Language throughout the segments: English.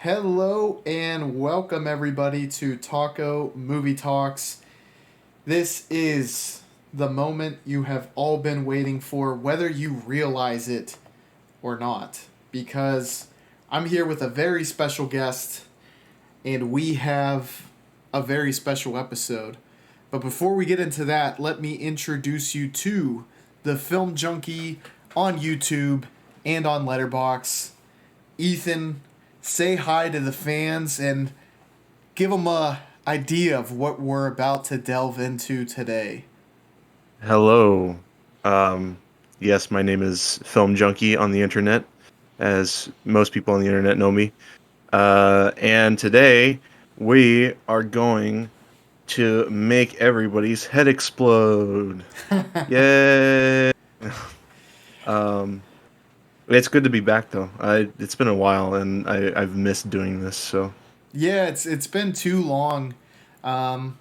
Hello and welcome everybody to Taco Movie Talks. This is the moment you have all been waiting for, whether you realize it or not, because I'm here with a very special guest and we have a very special episode. But before we get into that, let me introduce you to the Film Junkie on YouTube and on Letterboxd. Ethan, say hi to the fans and give them a idea of what we're about to delve into today. Hello. Um, yes, my name is Film Junkie on the internet, as most people on the internet know me. And today we are going to make everybody's head explode. Yay! um, it's good to be back though. It's been a while and I've missed doing this. So Yeah, it's been too long, um,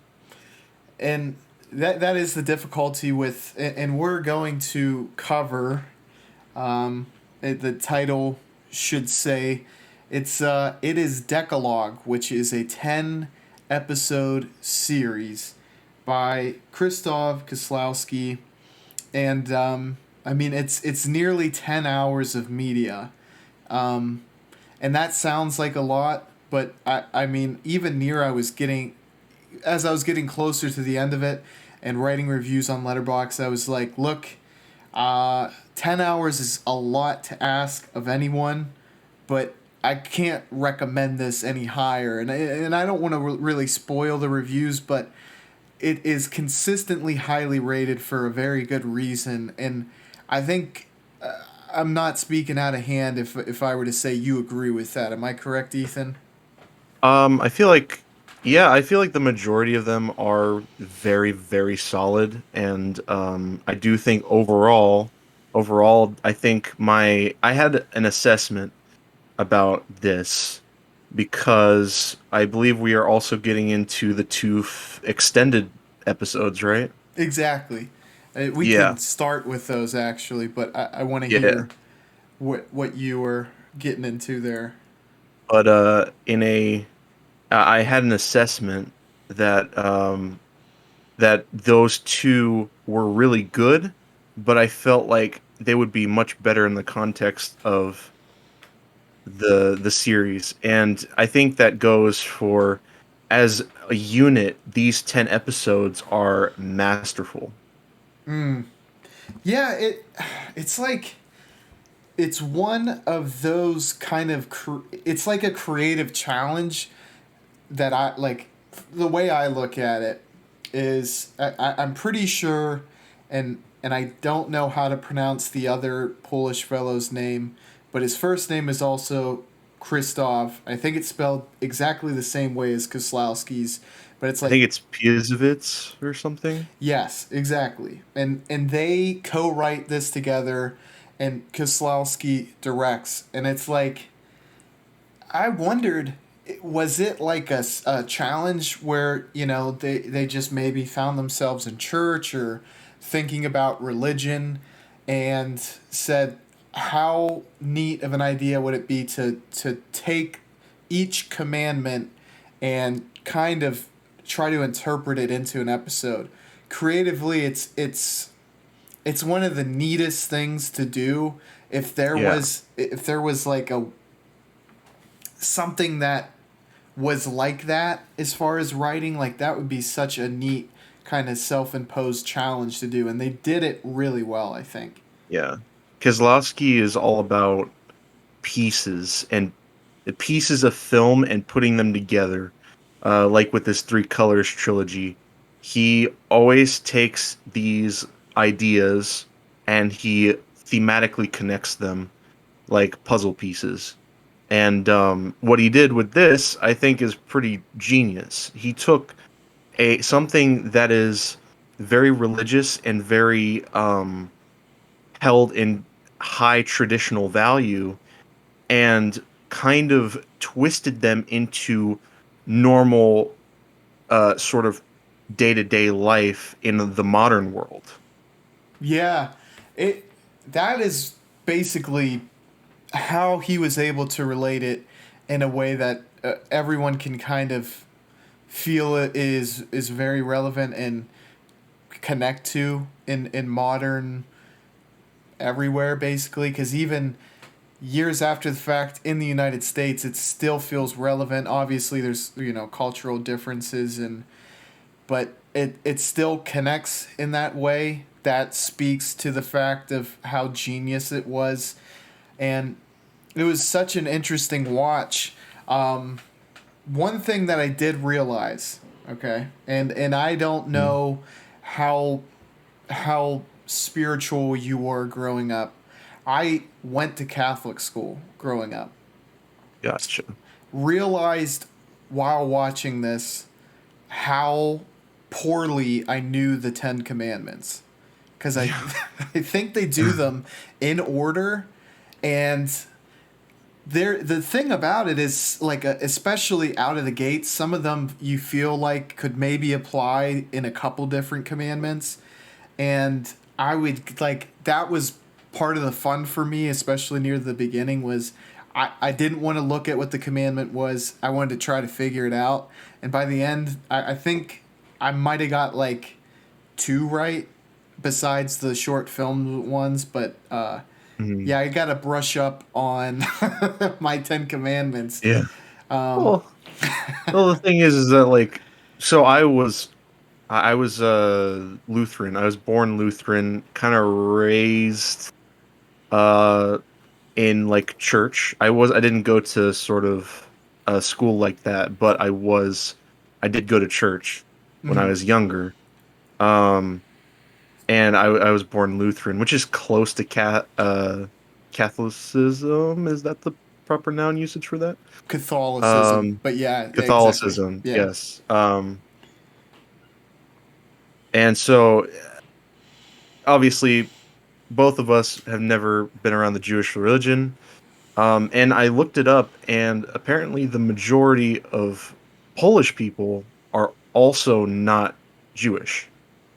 and that is the difficulty with, and we're going to cover. The title should say, it is Decalogue, which is a 10 episode series by Christoph Kieslowski, and I mean it's nearly 10 hours of media, um, and that sounds like a lot, but I mean even near I was getting as I was getting closer to the end of it and writing reviews on Letterboxd, I was like, look, 10 hours is a lot to ask of anyone, but I can't recommend this any higher, and I don't want to really spoil the reviews, but it is consistently highly rated for a very good reason, and I think I'm not speaking out of hand if I were to say you agree with that. Am I correct, Ethan? I feel like, yeah, I feel like the majority of them are very, very solid, and I do think overall, I think I had an assessment about this because I believe we are also getting into the extended episodes, right? Exactly. We Yeah, can start with those actually, but I want to yeah. hear what you were getting into there. But I had an assessment that those two were really good, but I felt like they would be much better in the context of the series. And I think that goes for as a unit, these 10 episodes are masterful. Mm. Yeah, it's like it's one of those kind of it's like a creative challenge that I like. The way I look at it is I'm pretty sure, and I don't know how to pronounce the other Polish fellow's name, but his first name is also Christoph. I think it's spelled exactly the same way as Koslowski's, but it's I like, think it's Piesowitz or something. yes, exactly. And they co-write this together, and Koslowski directs, and it's like I wondered, was it like a challenge where they just maybe found themselves in church or thinking about religion and said, how neat of an idea would it be to take each commandment and kind of try to interpret it into an episode creatively. It's one of the neatest things to do. Yeah. If there was like a something that was like that as far as writing, like that would be such a neat kind of self-imposed challenge to do, and they did it really well, I think. Yeah. Kieslowski is all about pieces and pieces of film and putting them together. Like with this Three Colors trilogy, he always takes these ideas and he thematically connects them like puzzle pieces. And what he did with this, I think, is pretty genius. He took a something that is very religious and very held in high traditional value and kind of twisted them into normal sort of day-to-day life in the modern world. Yeah, that is basically how he was able to relate it in a way that everyone can kind of feel it is very relevant and connect to in modern everywhere basically, because even years after the fact in the United States it still feels relevant. Obviously there's cultural differences, and but it still connects in that way that speaks to the fact of how genius it was. And it was such an interesting watch. One thing that I did realize, okay, and I don't Mm, know how spiritual you were growing up. I went to Catholic school growing up. gotcha. Realized while watching this how poorly I knew the Ten Commandments, because I Yeah. I think they do them in order, and the thing about it is like especially out of the gate, some of them you feel like could maybe apply in a couple different commandments, and I would like that was part of the fun for me, especially near the beginning, was I didn't want to look at what the commandment was. I wanted to try to figure it out. And by the end, I think I might have got like two right besides the short film ones, but Mhm. yeah, I got to brush up on my 10 commandments. Yeah. Um, Well, well, the thing is that like, so I was Lutheran. I was born Lutheran, kind of raised uh in like church. I didn't go to sort of a school like that, but I did go to church when I mhm. was younger. Um and I was born Lutheran, which is close to Catholicism. Is that the proper noun usage for that? Catholicism, Um but yeah, exactly. Catholicism, Yeah. yes. And so obviously both of us have never been around the Jewish religion. And I looked it up, and apparently the majority of Polish people are also not Jewish.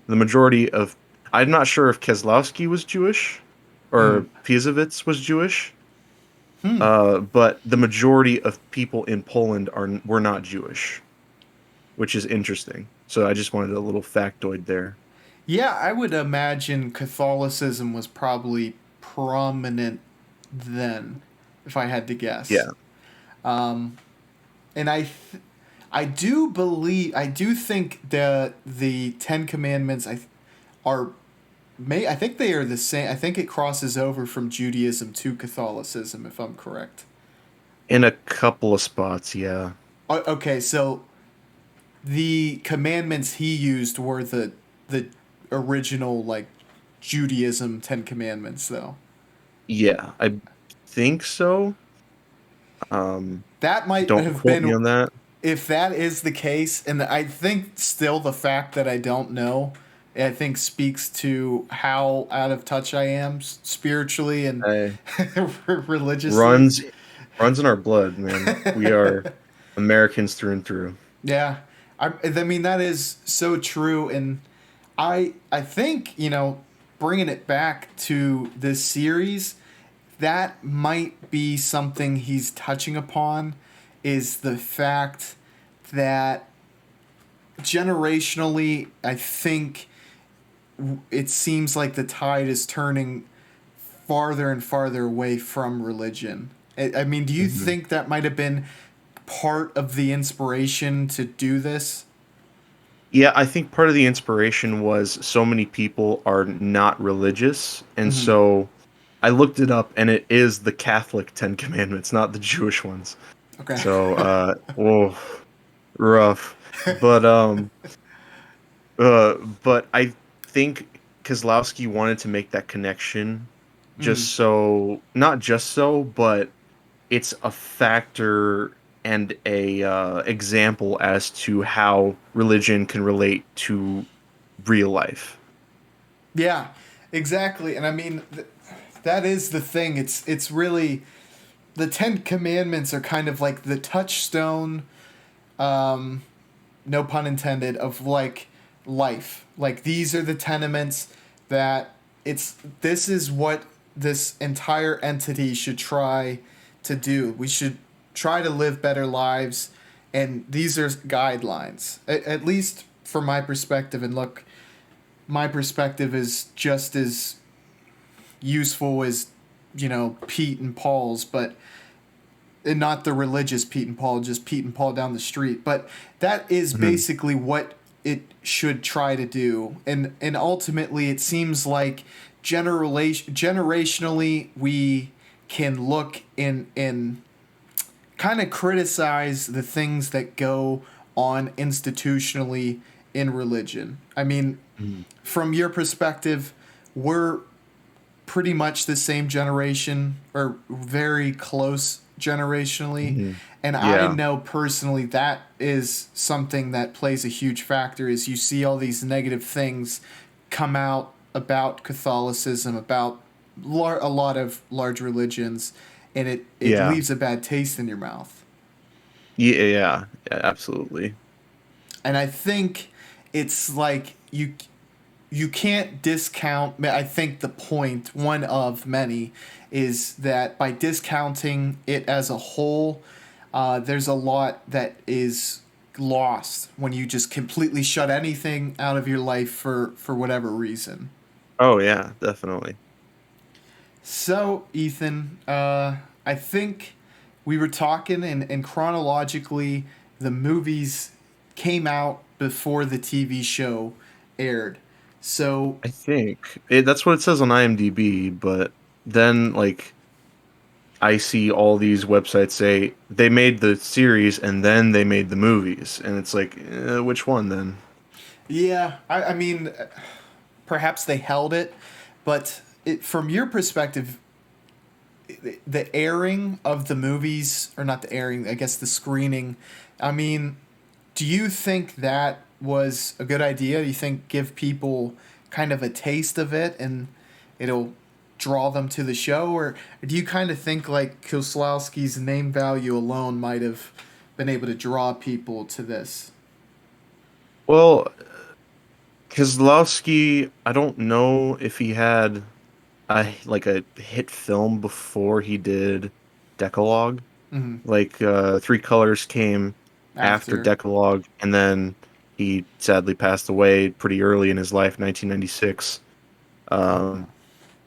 The majority of I'm not sure if Kieslowski was Jewish Mm. or Piesowicz was Jewish, Hmm. but the majority of people in Poland were not Jewish, which is interesting. So I just wanted a little factoid there. Yeah, I would imagine Catholicism was probably prominent then, if I had to guess. Yeah, Um, and I do think the Ten Commandments are I think they are the same. I think it crosses over from Judaism to Catholicism, if I'm correct. in a couple of spots, yeah. Okay, so the commandments he used were the original like Judaism Ten Commandments, though. Yeah, I think so. Um, That might don't have quote me been, on that. if that is the case, and I think still the fact that I don't know, I think speaks to how out of touch I am spiritually and I religiously. runs runs in our blood, man. We are Americans through and through. Yeah, I mean that is so true, and I think bringing it back to this series, that might be something he's touching upon, is the fact that generationally, I think it seems like the tide is turning farther and farther away from religion. I mean, do you Mhm. think that might have been part of the inspiration to do this? Yeah, I think part of the inspiration was so many people are not religious, and Mm-hmm. so I looked it up, and it is the Catholic Ten Commandments, not the Jewish ones. Okay. So, whoa, rough. But but I think Kozlowski wanted to make that connection, Mm. just so not just so, but it's a factor and a example as to how religion can relate to real life. Yeah, exactly. And I mean, that is the thing. It's really the Ten Commandments are kind of like the touchstone, um, no pun intended, of like life. Like these are the tenements that this is what this entire entity should try to do. We should try to live better lives, and these are guidelines. At least from my perspective, and look, my perspective is just as useful as, Pete and Paul's, but and not the religious Pete and Paul, just Pete and Paul down the street. But that is Mhm. basically what it should try to do, and ultimately, it seems like generationally we can look in kind of criticize the things that go on institutionally in religion. I mean, Mhm. from your perspective, we're pretty much the same generation or very close generationally. Mhm. And I Yeah. know personally that is something that plays a huge factor is you see all these negative things come out about Catholicism, about a lot of large religions, and it Yeah. leaves a bad taste in your mouth. Yeah. Yeah. Absolutely. And I think it's like you can't discount. I think the point, one of many, is that by discounting it as a whole, there's a lot that is lost when you just completely shut anything out of your life for whatever reason. Oh yeah, definitely. So, Ethan, I think we were talking, and chronologically, the movies came out before the TV show aired. So, I think that's what it says on IMDb, but then like I see all these websites say they made the series and then they made the movies, and it's like, which one then? yeah, I mean, perhaps they held it, but from your perspective, the airing of the movies, or not the airing, I guess the screening, I mean, do you think that was a good idea? Do you think give people kind of a taste of it and it'll draw them to the show? Or do you kind of think like Kieslowski's name value alone might have been able to draw people to this? Well, Kieslowski, I don't know if he had a hit film before he did Decalogue. Mm-hmm. Like Three Colors came after After. Decalogue, and then he sadly passed away pretty early in his life, 1996. Um,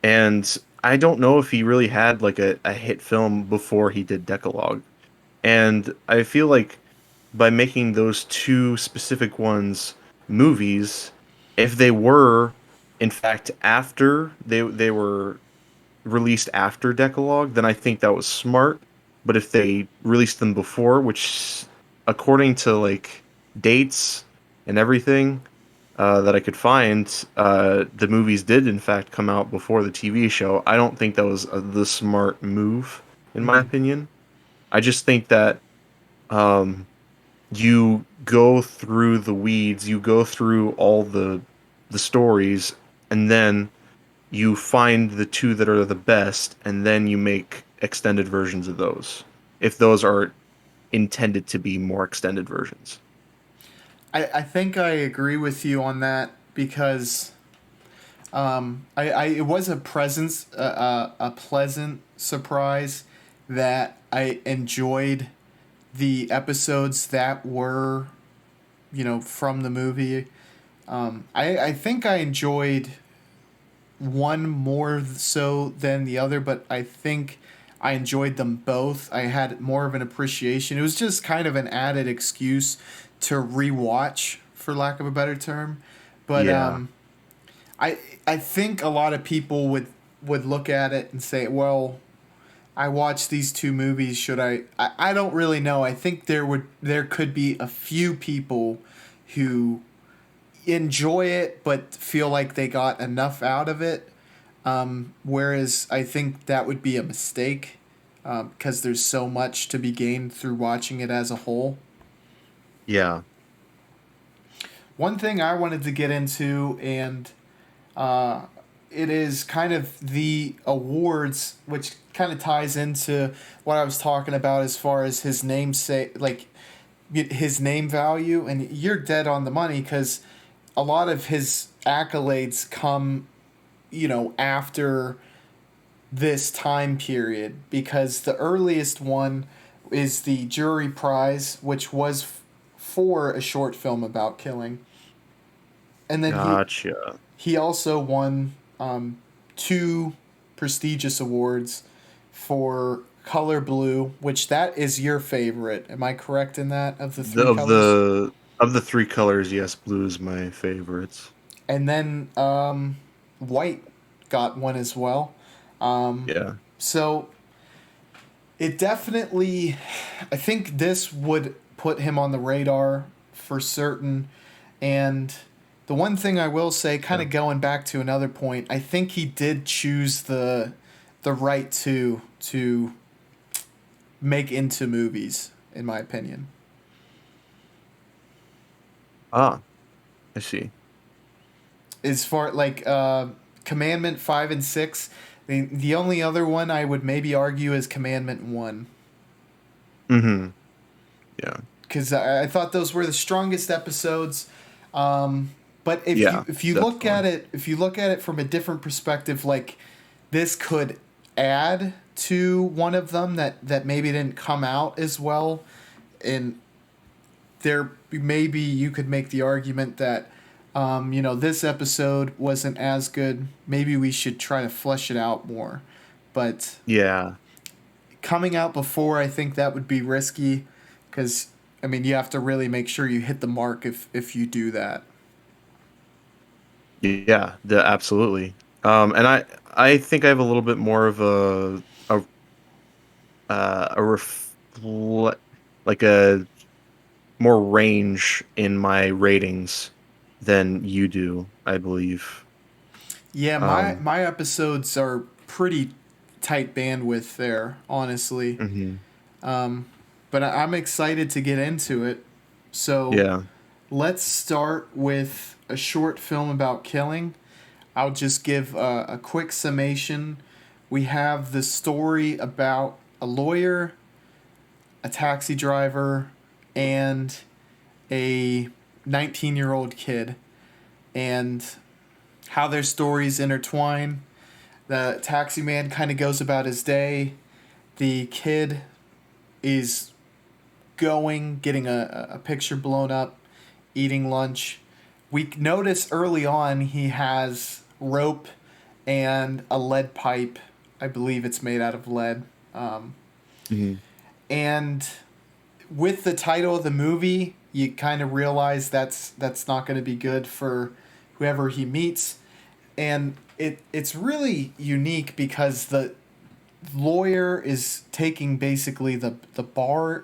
and I don't know if he really had like a hit film before he did Decalogue. And I feel like by making those two specific ones movies, if they were in fact after they were released after Decalogue, then I think that was smart. But if they released them before, which according to like dates and everything that I could find, the movies did in fact come out before the TV show. I don't think that was the smart move, in my Mm-hmm. opinion. I just think that um, you go through the weeds, you go through all the stories, and then you find the two that are the best, and then you make extended versions of those. If those are intended to be more extended versions. I think I agree with you on that because it was a pleasant surprise that I enjoyed the episodes that were, from the movie. I think I enjoyed one more so than the other, but I think I enjoyed them both. I had more of an appreciation. It was just kind of an added excuse to rewatch, for lack of a better term. But Yeah. I I think a lot of people would look at it and say, well, I watched these two movies. Should I don't really know. I think there could be a few people who enjoy it but feel like they got enough out of it. Whereas I think that would be a mistake because there's so much to be gained through watching it as a whole. Yeah. One thing I wanted to get into, and uh, it is kind of the awards, which kind of ties into what I was talking about as far as his namesake, like his name value. And you're dead on the money because a lot of his accolades come, after this time period because the earliest one is the jury prize, which was for a short film about killing. And then Gotcha. he also won two prestigious awards for Color Blue, which that is your favorite. Am I correct in that of the The, three of colors? the of the three colors, yes, blue is my favorites. And then White got one as well. Yeah. So it definitely, I think this would put him on the radar for certain. And the one thing I will say, kind Yeah. of going back to another point, I think he did choose the right to make into movies, in my opinion. Ah, I see. As far like Commandment 5 and 6, the only other one I would maybe argue is Commandment 1. Mm-hmm. Yeah. Because I thought those were the strongest episodes. But if you Yeah, if you look definitely. at it if you look at it from a different perspective, like this could add to one of them that maybe didn't come out as well, and there maybe you could make the argument that this episode wasn't as good. Maybe we should try to flesh it out more. But Yeah. coming out before, I think that would be risky because I mean you have to really make sure you hit the mark if you do that. Yeah, absolutely. And I think I have a little bit more of a like a more range in my ratings than you do, I believe. Yeah, my Um, my episodes are pretty tight bandwidth there, honestly. mhm. But I'm excited to get into it. So Yeah. let's start with a short film about killing. I'll just give a quick summation. We have the story about a lawyer, a taxi driver, and a 19-year-old kid, and how their stories intertwine. The taxi man kind of goes about his day. The kid is getting a picture blown up, eating lunch. We notice early on he has rope and a lead pipe. I believe it's made out of lead. Um, Mhm. and with the title of the movie, you kind of realize that's not going to be good for whoever he meets, and it's really unique because the lawyer is taking basically the bar.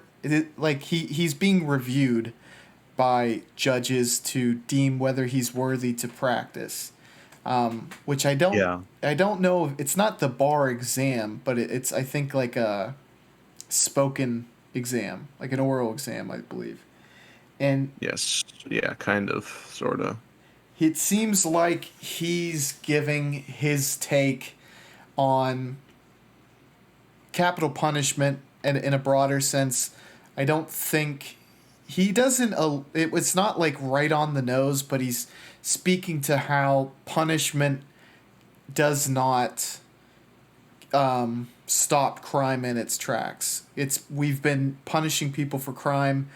Like he's being reviewed by judges to deem whether he's worthy to practice. Which Yeah. I don't know. It's not the bar exam, but it's I think like a spoken exam, like an oral exam, I believe. And Yes. Yeah, kind of, sort of. it seems like he's giving his take on capital punishment and in a broader sense. I don't think he doesn't. It's not like right on the nose, but he's speaking to how punishment does not stop crime in its tracks. We've been punishing people for crime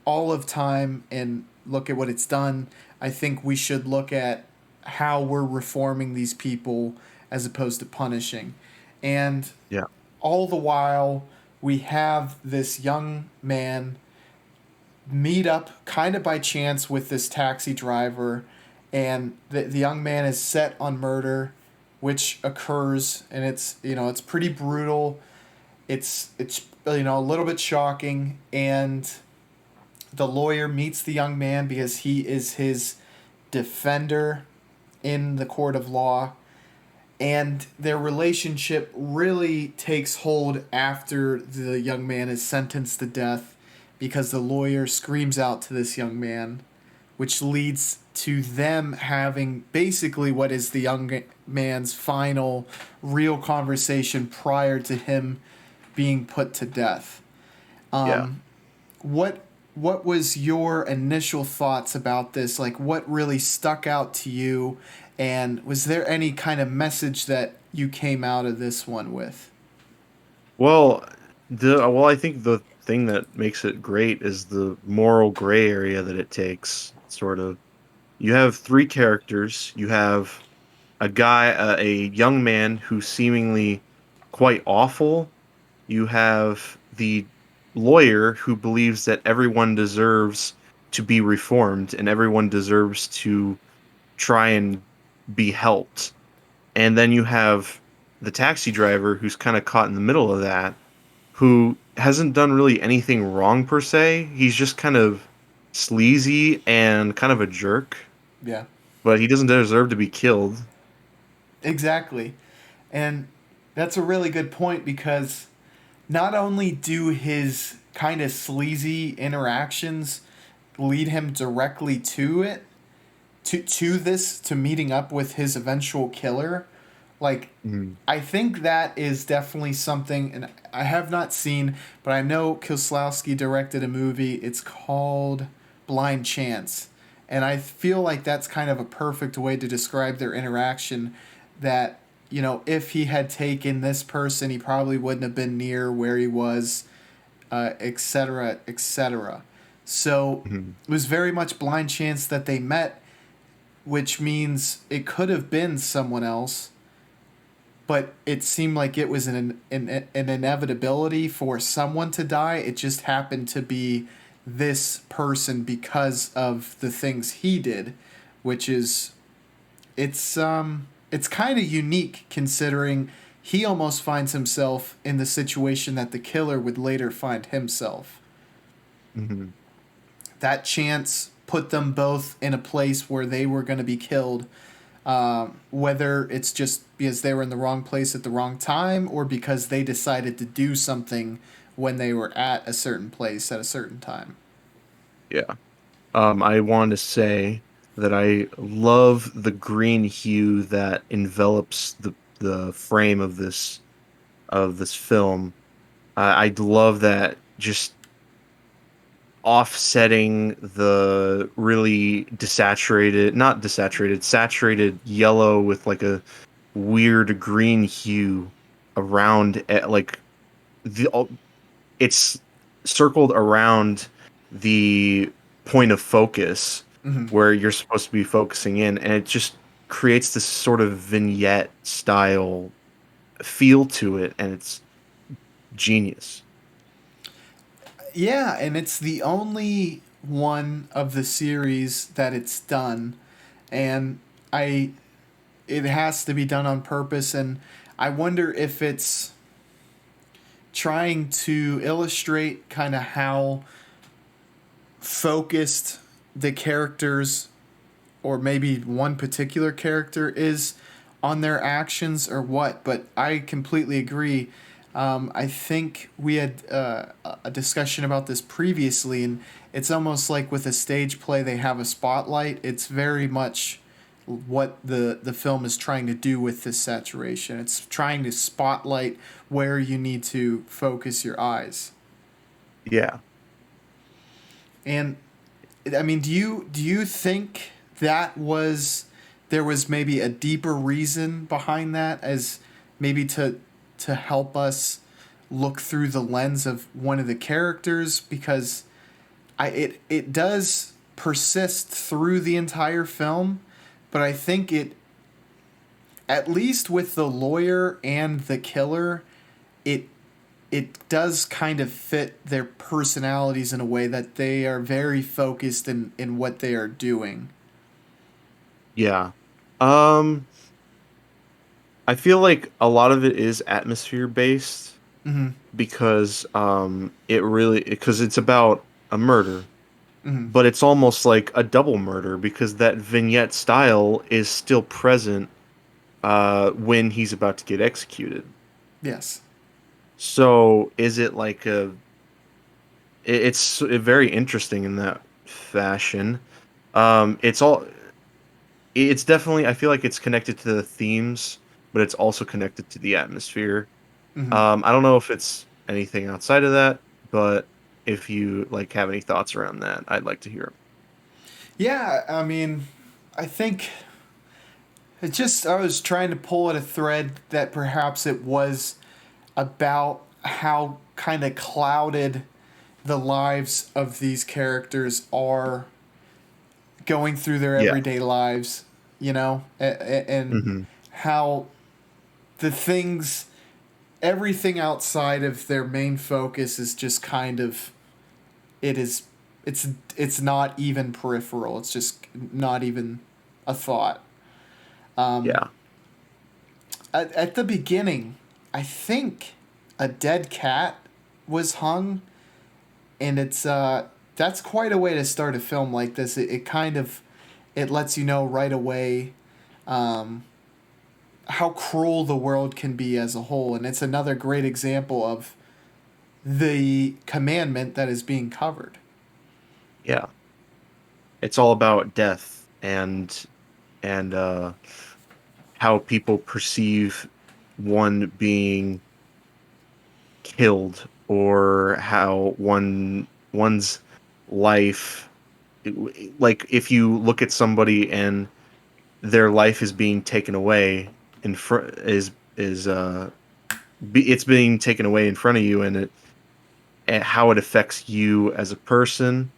all of time, and look at what it's done. I think we should look at how we're reforming these people as opposed to punishing. And Yeah. all the while, we have this young man meet up kind of by chance with this taxi driver, and the young man is set on murder, which occurs, and it's pretty brutal. It's a little bit shocking, and the lawyer meets the young man because he is his defender in the court of law, and their relationship really takes hold after the young man is sentenced to death because the lawyer screams out to this young man, which leads to them having basically what is the young man's final real conversation prior to him being put to death. Yeah. What what was your initial thoughts about this? Like, what really stuck out to you, and was there any kind of message that you came out of this one with? Well, I think the thing that makes it great is the moral gray area that it takes. Sort of, you have three characters. You have a young man who's seemingly quite awful. You have the lawyer who believes that everyone deserves to be reformed and everyone deserves to try and be helped. And then you have the taxi driver who's kind of caught in the middle of that, who hasn't done really anything wrong per se. He's just kind of sleazy and kind of a jerk, Yeah, but he doesn't deserve to be killed. exactly. And that's a really good point because not only do his kind of sleazy interactions lead him directly to it, to meeting up with his eventual killer, like Mhm. I think that is definitely something, and I have not seen, but I know Kieslowski directed a movie. It's called Blind Chance, and I feel like that's kind of a perfect way to describe their interaction. That if he had taken this person, he probably wouldn't have been near where he was, etc., etc. So Mhm. it was very much blind chance that they met, which means it could have been someone else, but it seemed like it was an inevitability for someone to die. It just happened to be this person because of the things he did, which is it's kind of unique considering he almost finds himself in the situation that the killer would later find himself. Mhm. That chance put them both in a place where they were going to be killed, whether it's just because they were in the wrong place at the wrong time or because they decided to do something when they were at a certain place at a certain time. Yeah. I wanted to say that I love the green hue that envelops the frame of this film. I love that, just offsetting the really desaturated, not desaturated, saturated yellow with like a weird green hue around like the it's circled around the point of focus Mm-hmm. where you're supposed to be focusing in, and it just creates this sort of vignette style feel to it, and it's genius. Yeah, and it's the only one of the series that it's done, and I it has to be done on purpose, and I wonder if it's trying to illustrate kind of how focused the characters or maybe one particular character is on their actions or what, but I completely agree. I think we had a discussion about this previously, and it's almost like with a stage play, they have a spotlight. It's very much what the film is trying to do with this saturation. It's trying to spotlight where you need to focus your eyes. Yeah. And I mean, do you think that was there was maybe a deeper reason behind that, as maybe to help us look through the lens of one of the characters, because it does persist through the entire film, but I think it, at least with the lawyer and the killer, it it does kind of fit their personalities in a way that they are very focused in what they are doing. Yeah. Um, I feel like a lot of it is atmosphere based Mm-hmm. because because it's about a murder, Mm-hmm. but it's almost like a double murder because that vignette style is still present when he's about to get executed. Yes. So is it like it's very interesting in that fashion. It's all it's definitely, I feel like it's connected to the themes, but it's also connected to the atmosphere. Mm-hmm. I don't know if it's anything outside of that, but if you like have any thoughts around that, I'd like to hear them. Yeah, I mean, I think I was trying to pull at a thread that perhaps it was about. how kind of clouded the lives of these characters are going through their Yeah. everyday lives, and Hmm. how the things, everything outside of their main focus is just kind of, it is, it's not even peripheral. It's just not even a thought. Um, Yeah. at the beginning, I think a dead cat was hung, and it's that's quite a way to start a film like this. It kind of, it lets you know right away um, how cruel the world can be as a whole, and it's another great example of the commandment that is being covered. Yeah. It's all about death and how people perceive one being killed, or how one's life, like if you look at somebody and their life is being taken away in front, it's being taken away in front of you, and how it affects you as a person,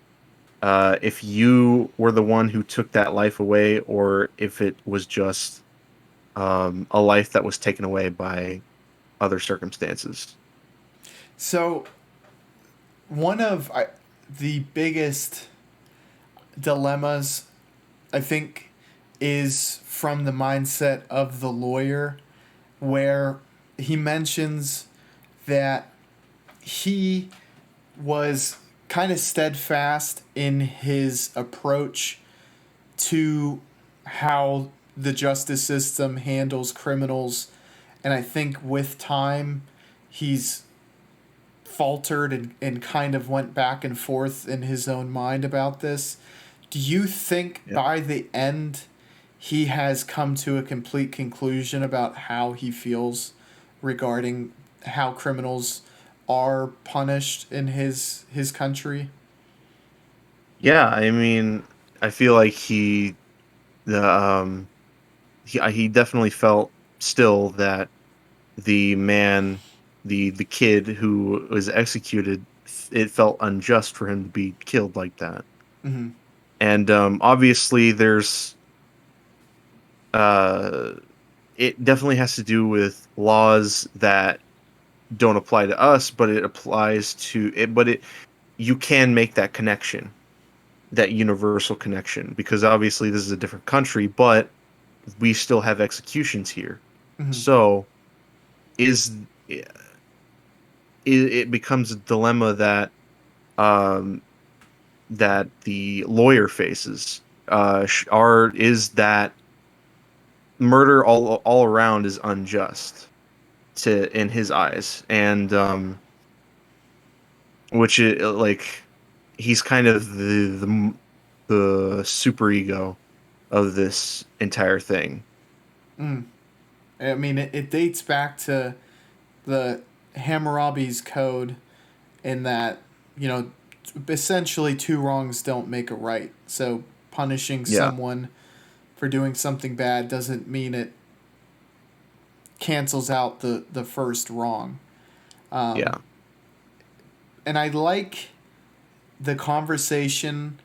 if you were the one who took that life away, or if it was just a life that was taken away by other circumstances. So one of the biggest dilemmas, I think, is from the mindset of the lawyer, where he mentions that he was kind of steadfast in his approach to how the justice system handles criminals. And I think with time, he's faltered and kind of went back and forth in his own mind about this. Do you think Yeah. by the end he has come to a complete conclusion about how he feels regarding how criminals are punished in his country? Yeah, I mean, I feel like the he definitely felt still that the man, the kid who was executed, it felt unjust for him to be killed like that. Mm-hmm. And obviously uh it definitely has to do with laws that don't apply to us, but it applies to it. But it you can make that connection, that universal connection, because obviously this is a different country, but we still have executions here. Mm-hmm. So is it becomes a dilemma um that the lawyer faces. Are is that murder all around is unjust to in his eyes, and which is like he's kind of the super ego of this entire thing. Mm. I mean, it dates back to the Hammurabi's code, in that, you know, essentially two wrongs don't make a right. So punishing Yeah, someone for doing something bad doesn't mean it cancels out the first wrong. Um, yeah, and I like the conversation.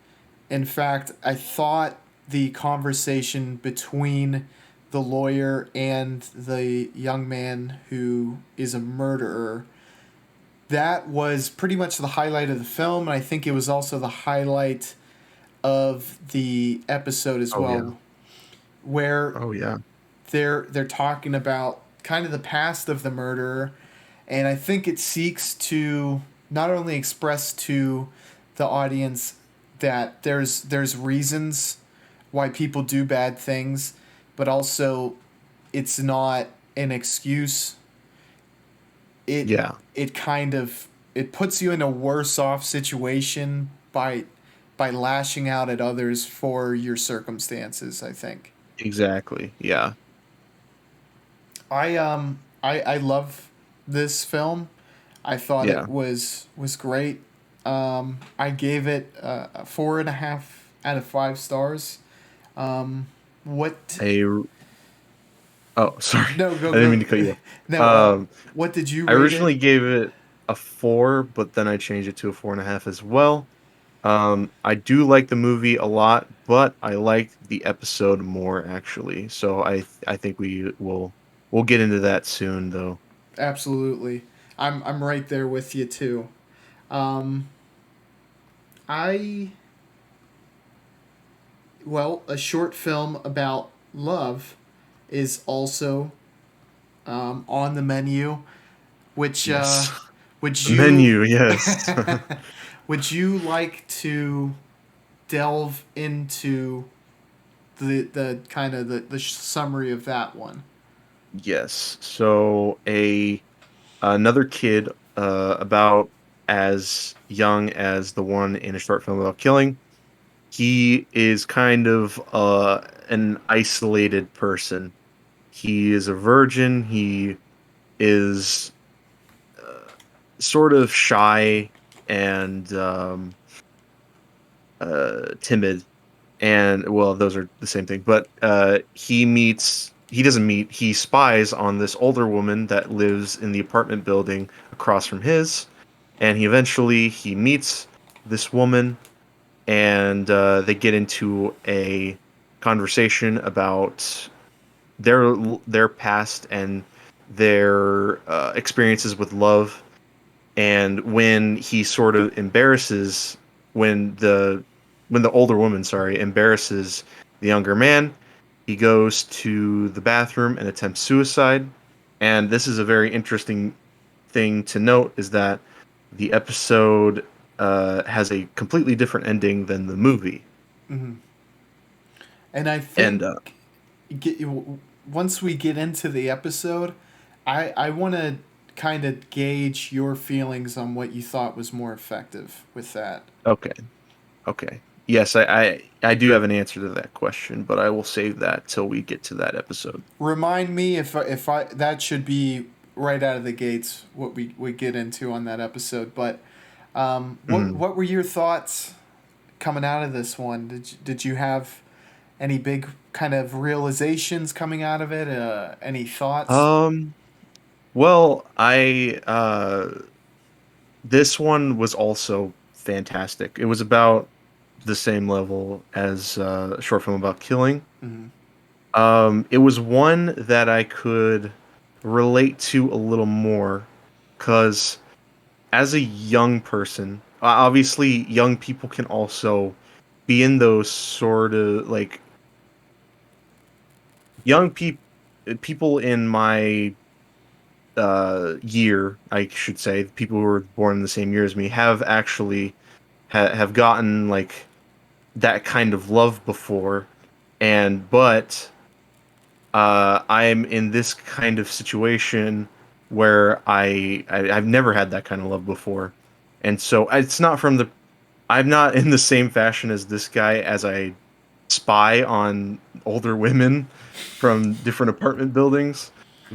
In fact, I thought the conversation between the lawyer and the young man who is a murderer, that was pretty much the highlight of the film, and I think it was also the highlight of the episode as oh yeah, well, where oh yeah, they're talking about kind of the past of the murderer, and I think it seeks to not only express to the audience that there's reasons why people do bad things, but also it's not an excuse. it yeah, it kind of, it puts you in a worse off situation by lashing out at others for your circumstances, I think. exactly, yeah, I love this film. I thought yeah. it was great. I gave it a 4.5 out of 5 stars. What? A Oh, sorry. No, I didn't mean go. to cut you off. No, what did you I rate it? originally gave it a 4, but then I changed it to a 4.5 as well. I do like the movie a lot, but I like the episode more actually. So I think we'll get into that soon though. Absolutely. I'm right there with you too. Um, I well, a short film about love is also on the menu. Which Yes. would The you menu, yes. would you like to delve into the kind of the summary of that one? Yes. So a another kid about as young as the one in a short film about killing. He is kind of an isolated person. He is a virgin. He is uh, sort of shy and timid, and well, those are the same thing. But he doesn't meet, he spies on this older woman that lives in the apartment building across from his, and he meets this woman, and they get into a conversation about their past and their experiences with love. And when he sort of embarrasses when the when the older woman, sorry, embarrasses the younger man, he goes to the bathroom and attempts suicide. And this is a very interesting thing to note, is that the episode has a completely different ending than the movie. Mm-hmm. And I And think get, once we get into the episode, I want to kind of gauge your feelings on what you thought was more effective with that. okay, okay. Yes, I do have an answer to that question, but I will save that till we get to that episode. Remind me if I that should be right out of the gates what we get into on that episode. But Mhm. what were your thoughts coming out of this one? Did you have any big kind of realizations coming out of it? Any thoughts? Um, well, I this one was also fantastic. It was about the same level as a short film about killing. Mm-hmm. It was one that I could relate to a little more because as a young person, obviously young people can also be in those sort of like young people in my year, I should say, people who were born in the same year as me have actually have gotten like that kind of love before, and but I'm in this kind of situation where I've never had that kind of love before, and so it's not from the I'm not in the same fashion as this guy as I spy on older women from different apartment buildings,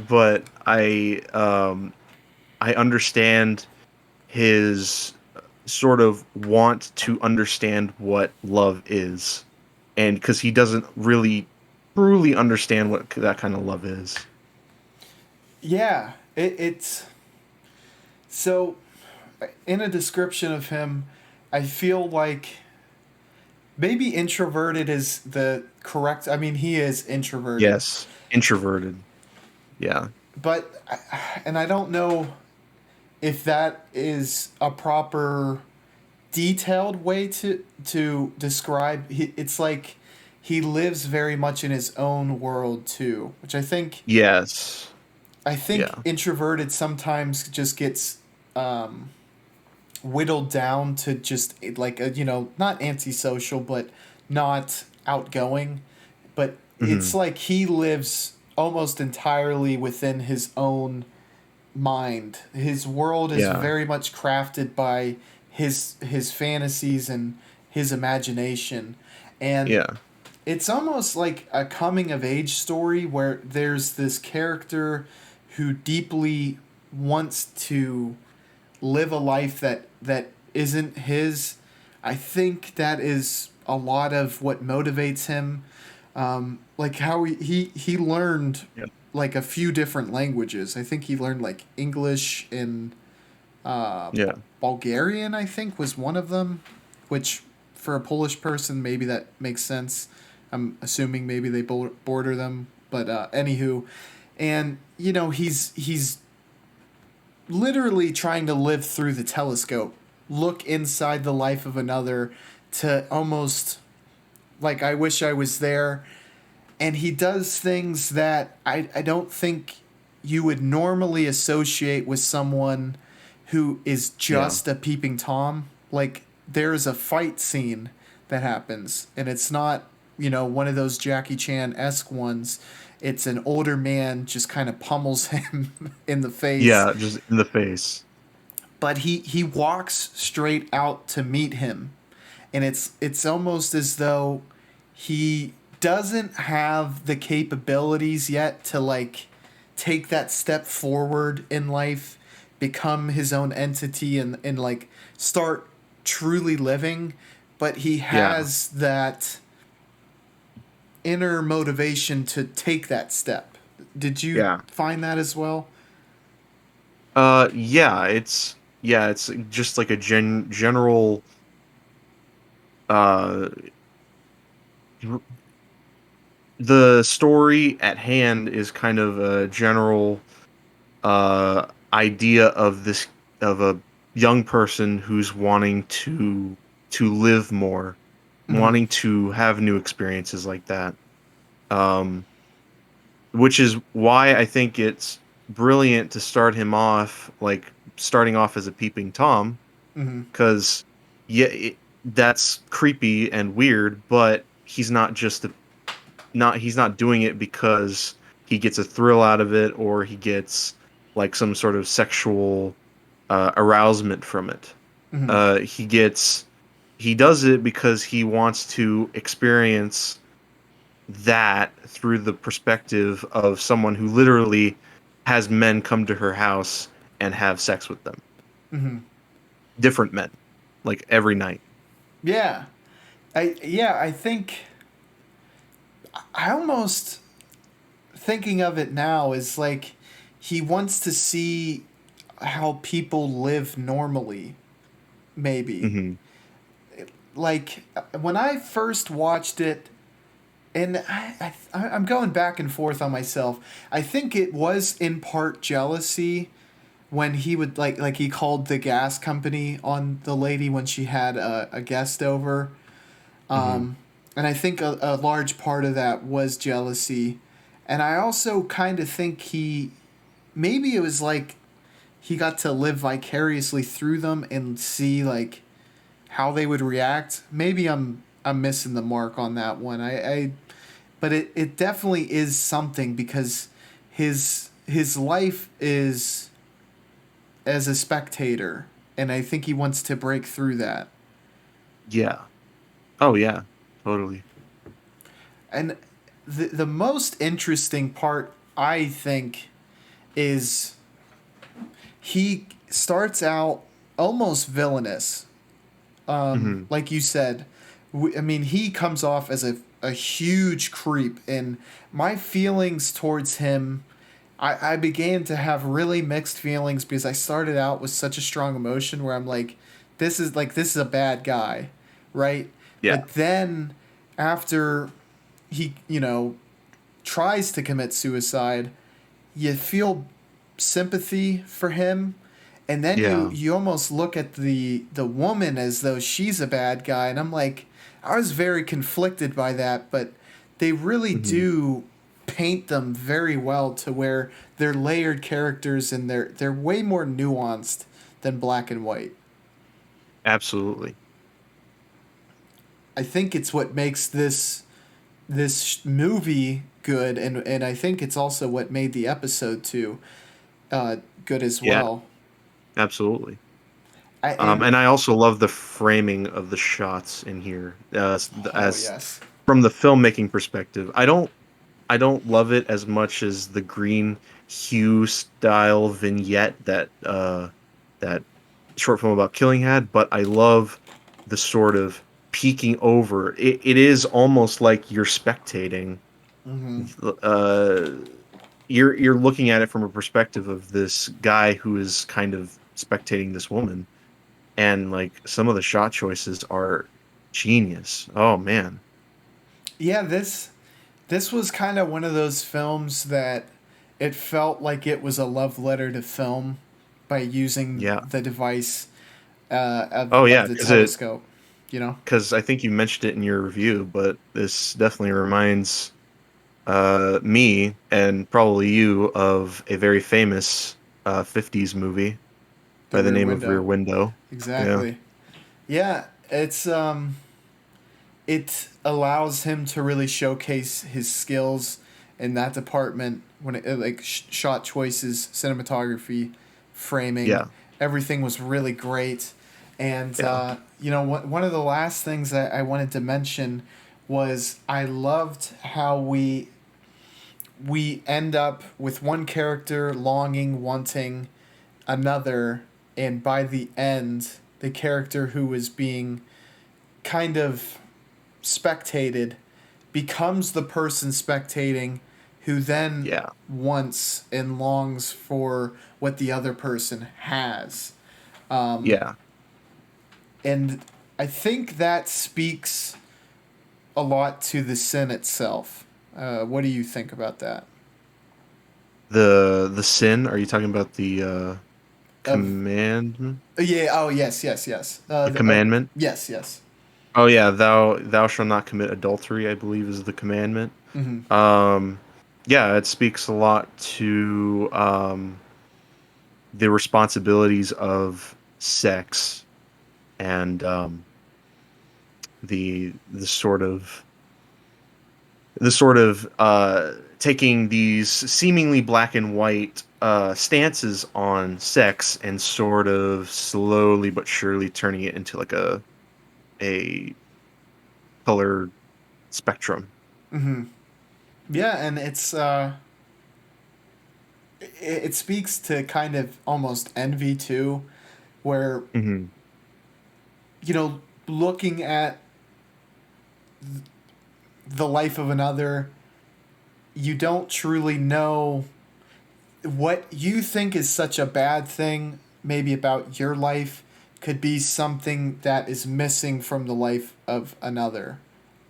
but I understand his sort of want to understand what love is, and because he doesn't really truly understand what that kind of love is. Yeah, it's so. In a description of him, I feel like maybe introverted is the correct. I mean, he is introverted, Yes, introverted. Yeah. but and I don't know if that is a proper detailed way to describe. It's like he lives very much in his own world too, which Yes. I think Yeah. introverted sometimes just gets whittled down to just like a, not antisocial but not outgoing, but it's Hmm. like he lives almost entirely within his own mind. His world is Yeah. very much crafted by his fantasies and his imagination. And Yeah. it's almost like a coming of age story where there's this character who deeply wants to live a life that isn't his. I think that is a lot of what motivates him. Like how he learned Yeah. like a few different languages. I think he learned like English and Yeah. Bulgarian, I think, was one of them, which for a Polish person, maybe that makes sense. I'm assuming maybe they border them, but anywho, and you know he's literally trying to live through the telescope, look inside the life of another, to almost like I wish I was there, and he does things that I don't think you would normally associate with someone who is Yeah. just a peeping Tom. Like there's a fight scene that happens, and it's not, you know, one of those Jackie Chan esque ones. It's an older man just kind of pummels him in the face, Yeah, just in the face. but he walks straight out to meet him, and it's almost as though he doesn't have the capabilities yet to like take that step forward in life, become his own entity, and like start truly living, but he Yeah. has that inner motivation to take that step. Did you Yeah. find that as well? It's just like a general uh the story at hand is kind of a general idea of this of a young person who's wanting to live more, Mm-hmm. wanting to have new experiences like that. Um which is why I think it's brilliant to start him off like starting off as a peeping tom, Mm-hmm. cuz yeah, that's creepy and weird, but he's not doing it because he gets a thrill out of it or he gets like some sort of sexual arousement from it. Mm-hmm. He gets he does it because he wants to experience that through the perspective of someone who literally has men come to her house and have sex with them. Mm-hmm. Different men, like every night. Yeah. I think I almost thinking of it now is like he wants to see how people live normally, maybe. Hmm. Like when I first watched it, and I'm going back and forth on myself. I think it was in part jealousy when he would like he called the gas company on the lady when she had a guest over. Hmm. And I think a large part of that was jealousy. And I also kind of think maybe it was like he got to live vicariously through them and see like how they would react. Maybe I'm missing the mark on that one. But it definitely is something because his life is as a spectator, and I think he wants to break through that. Yeah. Oh yeah. Totally. And the most interesting part I think is he starts out almost villainous. Hmm. Like you said, I mean, he comes off as a huge creep, and my feelings towards him, I began to have really mixed feelings because I started out with such a strong emotion where I'm like, this is a bad guy, right? Yeah. But then after he, you know, tries to commit suicide, you feel sympathy for him, and then Yeah. you almost look at the woman as though she's a bad guy, and I'm like, I was very conflicted by that, but they really Hmm. do paint them very well to where they're layered characters and they're way more nuanced than black and white. Absolutely. I think it's what makes this movie good, and I think it's also what made the episode too good as Yeah. well. Absolutely. And And I also love the framing of the shots in here, oh as yes. from the filmmaking perspective. I don't love it as much as the green hue style vignette that short film about killing had, but I love the sort of peeking over. It is almost like you're spectating Mm-hmm. uh you're looking at it from a perspective of this guy who is kind of spectating this woman, and like some of the shot choices are genius. Oh man. Yeah, this was kind of one of those films that it felt like it was a love letter to film by using Yeah. the device Oh of yeah, the telescope. You know. because I think you mentioned it in your review, but this definitely reminds me and probably you of a very famous 50s movie The by the Rear name of Rear Window. Window. Yeah. Exactly. Yeah, it allows him to really showcase his skills in that department when it like shot choices, cinematography, framing, Yeah. everything was really great. And Yeah. one of the last things that I wanted to mention was I loved how we end up with one character longing, wanting another, and by the end, the character who was being kind of spectated becomes the person spectating who then Yeah. wants and longs for what the other person has. Um, Yeah. and I think that speaks a lot to the sin itself. What do you think about that? The sin, are you talking about Of command yeah, oh yes, yes, yes. the commandment? Yes, yes. Oh yeah, thou shalt not commit adultery, I believe is the commandment. Mm-hmm. Um yeah, it speaks a lot to the responsibilities of sex and the sort of taking these seemingly black and white stances on sex and sort of slowly but surely turning it into like a color spectrum. Mm-hmm. Yeah, and it speaks to kind of almost envy too, where Hmm. looking at the life of another, you don't truly know what you think is such a bad thing, maybe about your life, could be something that is missing from the life of another.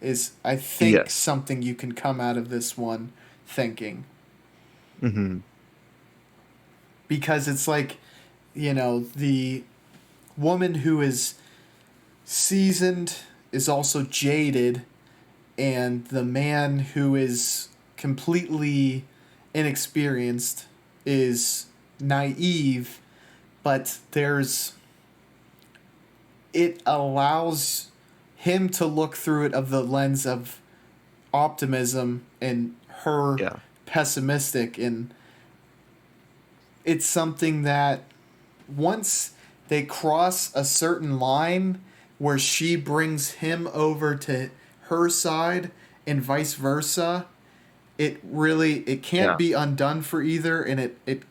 Is, I think, Yes. something you can come out of this one thinking. Hmm. Because it's like, the woman who is seasoned is also jaded, and the man who is completely inexperienced is naive, but it allows him to look through it of the lens of optimism and her Yeah. pessimistic, and it's something that once they cross a certain line where she brings him over to her side and vice versa, it can't Yeah. be undone for either, and it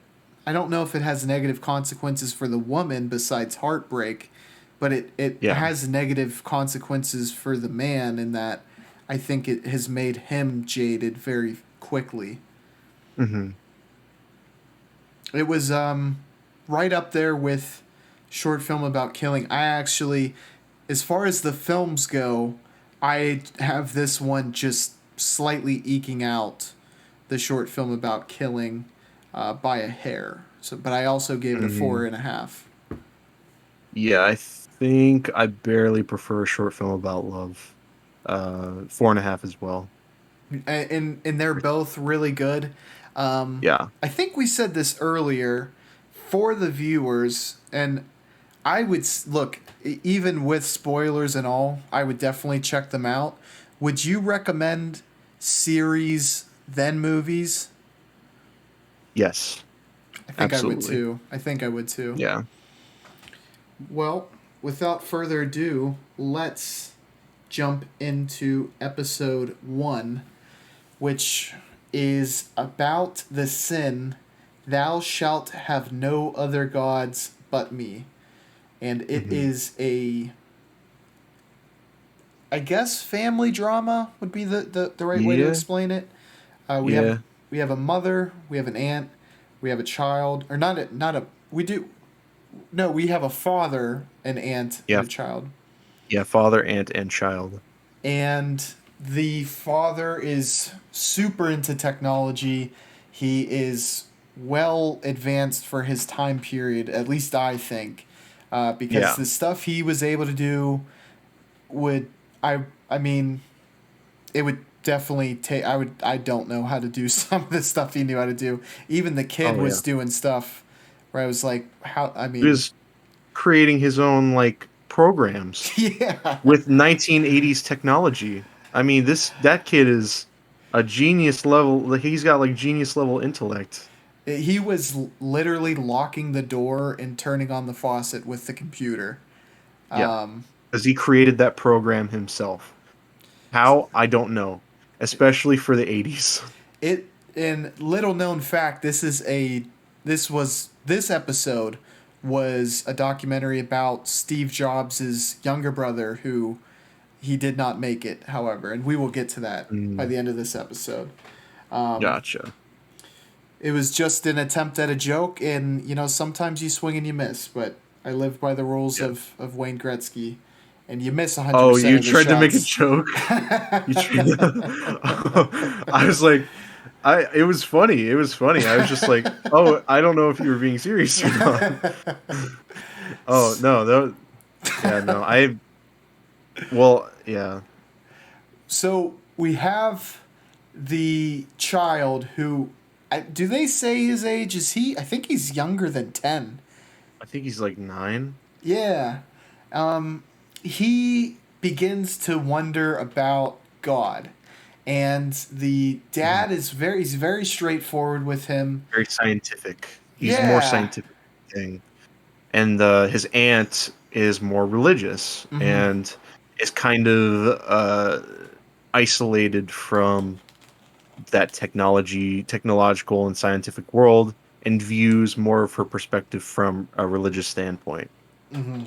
I don't know if it has negative consequences for the woman besides heartbreak, but it Yeah. has negative consequences for the man in that I think it has made him jaded very quickly. Hmm. It was right up there with short film about killing. I actually, as far as the films go, I have this one just slightly eking out the short film about killing by a hair. So, but I also gave it a Hmm. 4.5. Yeah, I think I barely prefer a short film about love. 4.5 as well. And they're both really good. Yeah. I think we said this earlier for the viewers, and I would look even with spoilers and all. I would definitely check them out. Would you recommend series then movies? Yes. I think I would Absolutely. too. I think I would too. Yeah. Well, without further ado, let's jump into episode 1, which is about the sin, "Thou shalt have no other gods but me." And it Hmm. is I guess family drama would be the right way to Yeah. explain it. We have Yeah. we have a mother, we have an aunt, we have a child, or not a we do no, we have a father, an aunt, and Yeah, a child. yeah, father, aunt, and child. And the father is super into technology. He is well advanced for his time period, at least I think, because Yeah. the stuff he was able to do would I mean it would definitely take I don't know how to do some of the stuff he knew how to do. Even the kid Oh yeah. was doing stuff where I was like, how I He mean, was creating his own like programs yeah. with 1980s technology. I mean, this that kid is a genius level. Like, he's got like genius level intellect. He was literally locking the door and turning on the faucet with the computer. Yeah, Um, because he created that program himself. How? I don't know. Especially for the 80s. it in little known fact, this episode was a documentary about Steve Jobs' younger brother who he did not make it, however, and we will get to that by Mm, the end of this episode. Um, gotcha. it was just an attempt at a joke, and sometimes you swing and you miss, but I live by the rules Yeah. of Wayne Gretzky, and you miss 100% Oh, you of the tried to make a shots. joke? You tried I was like, it was funny. It was funny. I was just like, oh, I don't know if you were being serious or not. Oh, no, yeah, no. Well, yeah. So we have the child who, do they say his age? Is he? I think he's younger than 10. I think he's like 9. Yeah. Um, he begins to wonder about God. And the Mhm. dad he's very straightforward with him. Very scientific. He's more Yeah. scientific thing. And his aunt is more religious Mm-hmm. and is kind of isolated from that technological and scientific world, and views more of her perspective from a religious standpoint. Mm-hmm.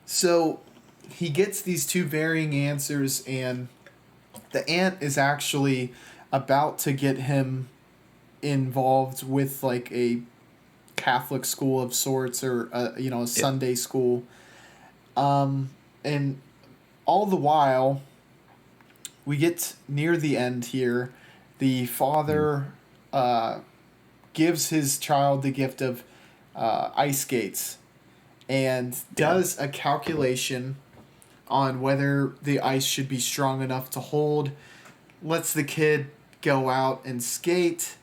So he gets these two varying answers, and the aunt is actually about to get him involved with like a Catholic school of sorts, or a Yeah. Sunday school. And all the while, we get near the end here. The Mm. father uh, gives his child the gift of ice skates and Yeah. does a calculation on whether the ice should be strong enough to hold. Lets the kid go out and skate,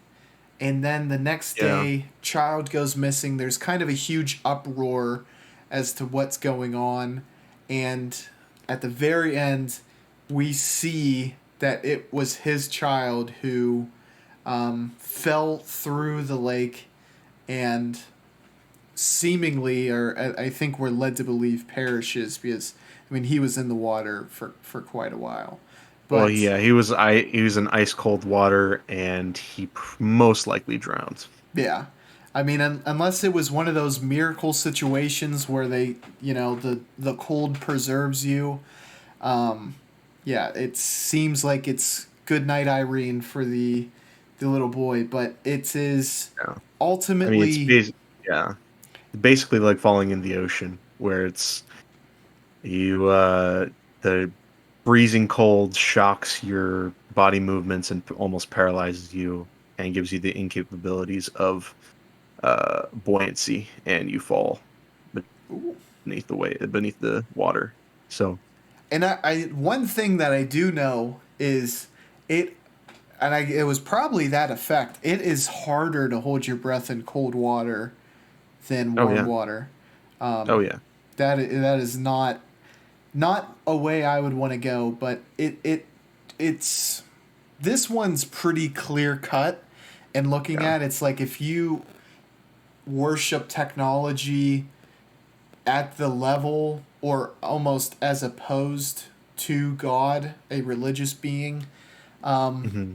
and then the next Yeah. day child goes missing. There's kind of a huge uproar as to what's going on, and at the very end we see that it was his child who fell through the lake and seemingly, or I think we're led to believe, perishes, because I mean he was in the water for quite a while. Well, But yeah, he was in ice cold water, and he most likely drowned. yeah. I mean, unless it was one of those miracle situations where the cold preserves you. Um, yeah, it seems like it's good night Irene for the little boy, but it is Yeah. I mean, ultimately. yeah, basically like falling in the ocean, where it's you the freezing cold shocks your body movements and almost paralyzes you, and gives you the incapabilities of buoyancy, and you fall beneath the water. So And one thing that I do know is it, it was probably that effect. It is harder to hold your breath in cold water than oh warm yeah, water. oh Um, yeah, that is not a way I would want to go, but it's this one's pretty clear cut. And looking yeah. at it's like if you worship technology at the level or almost as opposed to God, a religious being, um, Hmm.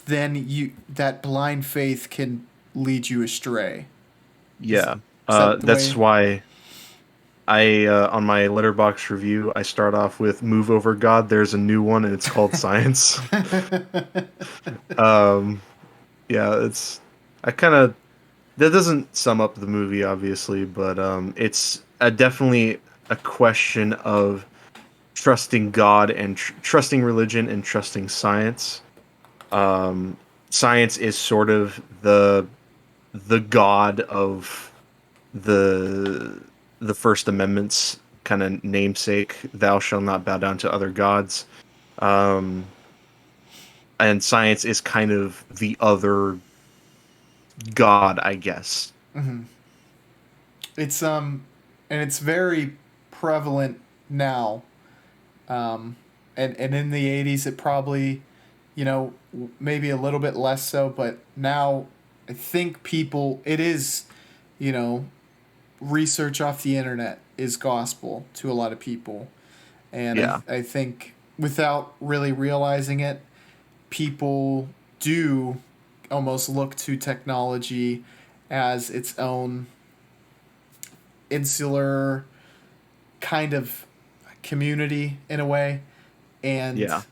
then that blind faith can lead you astray. Is Yeah. is that the That's way? why I on my letterbox review, I start off with "Move over, God." There's a new one, and it's called Science. um, yeah, it's I kind of that doesn't sum up the movie, obviously, but it's definitely a question of trusting God and trusting religion and trusting science. Um, Science is sort of the god of the the First Amendment's kind of namesake. Thou shalt not bow down to other gods. Um, and science is kind of the other god, I guess. It's and it's very prevalent now. Um, and in the 80s it probably, maybe a little bit less so, but now I think people it is, you know, research off the internet is gospel to a lot of people. And Yeah, I think without really realizing it, people do almost look to technology as its own insular kind of community in a way. And yeah,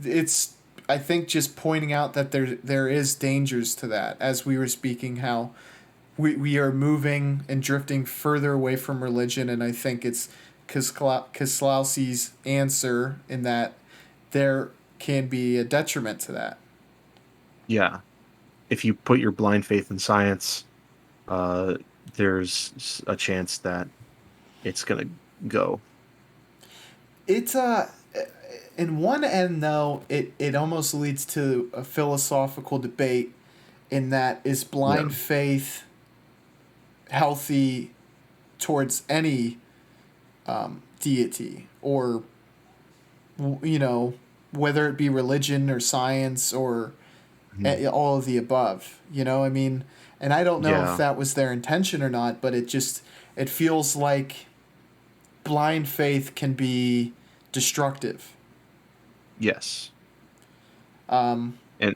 it's, I think, just pointing out that there is dangers to that, as we were speaking, how we are moving and drifting further away from religion. And I think it's Kieslowski's answer in that there can be a detriment to that. yeah. If you put your blind faith in science, uh, there's a chance that it's gonna go. It's in one end though, it almost leads to a philosophical debate in that is Yeah. blind faith healthy towards any deity, or you know, whether it be religion or science or Mhm. all of the above, I mean. And I don't know if Yeah. that was their intention or not, but it feels like blind faith can be destructive. Yes. um, And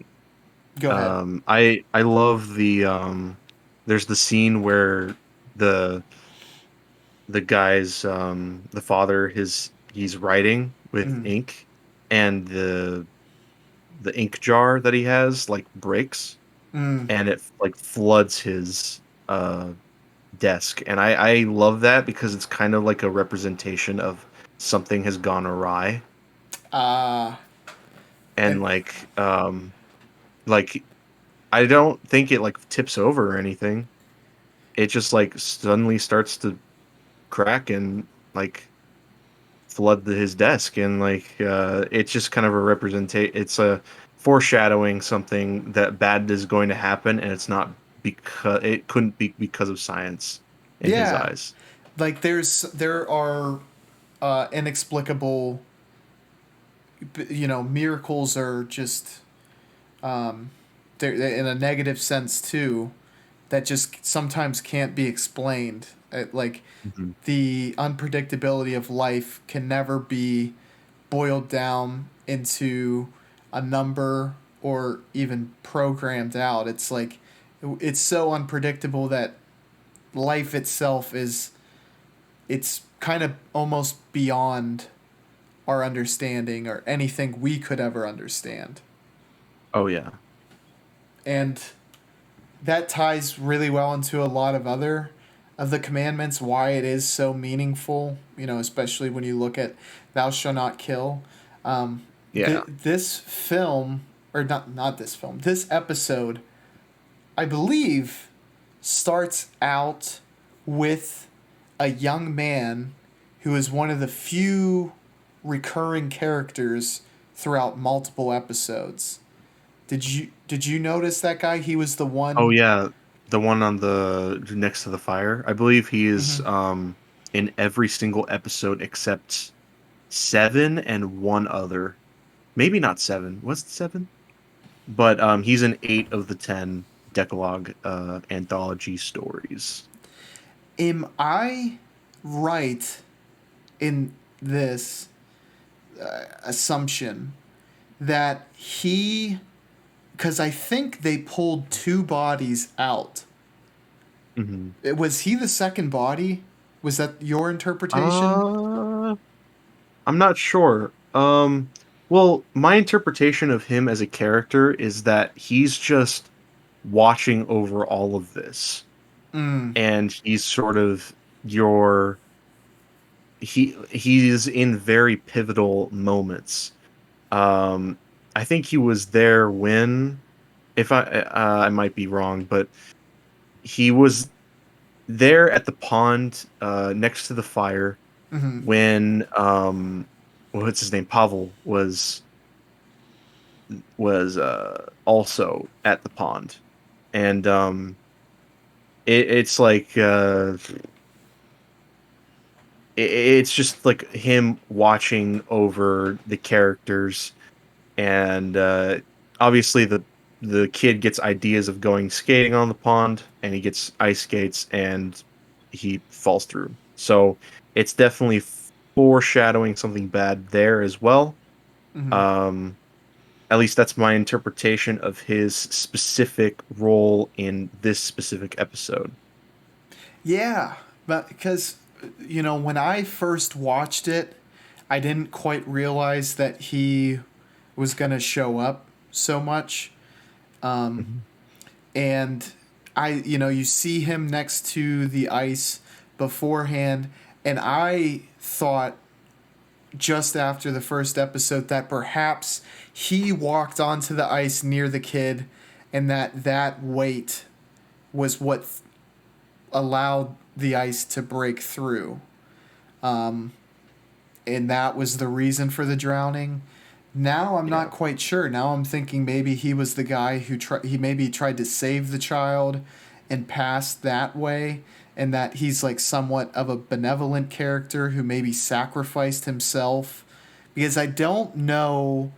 Go ahead. I love there's the scene where the the guy's the father he's writing with Mm. ink, and the ink jar that he has like breaks, Mm. and it like floods his uh desk, and I love that because it's kind of like a representation of something has gone awry. uh And and like I don't think it like tips over or anything. It just like suddenly starts to crack and like flood his desk, and like it's just kind of a representation. It's a foreshadowing something that bad is going to happen, and it's not because it couldn't be because of science in his yeah, eyes. like there are inexplicable, miracles, are just they're in a negative sense too, that just sometimes can't be explained. Like Mhm. the unpredictability of life can never be boiled down into a number or even programmed out. It's like it's so unpredictable that life itself is, it's kind of almost beyond our understanding or anything we could ever understand. Oh yeah. And that ties really well into a lot of other of the commandments, why it is so meaningful, especially when you look at thou shalt not kill. Yeah. This film, or not this film, this episode, I believe, starts out with a young man who is one of the few recurring characters throughout multiple episodes. Did you notice that guy? He was the Oh one. yeah, the one on the next to the fire. I believe he is Mhm. in every single episode except seven and one other. Maybe not seven. Was it seven? But he's in eight of the 10 Decalogue anthology stories. Am I right in this assumption that he, because I think they pulled two bodies out. Hmm. Was he the second body? Was that your interpretation? Uh, I'm not sure. Well, my interpretation of him as a character is that he's just watching over all of this, Mm, and he's sort of your he is in very pivotal moments. Um, I think he was there when, if I might be wrong, but he was there at the pond next to the fire mm-hmm, when what's his name, Pavel was also at the pond, and it's like it's just like him watching over the characters, and obviously the kid gets ideas of going skating on the pond, and he gets ice skates, and he falls through. So it's definitely foreshadowing something bad there as well. mm-hmm. Um, at least that's my interpretation of his specific role in this specific episode. Yeah, but because when I first watched it, I didn't quite realize that he was going to show up so much. Mhm. And you see him next to the ice beforehand, and I thought just after the first episode that perhaps he walked onto the ice near the kid, and that weight was what allowed the ice to break through, and that was the reason for the drowning. Now I'm Yeah. not quite sure. Now I'm thinking maybe he was the guy he maybe tried to save the child and passed that way, and that he's like somewhat of a benevolent character who maybe sacrificed himself, because I don't know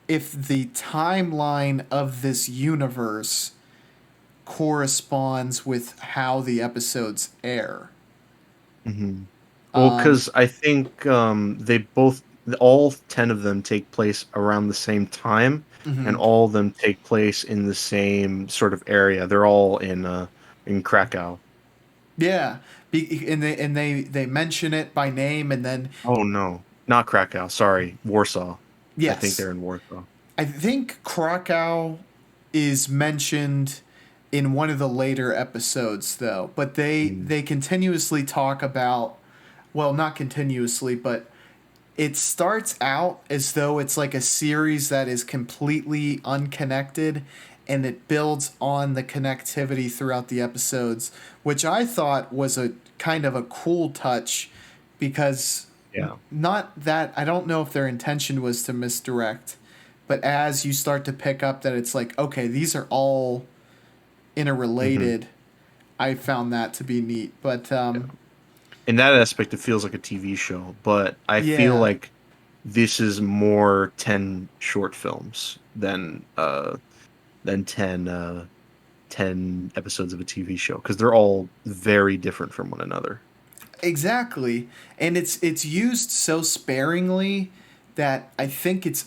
if the timeline of this universe corresponds with how the episodes air. hmm Well, Um, because I think they both, all 10 of them take place around the same time, and mhm. all of them take place in the same sort of area. They're all in Krakow. Yeah, and they mention it by name, and then Oh no, not Krakow. Sorry, Warsaw. I think yes, they're in Warsaw. I think Krakow is mentioned in one of the later episodes though, but they Mm, they continuously talk about, well, not continuously, but it starts out as though it's like a series that is completely unconnected, and it builds on the connectivity throughout the episodes, which I thought was a kind of a cool touch, because yeah. not that I don't know if their intention was to misdirect, but as you start to pick up that it's like, okay, these are all hmm interrelated, I found that to be neat. But In that aspect, it feels like a TV show, but I feel yeah, like this is more 10 short films than 10 episodes of a TV show, because they're all very different from one another. exactly. And it's used so sparingly that I think its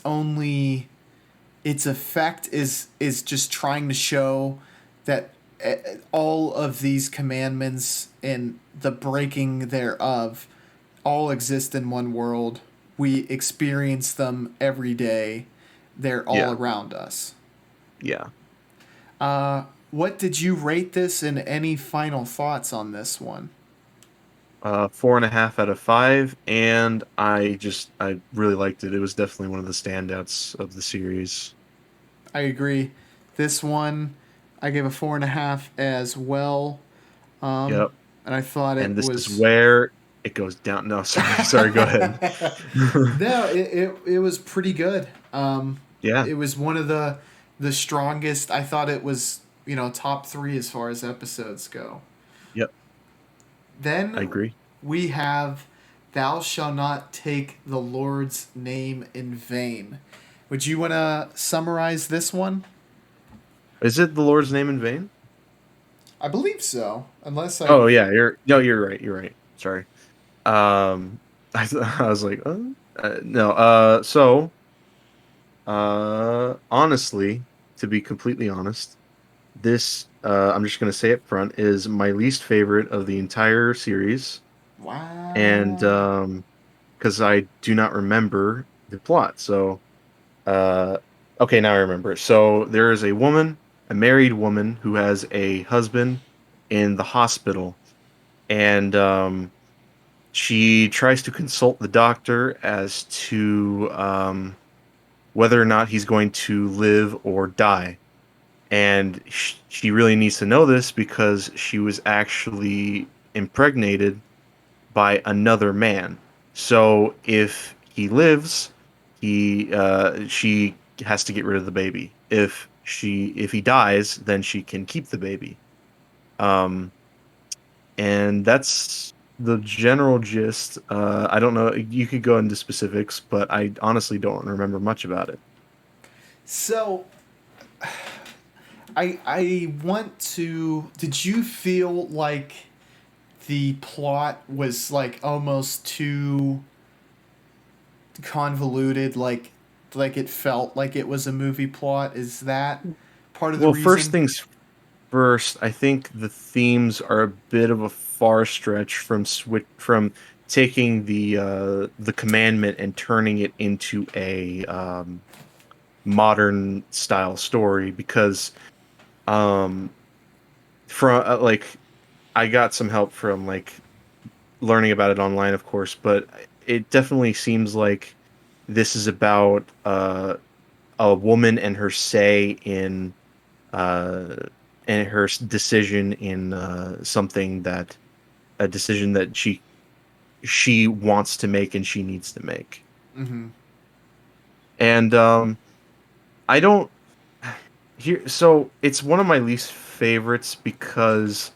effect is just trying to show that all of these commandments and the breaking thereof all exist in one world. We experience them every day. They're all Yeah, around us. yeah. What did you rate this, and any final thoughts on this one? 4.5 out of 5, and I really liked it. It was definitely one of the standouts of the series. I agree. This one, I gave a 4.5 as well. Yep. And I thought And it this is was. where it goes down. No, sorry, go ahead. No, it was pretty good. Yeah, It was one of the strongest. I thought it was top three as far as episodes go. yep, I Then agree. we have "Thou shalt not take the Lord's name in vain." Would you want to summarize this one? Is it the Lord's name in vain? I believe so, unless I. Oh yeah, you're right. You're right. Sorry. I was like, no. Honestly, to be completely honest, this I'm just gonna say up front is my least favorite of the entire series. and Wow. because I do not remember the plot. So, uh, okay, now I remember. So there is a woman, a married woman, who has a husband in the hospital, and she tries to consult the doctor as to whether or not he's going to live or die. And she really needs to know this because she was actually impregnated by another man. So if he lives, she has to get rid of the baby. If he dies, then she can keep the baby. Um, and that's the general gist. I don't know. You could go into specifics, but I honestly don't remember much about it. So I want to. Did you feel like the plot was like almost too convoluted? Like it felt like it was a movie plot. Is that part of the Well, first reason? things first, I think the themes are a bit of a far stretch from taking the commandment and turning it into a modern style story because um from like I got some help from like learning about it online, of course, but it definitely seems like this is about a woman and her say in uh and her decision in something that a decision that she wants to make and she needs to make. Mm-hmm. And I don't here so it's one of my least favorites because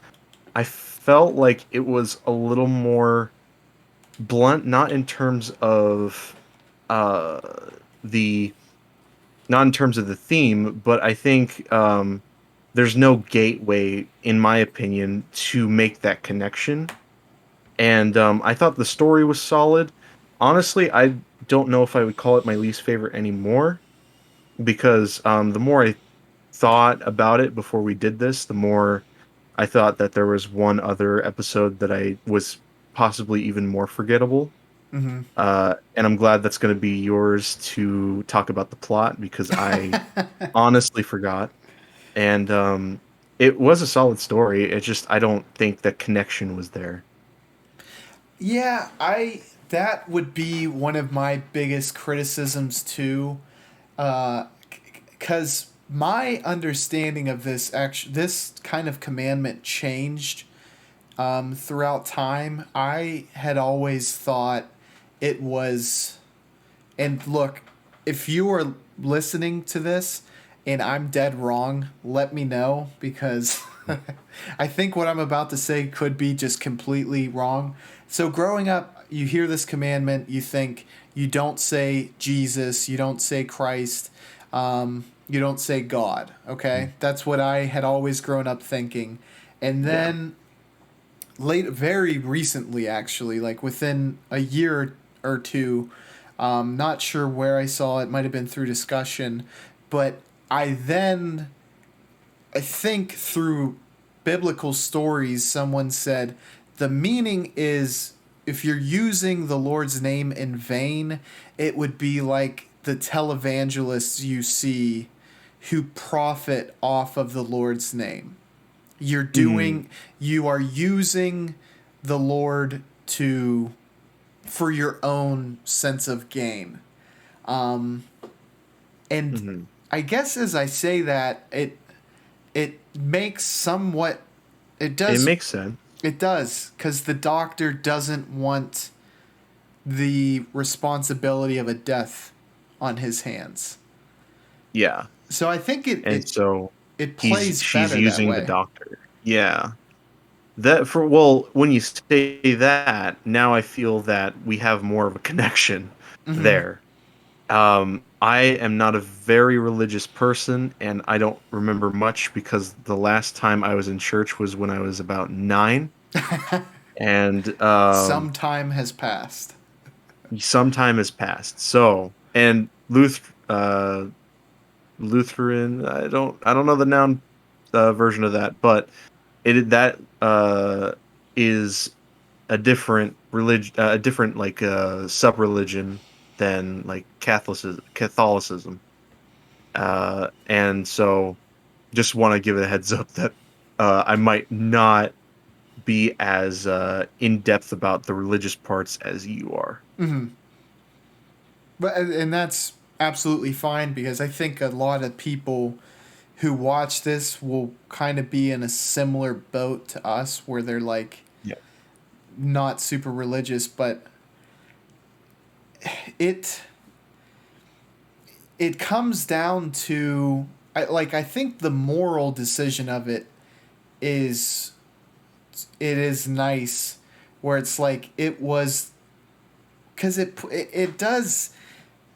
I felt like it was a little more blunt, not in terms of uh the not in terms of the theme, but I think there's no gateway, in my opinion, to make that connection. And I thought the story was solid. Honestly, I don't know if I would call it my least favorite anymore because the more I thought about it before we did this, the more I thought that there was one other episode that I was possibly even more forgettable. Mm-hmm. And I'm glad that's going to be yours to talk about the plot because I honestly forgot. And it was a solid story. It just I don't think the connection was there. Yeah, I that would be one of my biggest criticisms too, because my understanding of this kind of commandment changed throughout time. I had always thought it was, and look, if you are listening to this and I'm dead wrong, let me know because I think what I'm about to say could be just completely wrong. So, growing up, you hear this commandment, you think you don't say Jesus, you don't say Christ, you don't say God, okay? That's what I had always grown up thinking. And Yeah. then very recently, actually, like within a year or two, not sure where I saw it, might have been through discussion, but I think through biblical stories, someone said the meaning is if you're using the Lord's name in vain, it would be like the televangelists you see who profit off of the Lord's name. You're Mm, doing, you are using the Lord to, for your own sense of gain. Um, and hmm. I guess as I say that, it makes somewhat, it It does makes sense. it does because the doctor doesn't want the responsibility of a death on his hands. Yeah. So I think And so it he's plays she's better that using the way. doctor. Yeah. That for well, when you say that, now I feel that we have more of a connection Mm-hmm. there. I am not a very religious person, and I don't remember much because the last time I was in church was when I was about 9, and Some time has passed. some time has passed. So, and Lutheran, I don't know the noun version of that, but it that is a different religion, a different like sub-religion than like Catholicism. And so just want to give it a heads up that I might not be as in depth about the religious parts as you are. But and that's absolutely fine because I think a lot of people who watch this will kind of be in a similar boat to us where they're like Yeah. not super religious, but it it comes down to I think the moral decision of it is it is nice where it's like it was because it does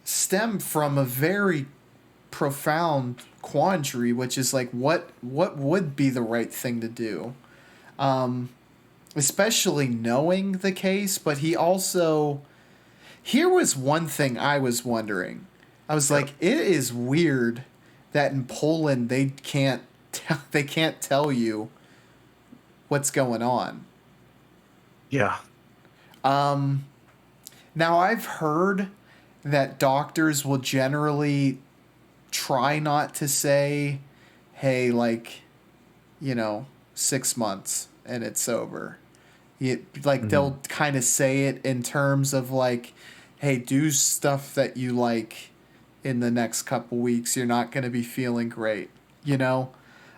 stem from a very profound quandary, which is like what would be the right thing to do, especially knowing the case. But he also here was one thing I was wondering. I was Yeah. like, it is weird that in Poland they can't tell you what's going on. Yeah. Now I've heard that doctors will generally try not to say, hey, like, 6 months and it's over. Like, Hmm. they'll kind of say it in terms of, like, hey, do stuff that you like in the next couple weeks. You're not going to be feeling great, you know?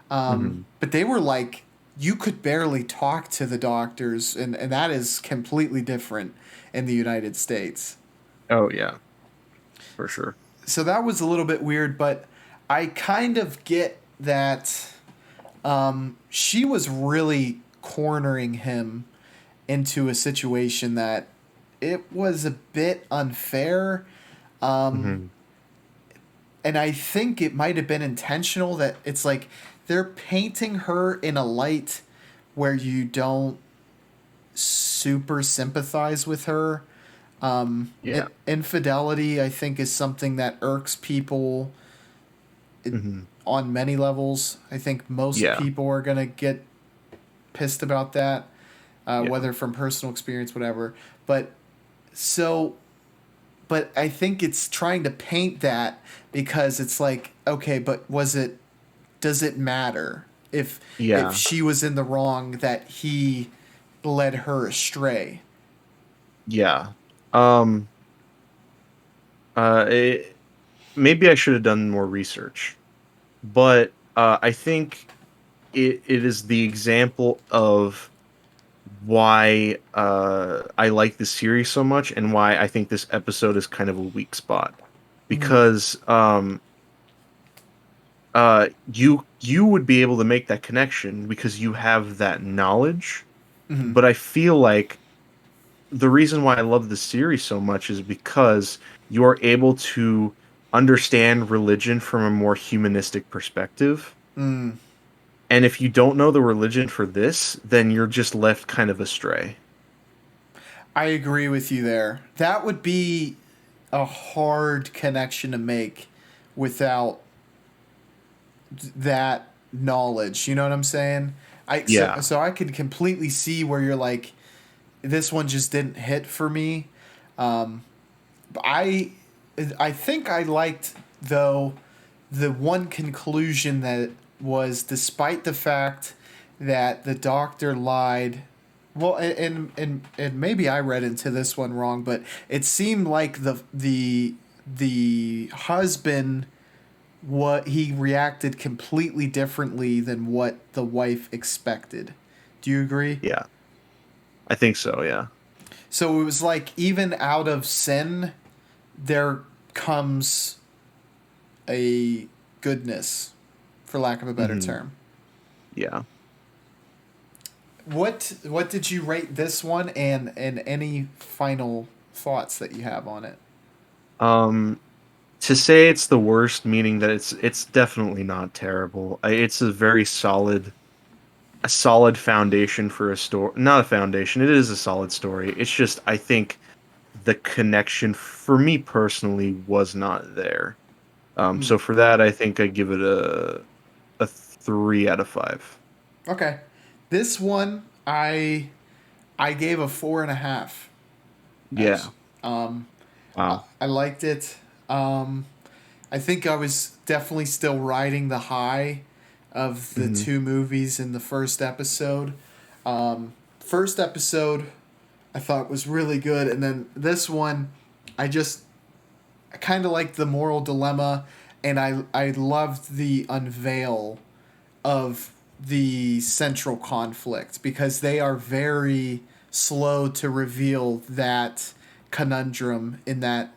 Hmm. But they were like, you could barely talk to the doctors, and that is completely different in the United States. Oh yeah, for sure. So that was a little bit weird, but I kind of get that she was really cornering him into a situation that it was a bit unfair. Hmm. And I think it might have been intentional that it's like they're painting her in a light where you don't super sympathize with her. Yeah. Infidelity, I think, is something that irks people Hmm. on many levels. I think most Yeah. people are going to get pissed about that, Yeah. whether from personal experience, whatever. But so, but I think it's trying to paint that because it's like, okay, but does it matter if Yeah. she was in the wrong that he led her astray? Yeah. Um. Uh. It, maybe I should have done more research, but I think it is the example of why I like this series so much and why I think this episode is kind of a weak spot Mm-hmm. because you would be able to make that connection because you have that knowledge, Mm-hmm. but I feel like the reason why I love this series so much is because you're able to understand religion from a more humanistic perspective. Mm. And if you don't know the religion for this, then you're just left kind of astray. I agree with you there. That would be a hard connection to make without that knowledge. You know what I'm saying? Yeah. So I could completely see where you're like, this one just didn't hit for me. But I think I liked though the one conclusion that was despite the fact that the doctor lied. Well, and maybe I read into this one wrong, but it seemed like the husband, what he reacted completely differently than what the wife expected. Do you agree? Yeah. I think so, yeah. So it was like even out of sin, there comes a goodness, for lack of a better Hmm. term. Yeah. What did you rate this one, and any final thoughts that you have on it? Um to say it's the worst, meaning that it's definitely not terrible. It's a solid foundation for a story. Not a foundation. It is a solid story. It's just I think the connection for me personally was not there. Hmm. So for that, I think I give it a 3 out of 5. Okay, this one I gave a 4.5. Yeah. Actually, um, Wow. I liked it. Um, I think I was definitely still riding the high of the Hmm. two movies in the first episode. First episode I thought was really good, and then this one, I kind of liked the moral dilemma, and I loved the unveil of the central conflict because they are very slow to reveal that conundrum in that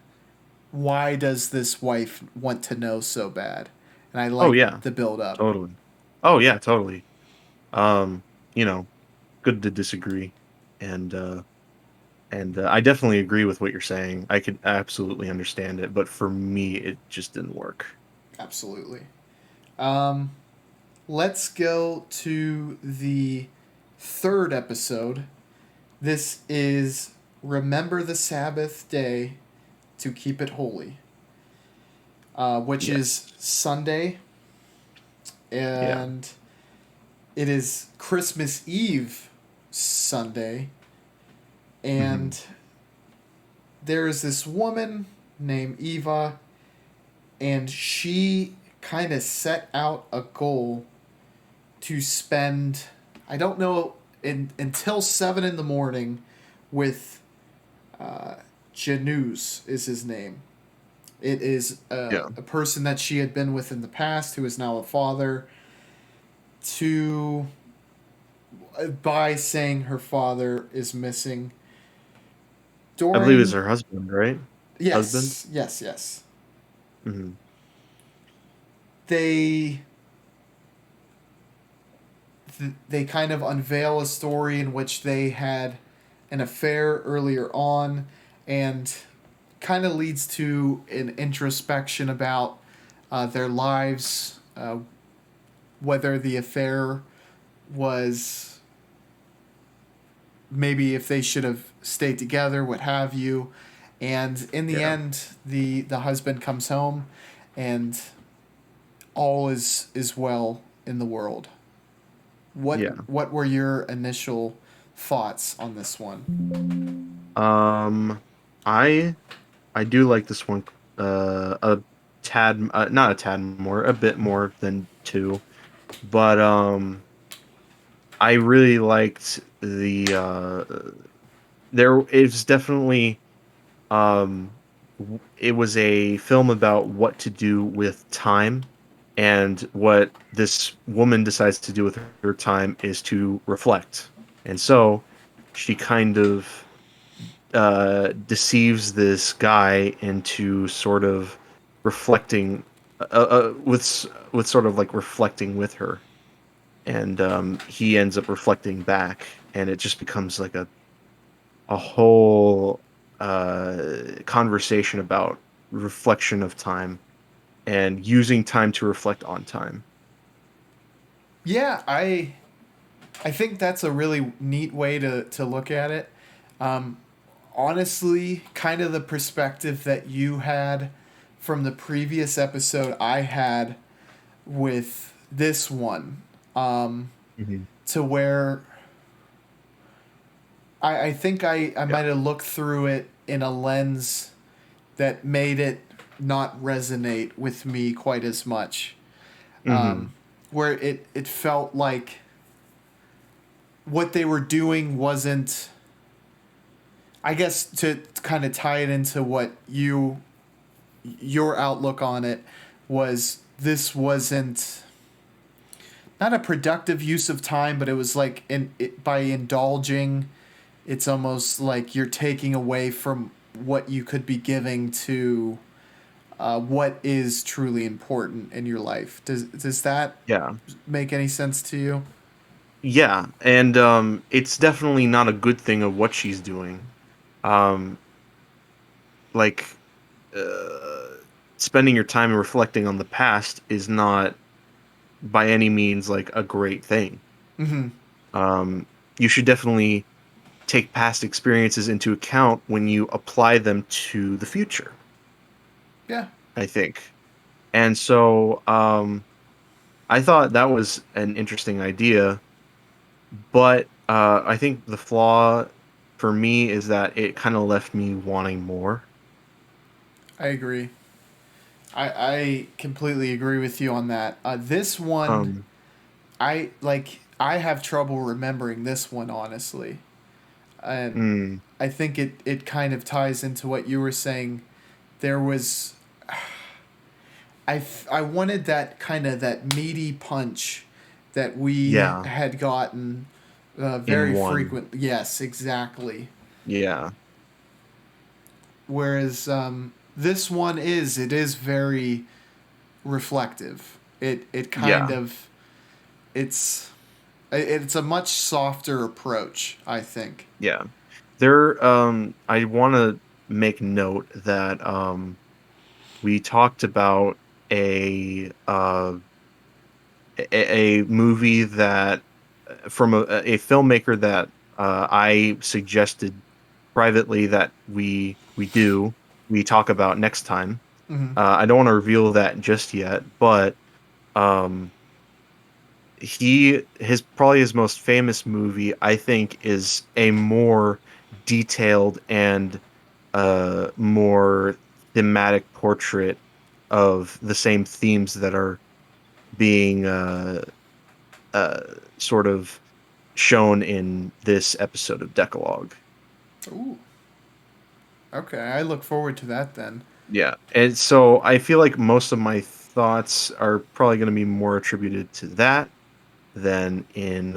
why does this wife want to know so bad? And I Oh like yeah, the build up. totally. Oh yeah, totally. Um, you know, good to disagree, and I definitely agree with what you're saying. I could absolutely understand it, but for me, it just didn't work. Absolutely. Um, let's go to the third episode. This is Remember the Sabbath Day to Keep It Holy, which Yeah, is Sunday, yeah. and it is Christmas Eve Sunday, Hmm. and there is this woman named Eva, and she kind of set out a goal to spend, I don't know, until 7 in the morning with Janus is his name. It is Yeah, a person that she had been with in the past who is now a father to by saying her father is missing I believe it's during her husband, right? Husband. yes Hmm. they they kind of unveil a story in which they had an affair earlier on and kind of leads to an introspection about their lives, whether the affair was maybe if they should have stayed together, what have you. And in the Yeah, end, the husband comes home, and all is well in the world. yeah. What were your initial thoughts on this one? Um, I I do like this one a tad, not a tad more, a bit more than two, but I really liked there is definitely it was a film about what to do with time, and what this woman decides to do with her time is to reflect. And so she kind of deceives this guy into sort of reflecting with sort of like reflecting with her, and he ends up reflecting back, and it just becomes like a whole conversation about reflection of time and using time to reflect on time. Yeah, I think that's a really neat way to look at it. Um, Honestly, kind of the perspective that you had from the previous episode I had with this one, Hmm. to where I think I Yeah. might have looked through it in a lens that made it not resonate with me quite as much. Hmm. Where it felt like what they were doing wasn't, I guess, to kind of tie it into what your outlook on it was, this wasn't not a productive use of time, but it was like by indulging, it's almost like you're taking away from what you could be giving to what is truly important in your life. Does that Yeah. make any sense to you? Yeah, and it's definitely not a good thing of what she's doing. Um, like uh, spending your time reflecting on the past is not by any means like a great thing. Mm-hmm. Um, you should definitely take past experiences into account when you apply them to the future, Yeah. I think. And so I thought that was an interesting idea, but I think the flaw for me is that it kind of left me wanting more. I agree. I completely agree with you on that. This one, Um, I have trouble remembering this one, honestly. And mm, I think it kind of ties into what you were saying. There was I wanted that kind of that meaty punch that we yeah, had gotten in very one. frequent. Yes, exactly. Yeah, Whereas this one is very reflective. It kind yeah, of it's a much softer approach, I think. yeah. I want to make note that we talked about a uh a movie that from a filmmaker that I suggested privately that we talk about next time. Hmm. I don't want to reveal that just yet, but um, his probably his most famous movie I think is a more detailed and more thematic portrait of the same themes that are being uh, sort of shown in this episode of Decalogue. Ooh, okay. I look forward to that then. Yeah, and so I feel like most of my thoughts are probably going to be more attributed to that than in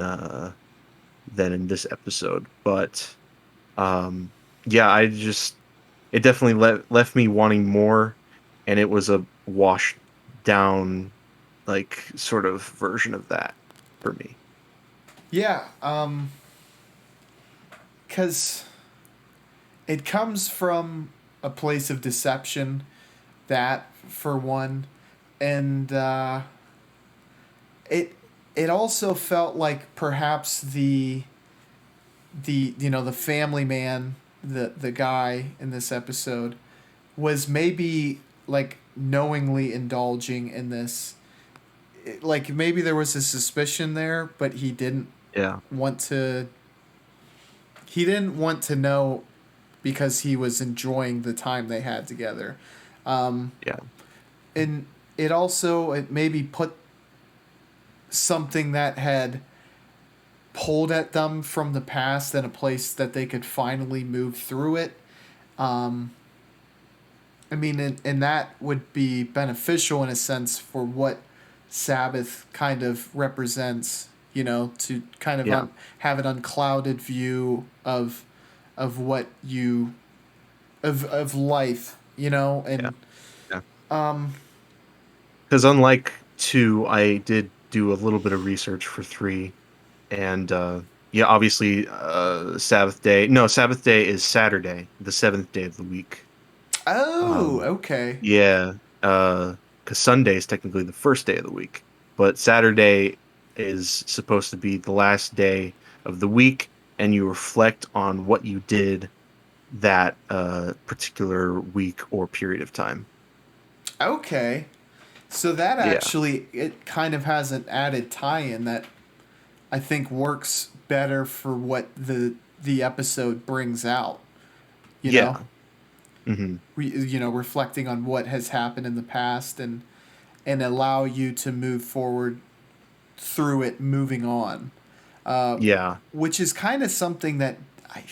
this episode. But um, yeah, I just it definitely left me wanting more, and it was a washed down like sort of version of that for me. Yeah, because it comes from a place of deception, that for one, and it it also felt like perhaps the family man, the guy in this episode was maybe like knowingly indulging in this. Like maybe there was a suspicion there, but Yeah, want to he didn't want to know because he was enjoying the time they had together. Um, yeah, and it maybe put something that had pulled at them from the past in a place that they could finally move through it. Um, I mean, and that would be beneficial in a sense for what Sabbath kind of represents. To kind of yeah, have an unclouded view of what you of life. yeah, And yeah. um, Because unlike two, I did do a little bit of research for three, and yeah, obviously, Sabbath day. No, Sabbath day is Saturday, the seventh day of the week. oh, Um, okay. yeah, because Sunday is technically the first day of the week, but Saturday is supposed to be the last day of the week, and you reflect on what you did that particular week or period of time. Okay. So that Yeah, actually it kind of has an added tie-in that I think works better for what the episode brings out. You know, yeah, hmm reflecting on what has happened in the past and allow you to move forward through it, moving on. Uh, yeah, which is kind of something that I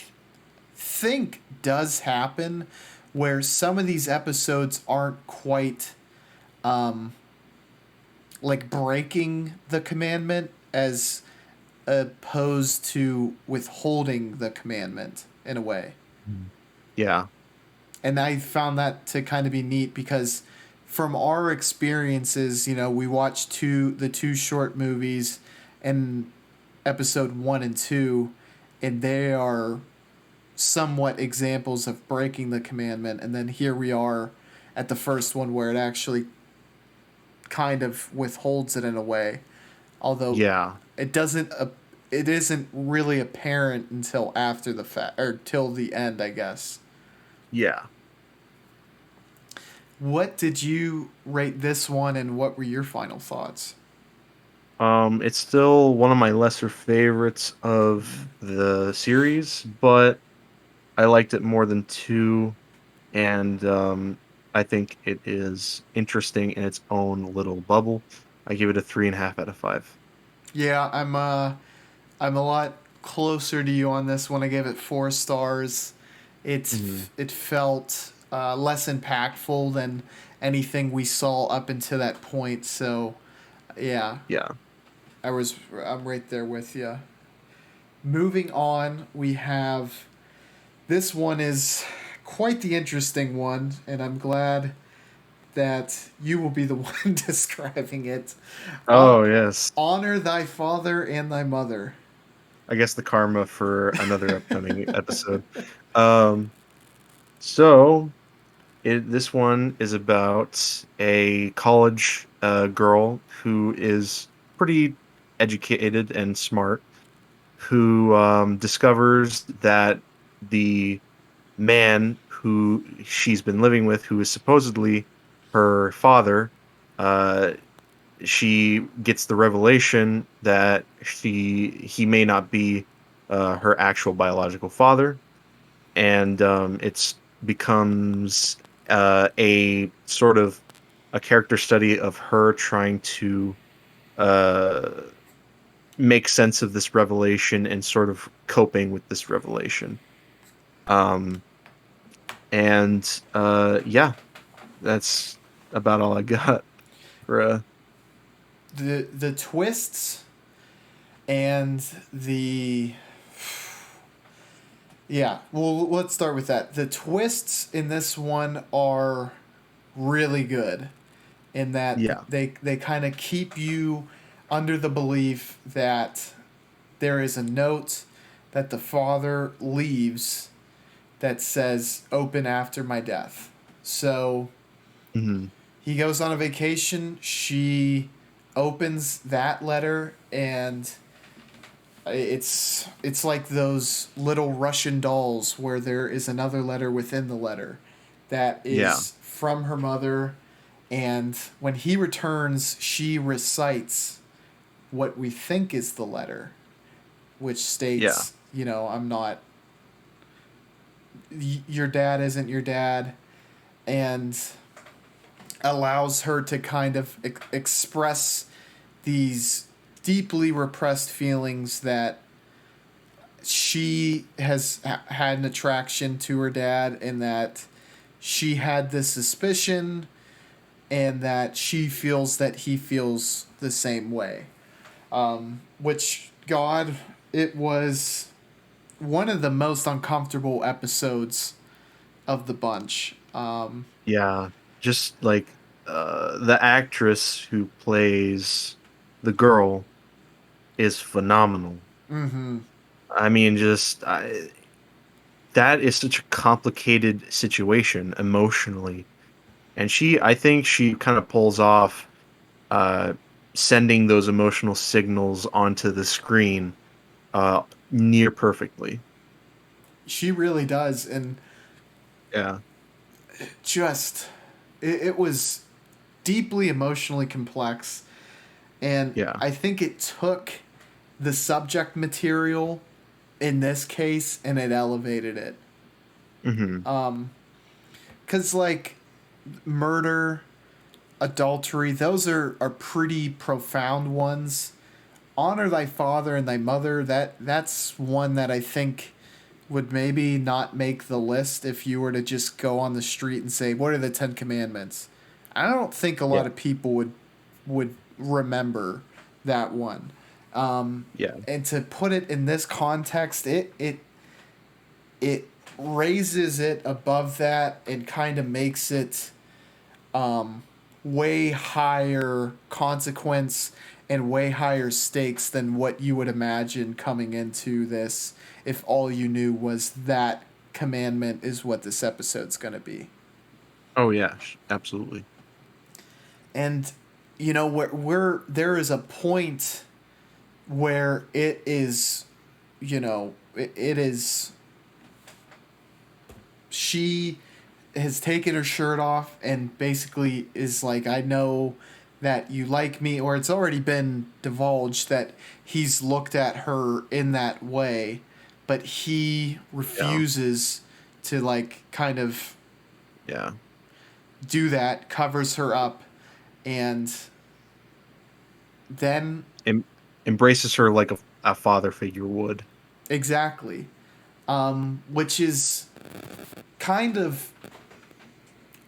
think does happen, where some of these episodes aren't quite um, like breaking the commandment as opposed to withholding the commandment in a way. Mhm. Yeah, And I found that to kind of be neat because from our experiences, we watched the two short movies in episode 1 and 2, and they are somewhat examples of breaking the commandment, and then here we are at the first one where it actually kind of withholds it in a way, although yeah, it doesn't it isn't really apparent until after the fact or till the end, I guess. yeah. What did you rate this one, and what were your final thoughts? It's still one of my lesser favorites of the series, but I liked it more than two, and I think it is interesting in its own little bubble. I give it a 3.5 out of 5. Yeah, I'm a lot closer to you on this one. I gave it 4 stars. Hmm. It felt less impactful than anything we saw up until that point. So yeah, Yeah, I'm right there with you. Moving on, we have this one is quite the interesting one, and I'm glad that you will be the one describing it. On, oh yes. honor thy father and thy mother. I guess the karma for another upcoming episode. Um, so this one is about a college girl who is pretty educated and smart, who discovers that the man who she's been living with, who is supposedly her father, uh, she gets the revelation that he may not be her actual biological father, and it's becomes a sort of a character study of her trying to uh, make sense of this revelation and sort of coping with this revelation. Um, and yeah, that's about all I got for The twists and the yeah, well, let's start with that. The twists in this one are really good in that yeah, they kind of keep you under the belief that there is a note that the father leaves that says open after my death. So hmm, he goes on a vacation, she opens that letter, and it's like those little Russian dolls where there is another letter within the letter that yeah, is from her mother, and when he returns, she recites what we think is the letter, which yeah, states, I'm not your dad isn't your dad, and allows her to kind of express these deeply repressed feelings that she has had an attraction to her dad, and that she had this suspicion, and that she feels that he feels the same way. Which, God, it was one of the most uncomfortable episodes of the bunch. yeah. Just like the actress who plays the girl is phenomenal. Mm-hmm. I mean, that is such a complicated situation emotionally, and I think she kind of pulls off uh, sending those emotional signals onto the screen uh, near perfectly. She really does, and Yeah, just it was deeply emotionally complex, and yeah, I think it took the subject material in this case and it elevated it. hmm, Because, like, murder, adultery, those are pretty profound ones. Honor thy father and thy mother, that's one that I think would maybe not make the list if you were to just go on the street and say, what are the 10 commandments? I don't think a yeah, lot of people would remember that one. yeah, And to put it in this context, it raises it above that and kind of makes it way higher consequence and way higher stakes than what you would imagine coming into this if all you knew was that commandment is what this episode's going to be. oh yeah, absolutely. And where there is a point where it is, it is she has taken her shirt off and basically is like, I know that you like me, or it's already been divulged that he's looked at her in that way, but he Yeah. refuses to like kind of Yeah. do that, covers her up, and then Em- Embraces her like a father figure would. exactly, which is kind of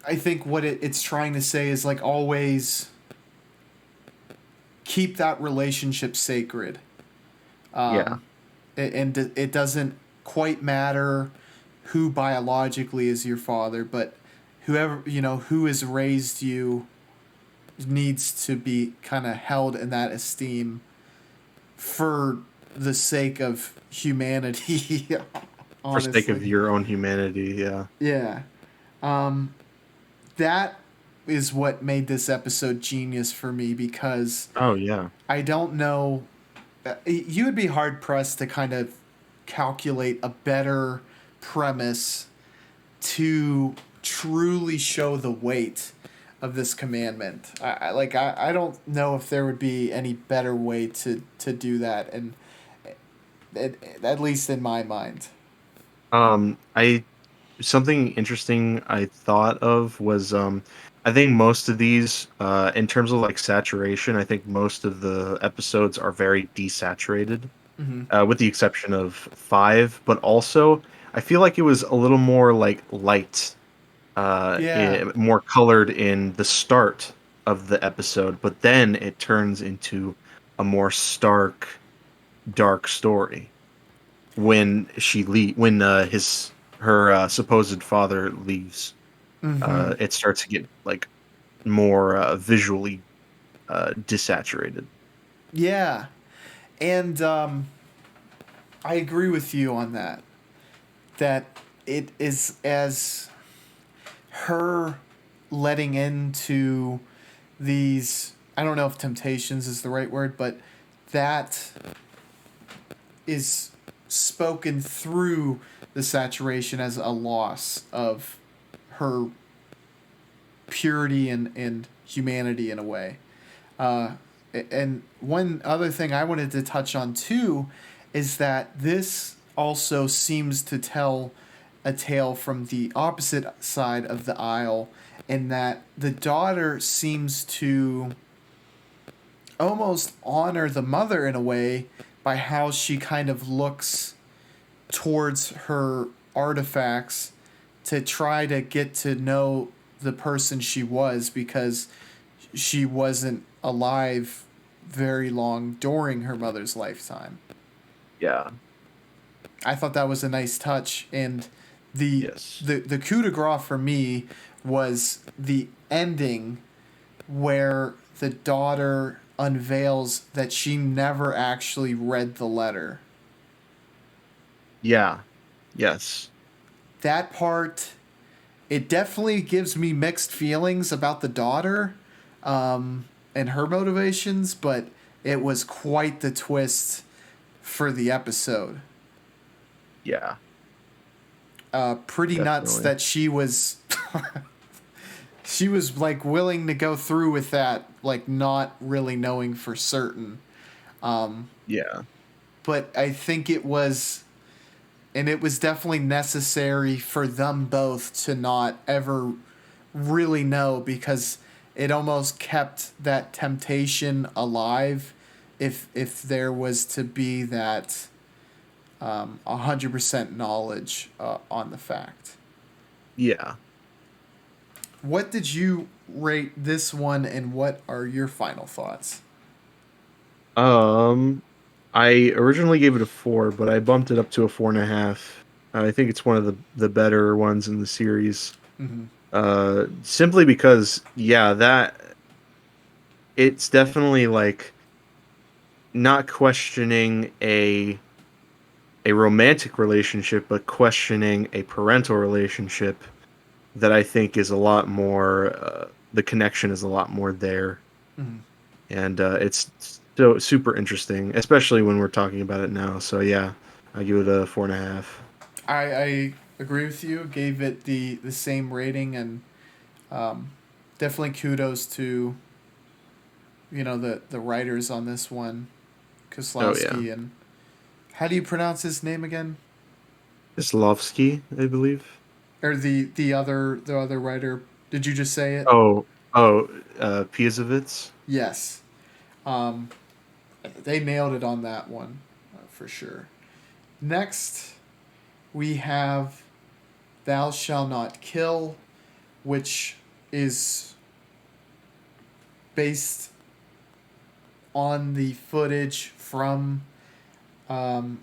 I think what it's trying to say is like always keep that relationship sacred. Yeah. Um, and it doesn't quite matter who biologically is your father, but whoever who has raised you needs to be kind of held in that esteem for the sake of humanity. For sake Honestly, of your own humanity, yeah. yeah. Um, that is what made this episode genius for me because Oh yeah. I don't know. You would be hard pressed to kind of calculate a better premise to truly show the weight of this commandment. I don't know if there would be any better way to do that, and at least in my mind. I Something interesting I thought of was I think most of these in terms of like saturation, I think most of the episodes are very desaturated, Mm-hmm. with the exception of 5, but also I feel like it was a little more like light, Yeah. more colored in the start of the episode, but then it turns into a more stark, dark story when when his her supposed father leaves. Mm-hmm. It starts to get like more visually desaturated. Yeah. And I agree with you on that. That it is as her letting into these, I don't know if temptations is the right word, but that is spoken through the saturation as a loss of her purity and humanity in a way. Uh, and one other thing I wanted to touch on too is that this also seems to tell a tale from the opposite side of the aisle, in that the daughter seems to almost honor the mother in a way by how she kind of looks towards her artifacts to try to get to know the person she was, because she wasn't alive very long during her mother's lifetime. Yeah. I thought that was a nice touch, and the Yes. the coup de grace for me was the ending where the daughter unveils that she never actually read the letter. Yeah. Yes. That part, it definitely gives me mixed feelings about the daughter, and her motivations, but it was quite the twist for the episode. Yeah. Pretty nuts Definitely. that she was she was like willing to go through with that, like not really knowing for certain. Um, Yeah. but I think it was, and it was definitely necessary for them both to not ever really know, because it almost kept that temptation alive if there was to be that 100% knowledge on the fact. Yeah. What did you rate this one, and what are your final thoughts? Um, I originally gave it a 4, but I bumped it up to a 4.5. I think it's one of the better ones in the series. Mm-hmm. Simply because, yeah, that it's definitely like not questioning a romantic relationship, but questioning a parental relationship that I think is a lot more. The connection is a lot more there, Mm-hmm. and it's so super interesting, especially when we're talking about it now. So yeah, I give it a 4.5. I agree with you. Gave it the same rating, and um, definitely kudos to the writers on this one, Oh yeah, Kieslowski and how do you pronounce his name again? Kieslowski, I believe. Or the other writer? Did you just say it? Oh, oh, Piezovitz. Yes. Um, they nailed it on that one, for sure. Next, we have "Thou Shall Not Kill," which is based on the footage from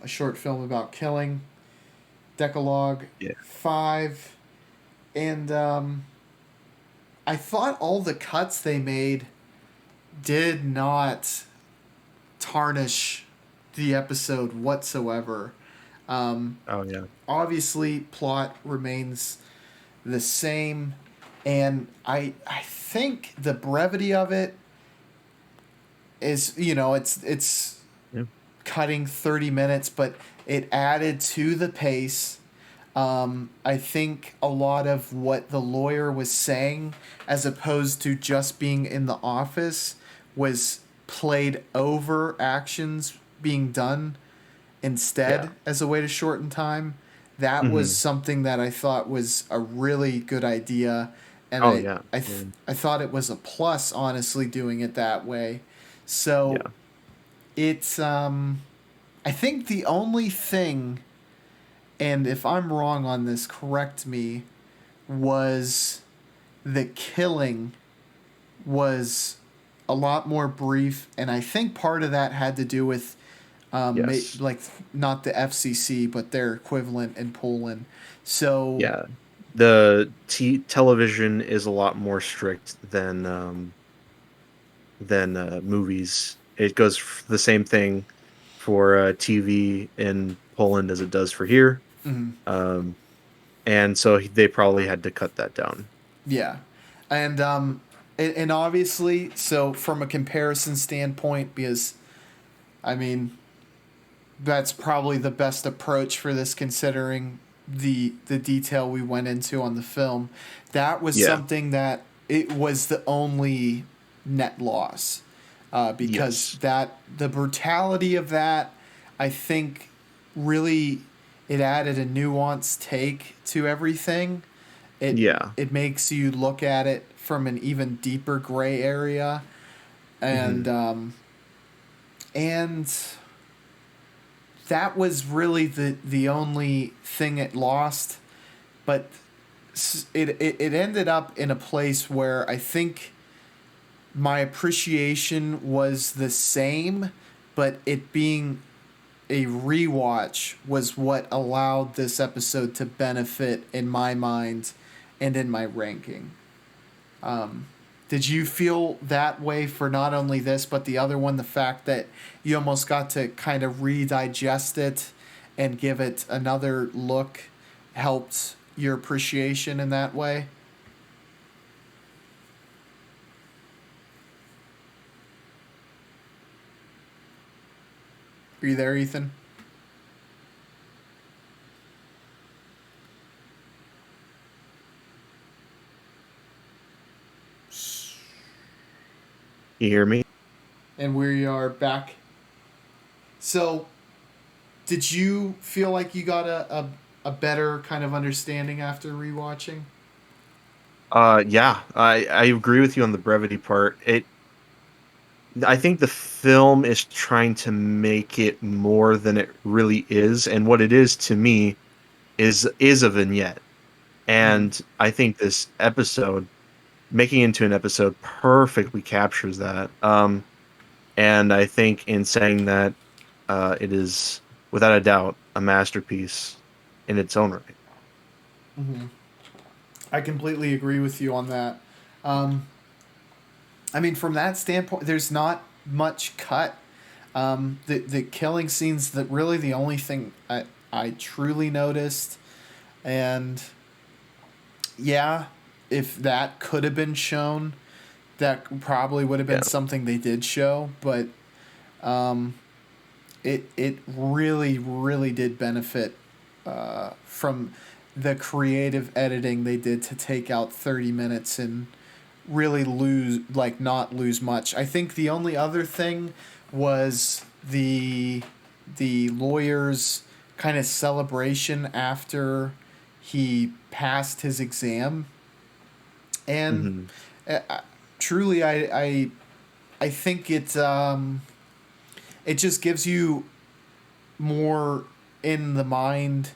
a short film about killing, Decalogue Yeah, 5. And I thought all the cuts they made did not tarnish the episode whatsoever. Um, oh yeah, Obviously, plot remains the same, and I think the brevity of it is, it's yeah, cutting 30 minutes, but it added to the pace. I think a lot of what the lawyer was saying, as opposed to just being in the office, was played over actions being done yeah. instead as a way to shorten time. That was Hmm. something that I thought was a really good idea, and Oh yeah, yeah, I thought it was a plus, honestly, doing it that way. So yeah, it's I think the only thing, and if I'm wrong on this, correct me, was the killing was a lot more brief, and I think part of that had to do with yes, like not the FCC, but their equivalent in Poland. So, yeah. The television is a lot more strict than movies. It goes the same thing for TV in Poland as it does for here. mm, Um, and so they probably had to cut that down. yeah, and obviously, so from a comparison standpoint, because I mean that's probably the best approach for this, considering the detail we went into on the film. That was Yeah. something that it was the only net loss, because Yes. that the brutality of that, I think, really it added a nuanced take to everything. It Yeah. it makes you look at it from an even deeper gray area, Hmm. and that was really the only thing it lost. But it ended up in a place where I think my appreciation was the same, but it being a rewatch was what allowed this episode to benefit in my mind and in my ranking. Um, did you feel that way for not only this but the other one? The fact that you almost got to kind of redigest it and give it another look helped your appreciation in that way. Are you there, Ethan? You hear me? And we are back. So, did you feel like you got a better kind of understanding after rewatching? Yeah, I agree with you on the brevity part. I think the film is trying to make it more than it really is, and what it is to me is a vignette. Mm-hmm. And I think this episode, making it into an episode, perfectly captures that. And I think in saying that, it is without a doubt a masterpiece in its own right. Mm-hmm. I completely agree with you on that. Um, I mean, from that standpoint, there's not much cut. The killing scenes, that really the only thing I truly noticed, and yeah, if that could have been shown, that probably would have been Yeah, something they did show. But um, it really did benefit from the creative editing they did to take out 30 minutes and really not lose much. I think the only other thing was the lawyer's kind of celebration after he passed his exam, and Hmm. uh, truly, I think it just gives you more in the mind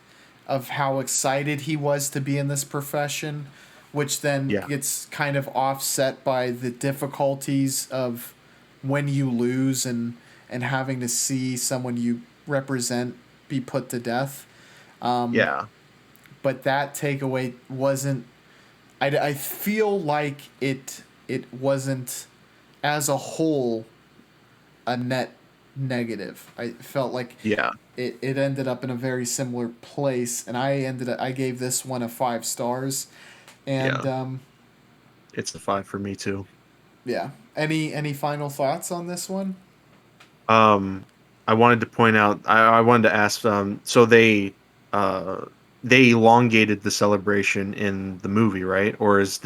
of how excited he was to be in this profession, which then Yeah. gets kind of offset by the difficulties of when you lose and having to see someone you represent be put to death. Yeah. But that takeaway wasn't. I feel like it wasn't as a whole a net negative. I felt like Yeah. it ended up in a very similar place, and I gave this one a 5 stars, and Yeah. It's a 5 for me too. yeah. Any final thoughts on this one? Um, I wanted to point out. I wanted to ask. So uh they elongated the celebration in the movie, right? Or is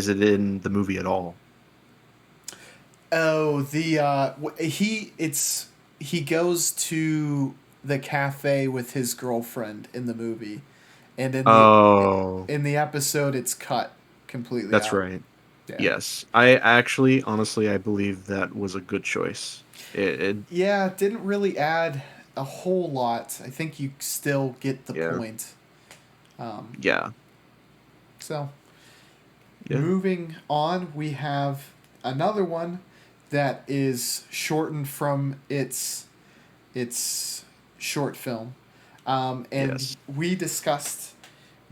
it in the movie at all? Oh, he goes to the cafe with his girlfriend in the movie, and Oh, in the episode it's cut completely that's out. right. Yeah. Yes, I actually, honestly, I believe that was a good choice. It Yeah, it didn't really add a whole lot. I think you still get the yeah, point. Um, yeah, so yeah, moving on, we have another one that is shortened from its short film, and yes,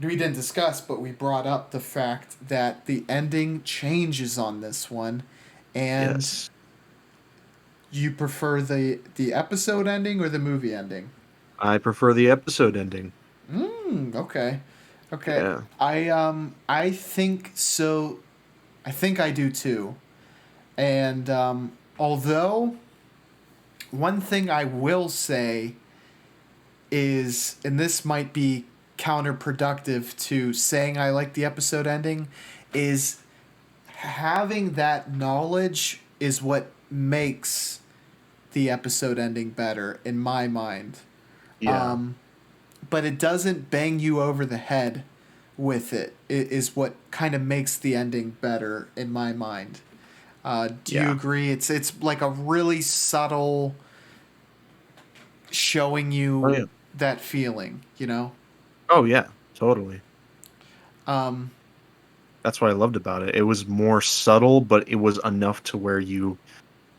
we didn't discuss, but we brought up the fact that the ending changes on this one, and yes. you prefer the episode ending or the movie ending? I prefer the episode ending. Okay, okay. Yeah, I think so. I think I do too. And although one thing I will say is, and this might be counterproductive to saying I like the episode ending, is having that knowledge is what makes the episode ending better in my mind. yeah, Um, but it doesn't bang you over the head with it. It is what kind of makes the ending better in my mind. Do you yeah. agree? It's like a really subtle showing Oh you yeah. that feeling, you know? Oh yeah. Totally. Um, That's what I loved about it. It was more subtle, but it was enough to where you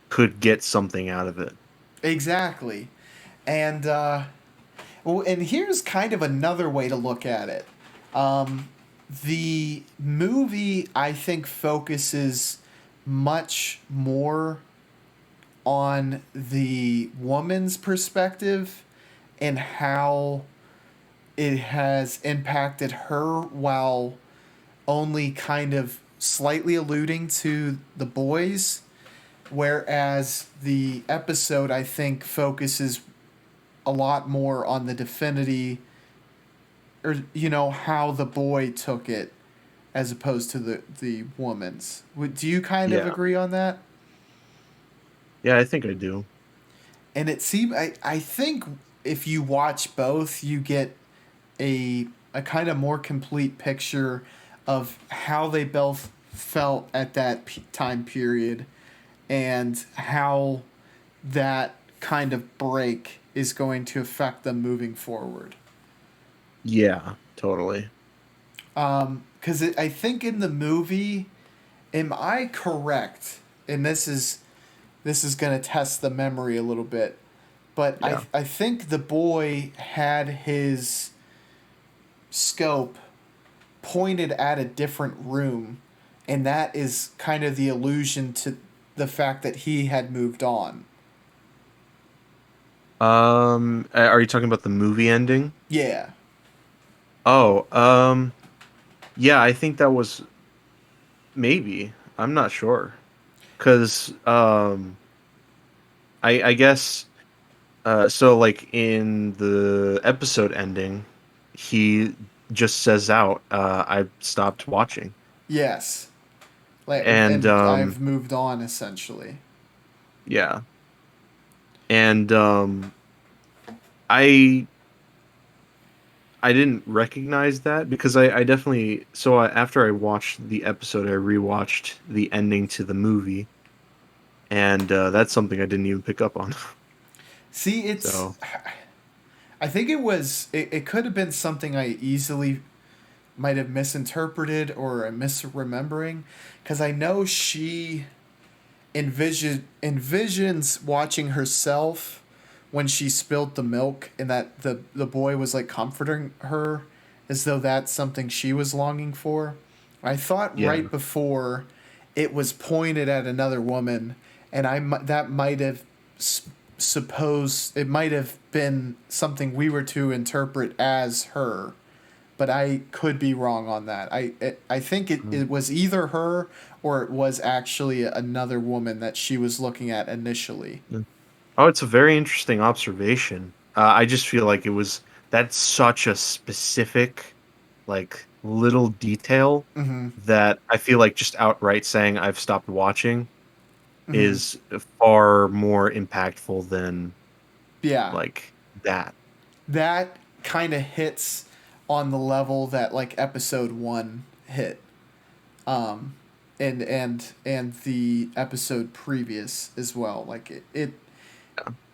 could get something out of it. exactly. And well, and here's kind of another way to look at it. Um, the movie, I think, focuses much more on the woman's perspective and how it has impacted her while only kind of slightly alluding to the boys, whereas the episode I think focuses a lot more on the divinity, or how the boy took it as opposed to the woman's. Do you kind of Yeah. agree on that? Yeah, I think I do. And it seemed I think if you watch both, you get a kind of more complete picture of how they both felt at that time period, and how that kind of break is going to affect them moving forward. Yeah, totally. Because I think in the movie, am I correct? And this is going to test the memory a little bit, but Yeah. I think the boy had his scope pointed at a different room, and that is kind of the allusion to the fact that he had moved on. Are you talking about the movie ending? Yeah. Oh, yeah, I think that was maybe. I'm not sure. 'Cause I guess so like in the episode ending, he just says out, I stopped watching. Yes. and and I've moved on essentially. yeah, and I I didn't recognize that because I definitely after I watched the episode, I rewatched the ending to the movie, and that's something I didn't even pick up on. See, it's So I think it could have been something I easily might have misinterpreted or misremembering, because I know she envisions watching herself when she spilled the milk, and that the boy was like comforting her, as though that's something she was longing for. I thought yeah, right before it was pointed at another woman, and that might have supposed it might have been something we were to interpret as her, but I could be wrong on that. I think it was either her or it was actually another woman that she was looking at initially. Mm. Oh, it's a very interesting observation. I just feel like that's such a specific, like little detail Mm-hmm. that I feel like just outright saying I've stopped watching Mm-hmm. is far more impactful than Yeah, like that. that kind of hits on the level that like episode one hit, um, and the episode previous as well. Like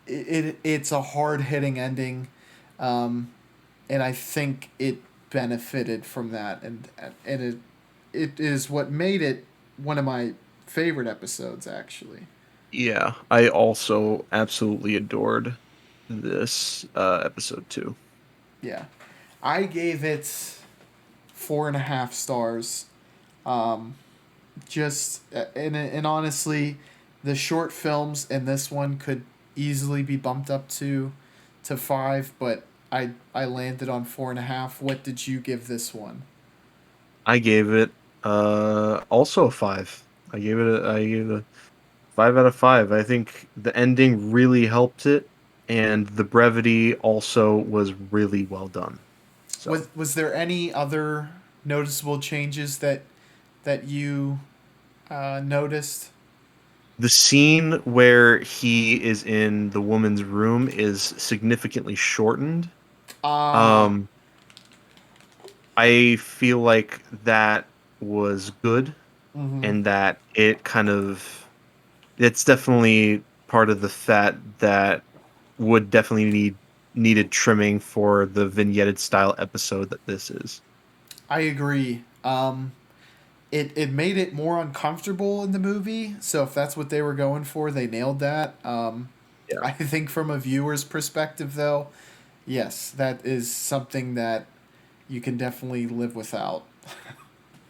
it's a hard hitting ending, um, and I think it benefited from that, and it is what made it one of my favorite episodes actually. Yeah, I also absolutely adored this episode too. Yeah, I gave it 4.5 stars. Um, just and honestly, the short films in this one could easily be bumped up to 5, but I landed on 4.5. What did you give this one? I gave it also a 5. I gave it a 5 out of 5. I think the ending really helped it, and the brevity also was really well done. So Was there any other noticeable changes that you noticed? the scene where he is in the woman's room is significantly shortened. Ah, Um, I feel like that was good, mm-hmm. and that it's definitely part of the fat that would definitely needed trimming for the vignetted style episode that this is. I agree. It made it more uncomfortable in the movie. So if that's what they were going for, they nailed that. Yeah. I think from a viewer's perspective, though, yes, that is something that you can definitely live without.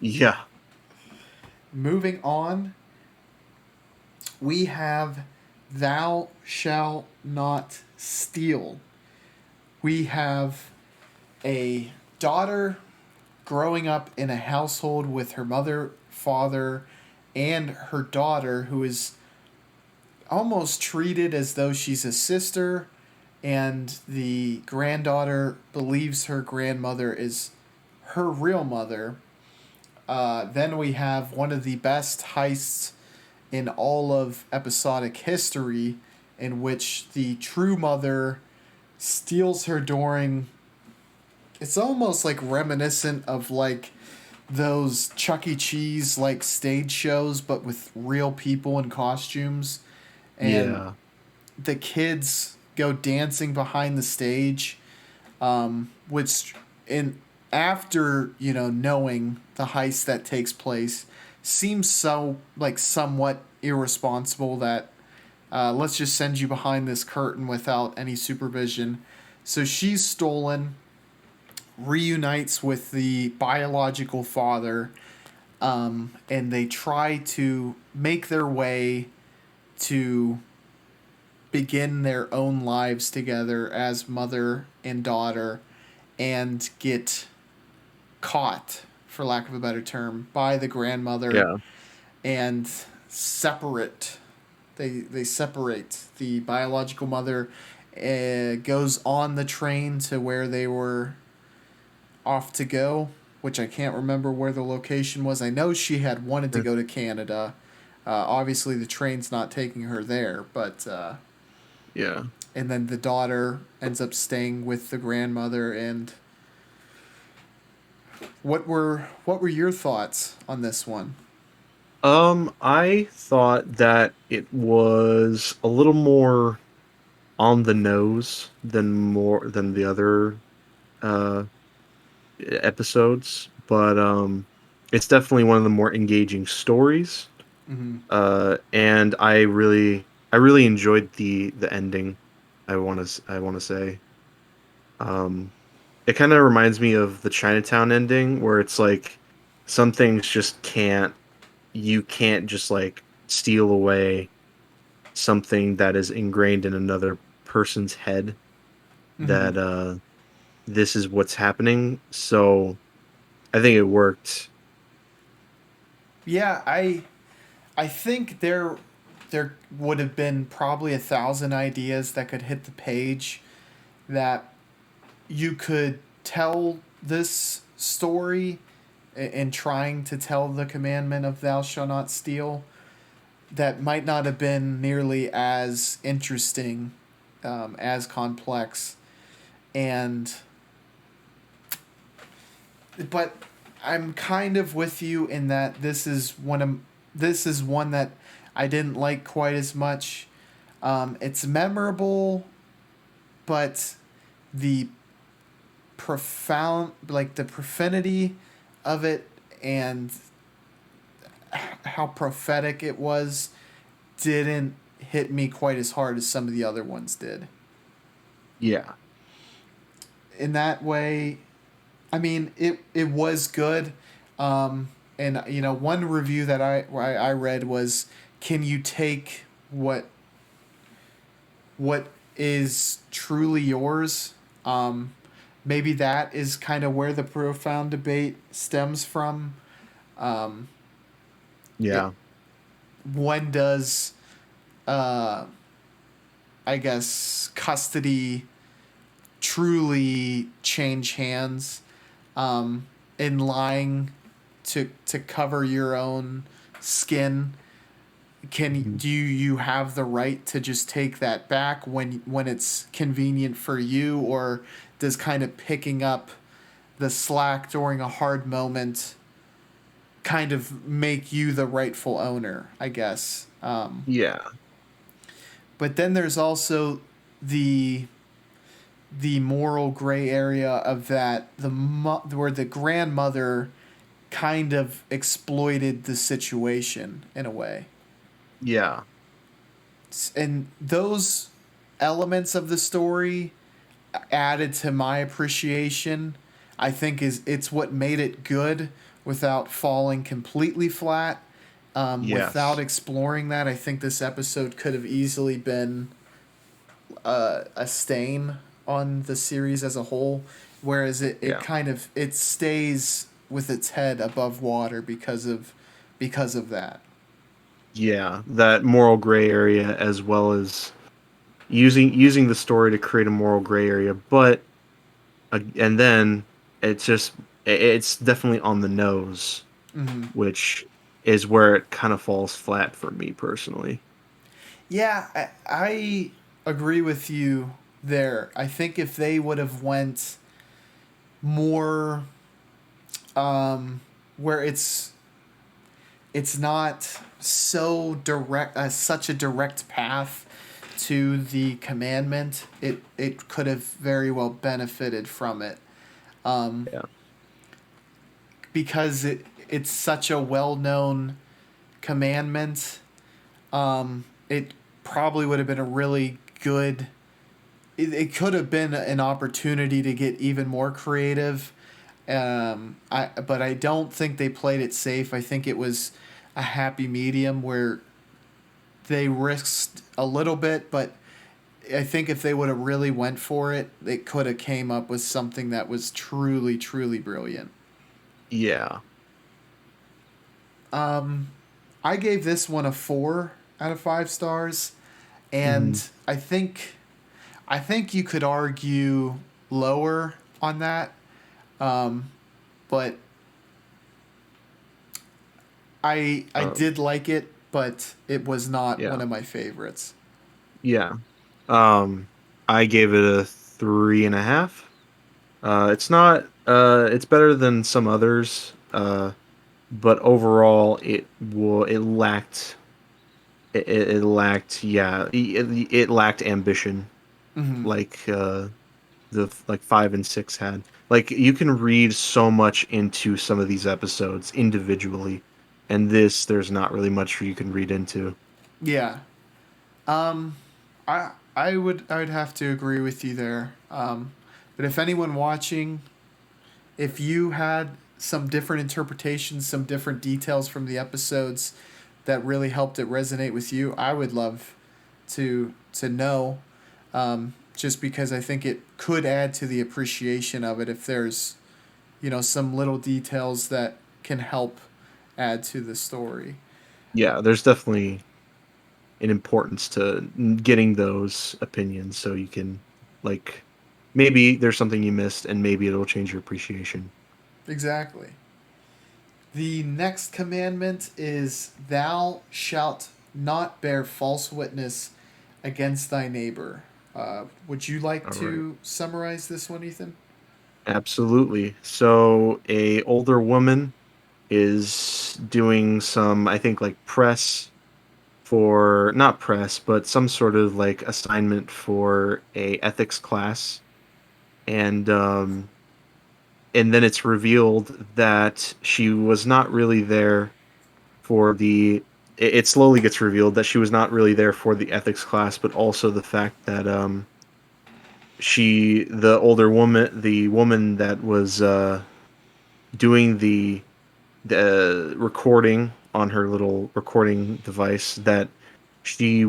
Yeah. Moving on, we have "Thou shalt not steal." We have a daughter growing up in a household with her mother, father, and her daughter, who is almost treated as though she's a sister, and the granddaughter believes her grandmother is her real mother. Then we have one of the best heists in all of episodic history, in which the true mother steals her during. It's almost like reminiscent of like those Chuck E. Cheese like stage shows, but with real people in costumes, and Yeah. the kids go dancing behind the stage, which in after knowing the heist that takes place seems so like somewhat irresponsible that let's just send you behind this curtain without any supervision. So she's stolen, reunites with the biological father, and they try to make their way to begin their own lives together as mother and daughter, and get caught, for lack of a better term, by the grandmother, Yeah. and separate. They separate. The biological mother goes on the train to where they were off to go, which I can't remember where the location was. I know she had wanted to go to Canada. Obviously, the train's not taking her there, but Yeah. and then the daughter ends up staying with the grandmother. And what were your thoughts on this one? I thought that it was a little more on the nose than the other uh episodes, but it's definitely one of the more engaging stories. Mm-hmm. And I really enjoyed the ending. I want to say. Um it kind of reminds me of the Chinatown ending where it's like some things just can't you can't just like steal away something that is ingrained in another person's head Mm-hmm. that this is what's happening. So I think it worked. Yeah, I think there would have been probably 1,000 ideas that could hit the page that you could tell this story in trying to tell the commandment of thou shalt not steal that might not have been nearly as interesting, as complex, and but I'm kind of with you in that this is one that I didn't like quite as much. It's memorable, but the the profanity of it and how prophetic it was didn't hit me quite as hard as some of the other ones did. Yeah. In that way, I mean, it was good. And one review that I read was, can you take what is truly yours? Maybe that is kind of where the profound debate stems from. Um, it Yeah. when does uh, I guess custody truly change hands? In lying to cover your own skin, Mhm. do you have the right to just take that back when it's convenient for you, or does kind of picking up the slack during a hard moment kind of make you the rightful owner, I guess. Yeah. But then there's also the the moral gray area of that where the grandmother kind of exploited the situation in a way. Yeah. And those elements of the story added to my appreciation, I think it's what made it good without falling completely flat. Without Yes. exploring that, I think this episode could have easily been a stain on the series as a whole. Whereas it Yeah. kind of it stays with its head above water because of that. Yeah. That moral gray area as well as using the story to create a moral gray area, but and then it's just it's definitely on the nose, Mm-hmm. which is where it kind of falls flat for me personally. Yeah, I agree with you there. I think if they would have went more where it's not so direct, such a direct path to the commandment, it could have very well benefited from it, Yeah. because it's such a well known commandment. It probably would have been a really good. It could have been an opportunity to get even more creative. But I don't think they played it safe. I think it was a happy medium where they risked a little bit, but I think if they would have really went for it, they could have came up with something that was truly, truly brilliant. Yeah. I gave this one a 4 out of 5 stars, Mhm. and I think you could argue lower on that, but I Um, did like it, but it was not one yeah, of my favorites. yeah. Um, I gave it a 3.5. It's not. It's better than some others. But overall, it lacked. It lacked. Yeah, it lacked ambition. Hmm. Like like 5 and 6 had. Like you can read so much into some of these episodes individually, and this there's not really much you can read into. Yeah. Um, I would have to agree with you there. But if anyone watching, if you had some different interpretations, some different details from the episodes that really helped it resonate with you, I would love to know. Just because I think it could add to the appreciation of it if there's some little details that can help add to the story. Yeah, there's definitely an importance to getting those opinions so you can like maybe there's something you missed and maybe it'll change your appreciation. Exactly. The next commandment is, "Thou shalt not bear false witness against thy neighbor." Would you like All right. to summarize this one, Ethan? Absolutely. So a older woman is doing some I think like press for not press but some sort of like assignment for a ethics class and and then it's revealed that she was not really there for it slowly gets revealed that she was not really there for the ethics class, but also the fact that the older woman, the woman that was doing the recording on her little recording device, that she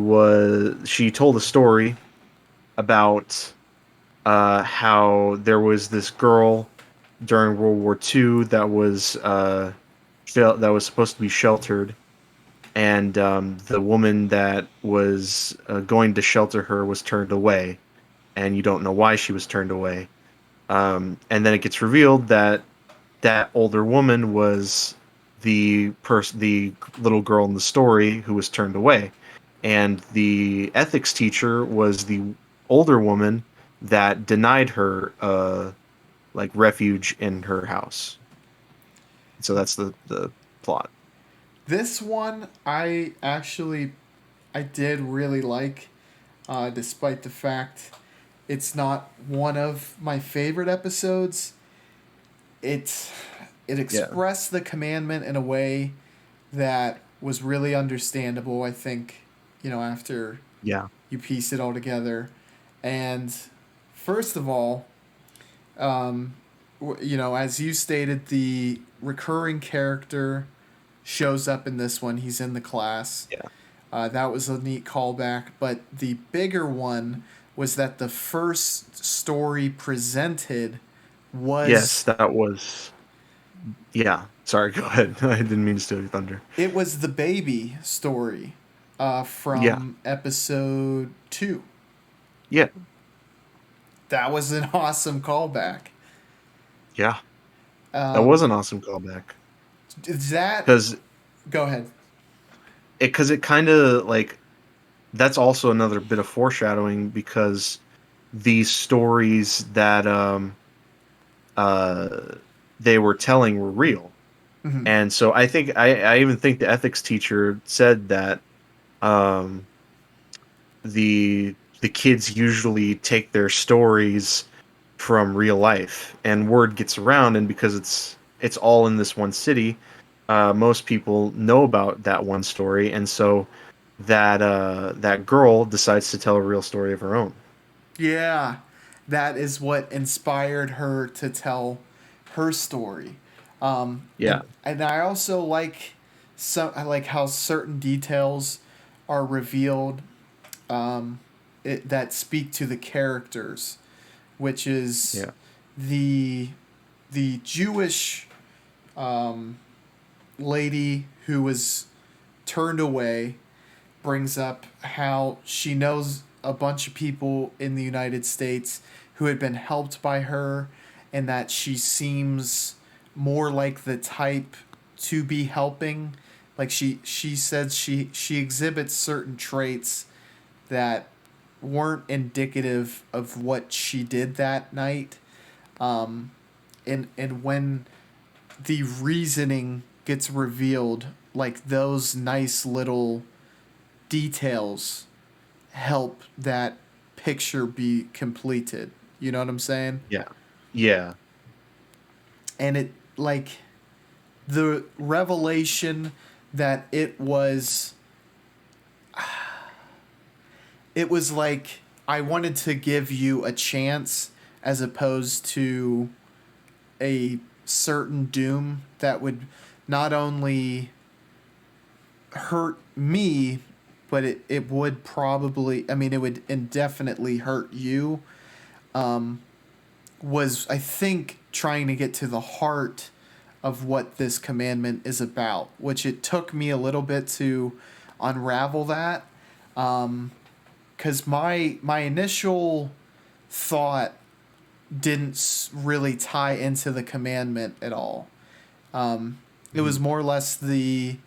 told a story about how there was this girl during World War II that was that was supposed to be sheltered, and the woman that was going to shelter her was turned away, and you don't know why she was turned away. And then it gets revealed that that older woman was the little girl in the story who was turned away, and the ethics teacher was the older woman that denied her like refuge in her house. So that's the plot. This one I did really like, despite the fact it's not one of my favorite episodes. It it Yeah, expressed the commandment in a way that was really understandable. I think after yeah, you piece it all together, and first of all, um, as you stated, the recurring character shows up in this one. He's in the class. yeah. That was a neat callback. But the bigger one was that the first story presented Yes, was that was. Yeah. Sorry, go ahead. I didn't mean to steal your thunder. it was the baby story, Yeah, from episode 2. yeah, That was an awesome callback. yeah. That was Um, an awesome callback is that because Go ahead. it kind of like that's also another bit of foreshadowing because these stories that uh they were telling were real. Hmm. And so I even think the ethics teacher said that um the kids usually take their stories from real life, and word gets around, and because it's all in this one city, most people know about that one story, and so that girl decides to tell a real story of her own. Yeah, that is what inspired her to tell her story. Yeah, And I also I like how certain details are revealed, that speak to the characters, which is yeah, the the Jewish, um, lady who was turned away brings up how she knows a bunch of people in the United States who had been helped by her, and that she seems more like the type to be helping Like she said she exhibits certain traits that weren't indicative of what she did that night. Um, and when the reasoning gets revealed, like those nice little details help that picture be completed. You know what I'm saying? Yeah. Yeah. And it like the revelation that it was like I wanted to give you a chance as opposed to a certain doom that would not only hurt me, but it would probably, I mean, it would indefinitely hurt you. Um, was, I think, trying to get to the heart of what this commandment is about, which it took me a little bit to unravel that. Because my initial thought didn't really tie into the commandment at all. It was Mhm. more or less the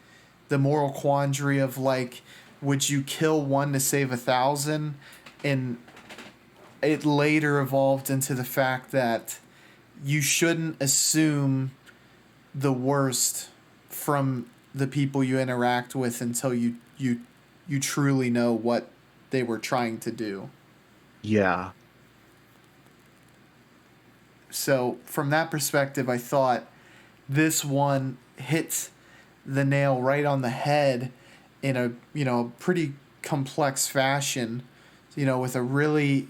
moral quandary of like, would you kill one to save 1,000? And it later evolved into the fact that you shouldn't assume the worst from the people you interact with until you truly know what they were trying to do. Yeah. So from that perspective, I thought this one hits the nail right on the head in a pretty complex fashion, with a really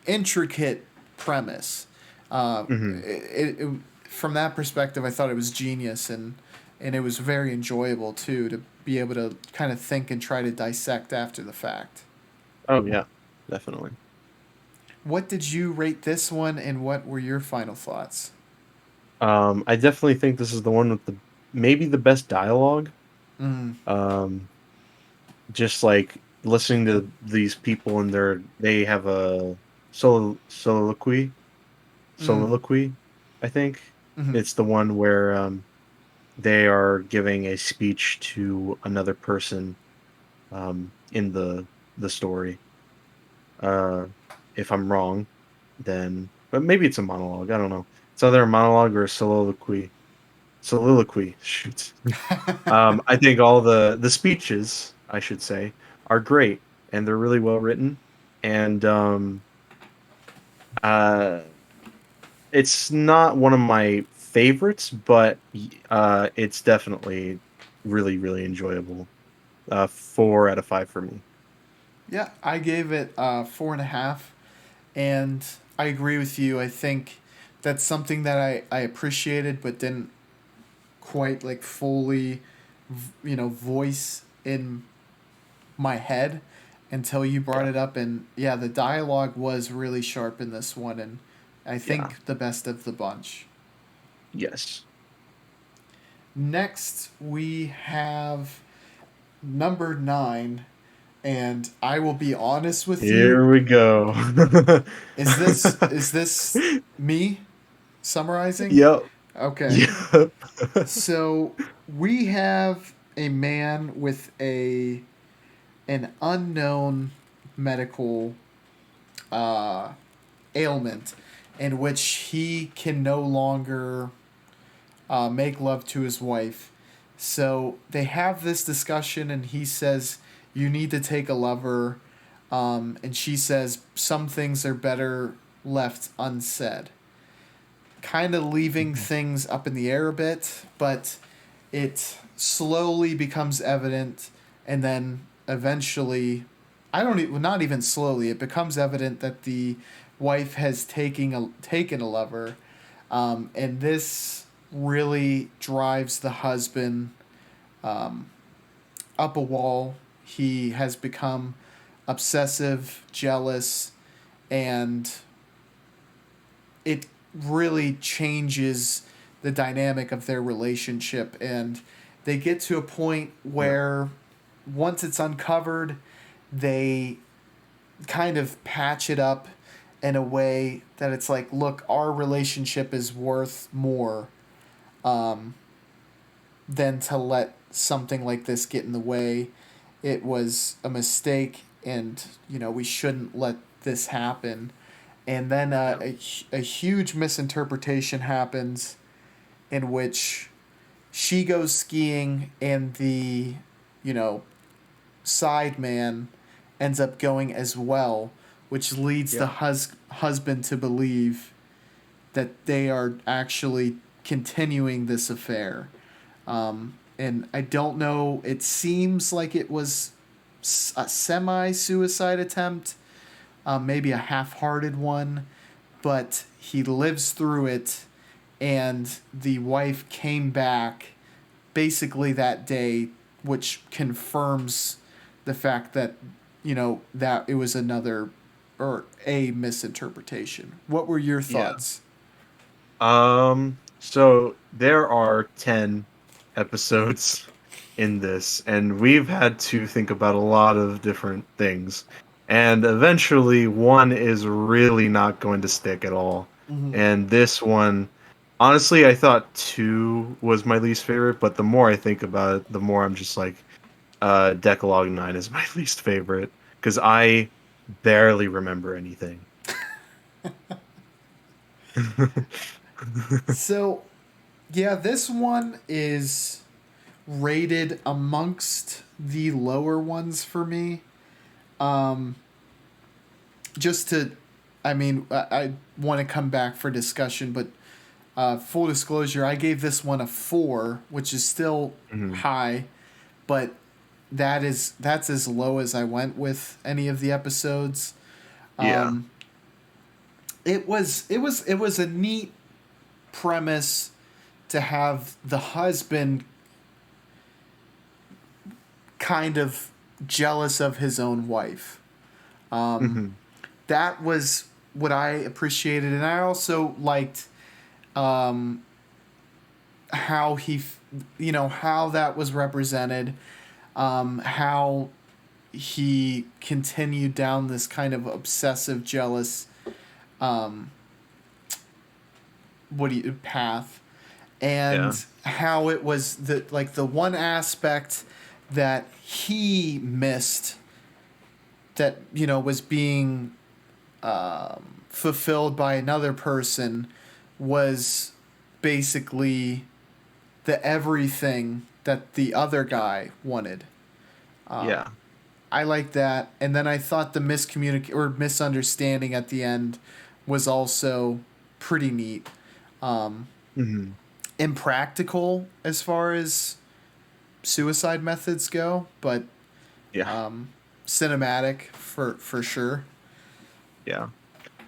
intricate premise. Hmm. From that perspective, I thought it was genius, and it was very enjoyable too to be able to kind of think and try to dissect after the fact. Oh yeah, definitely. What did you rate this one, and what were your final thoughts? I definitely think this is the one with the maybe the best dialogue. Mm, Um, just like listening to these people and they have a soliloquy, mm, soliloquy. I think mm, it's the one where they are giving a speech to another person in the story. Uh, if I'm wrong, then but maybe it's a monologue. I don't know. It's either a monologue or a soliloquy. Soliloquy. Shoot. I think all the speeches, I should say, are great and they're really well written. And uh, it's not one of my favorites, but it's definitely really really enjoyable. 4 out of 5 for me. yeah, I gave it 4.5, and I agree with you. I think that's something that I appreciated, but didn't quite like fully, voice in my head until you brought Yeah. it up. And yeah, the dialogue was really sharp in this one, and I Yeah. think the best of the bunch. Yes. Next, we have number 9, and I will be honest with you. Here we go. Is this me summarizing? Yep. Okay. Yep. So we have a man with an unknown medical uh, ailment in which he can no longer make love to his wife. So they have this discussion, and he says, "You need to take a lover," and she says, "Some things are better left unsaid." Kind of leaving Mhm. things up in the air a bit, but it slowly becomes evident, and then eventually, I don't even, not even slowly, it becomes evident that the wife has taken a lover, and this really drives the husband um, up a wall. He has become obsessive, jealous, and it really changes the dynamic of their relationship. And they get to a point Yeah. where once it's uncovered, they kind of patch it up in a way that it's like, look, our relationship is worth more than to let something like this get in the way. It was a mistake, and we shouldn't let this happen. And then Yeah. a huge misinterpretation happens in which she goes skiing and the you know side man ends up going as well, which leads the Yeah. husband to believe that they are actually continuing this affair. And I don't know, it seems like it was a semi suicide attempt, maybe a half hearted one, but he lives through it, and the wife came back basically that day, which confirms the fact that that it was another or a misinterpretation. What were your Yeah. thoughts? So there are 10 episodes in this, and we've had to think about a lot of different things. And eventually, one is really not going to stick at all. Mm-hmm. And this one, honestly, I thought two was my least favorite, but the more I think about it, the more I'm just like, Decalogue 9 is my least favorite, because I barely remember anything. So, yeah, this one is rated amongst the lower ones for me. Um, just to, I mean, I want to come back for discussion, but full disclosure, I gave this one a 4, which is still Mhm. high, but that's as low as I went with any of the episodes. Yeah. Um, it was a neat premise to have the husband kind of jealous of his own wife. Um, Mhm. that was what I appreciated, and I also liked um, how how that was represented, how he continued down this kind of obsessive, jealous, um, path, Yeah. and how it was the one aspect that he missed that was being fulfilled by another person was basically the everything that the other guy wanted. Yeah. I like that, and then I thought the misunderstanding at the end was also pretty neat. Um, Mhm. Impractical as far as suicide methods go, but Yeah. um, cinematic for sure. Yeah.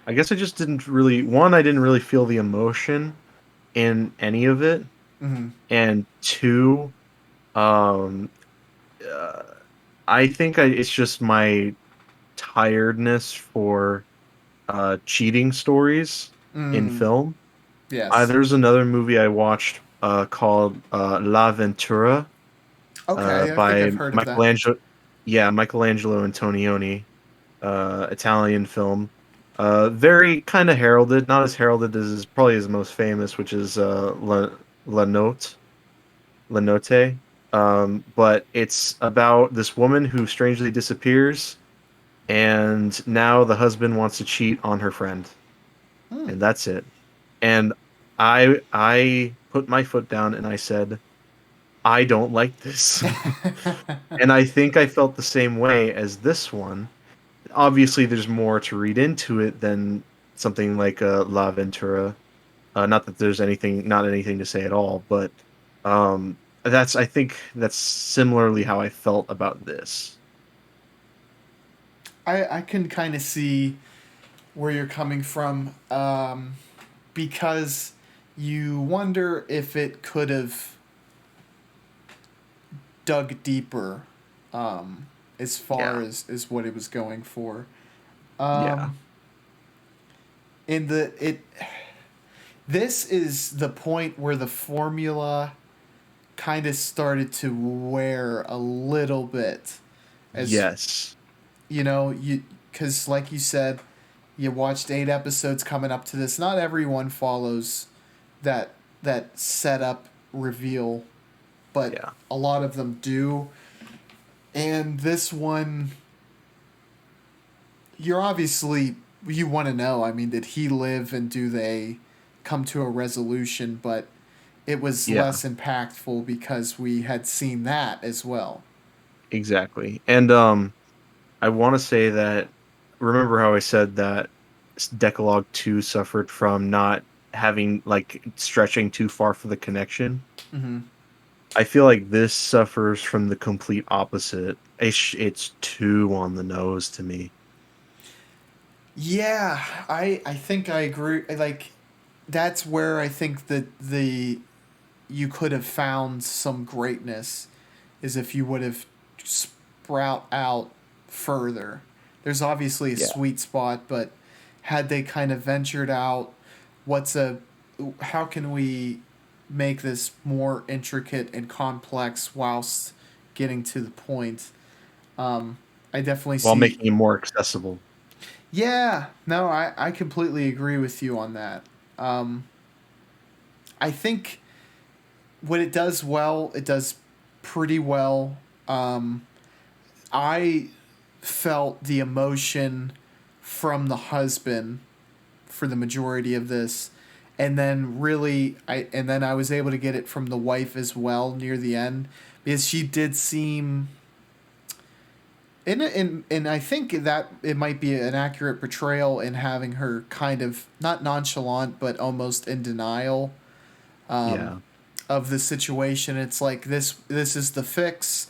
I guess I just didn't really I didn't really feel the emotion in any of it, Mm-hmm. and two, um, uh, I think it's just my tiredness for cheating stories in Mm, film. yes. There's another movie I watched called La Ventura Okay, I think by I've heard of that. Michelangelo. Yeah, Michelangelo Antonioni, Italian film. Very kind of heralded, not as heralded as is probably his most famous, which is La Note, La Notte. But it's about this woman who strangely disappears, and now the husband wants to cheat on her friend, Hmm. and that's it. And I put my foot down and I said, I don't like this. And I think I felt the same way as this one. Obviously, there's more to read into it than something like La Ventura. Not that there's not anything to say at all, but I think that's similarly how I felt about this. I can kind of see where you're coming from, because you wonder if it could have dug deeper, um, as far Yeah, as what it was going for. yeah, Um, in the it This is the point where the formula kind of started to wear a little bit, as yes, you because like you said, you watched 8 episodes coming up to this. Not everyone follows that setup reveal but Yeah. a lot of them do. And this one, you're obviously, you want to know. I mean, did he live and do they come to a resolution? But it was Yeah. less impactful because we had seen that as well. Exactly. And I want to say that, remember how I said that Decalogue 2 suffered from not having, like, stretching too far for the connection? Mm-hmm. I feel like this suffers from the complete opposite. It's too on the nose to me. Yeah, I think I agree. Like, that's where I think that the you could have found some greatness is if you would have sprout out further. There's obviously a Yeah. sweet spot, but had they kind of ventured out, what's a how can we make this more intricate and complex whilst getting to the point? Um, I definitely While see. making it more accessible. Yeah, no, I completely agree with you on that. Um, I think what it does well, it does pretty well. Um, I felt the emotion from the husband for the majority of this, and then I was able to get it from the wife as well near the end because she did seem. And I think that it might be an accurate portrayal in having her kind of not nonchalant but almost in denial um, Yeah. of the situation. It's like this is the fix.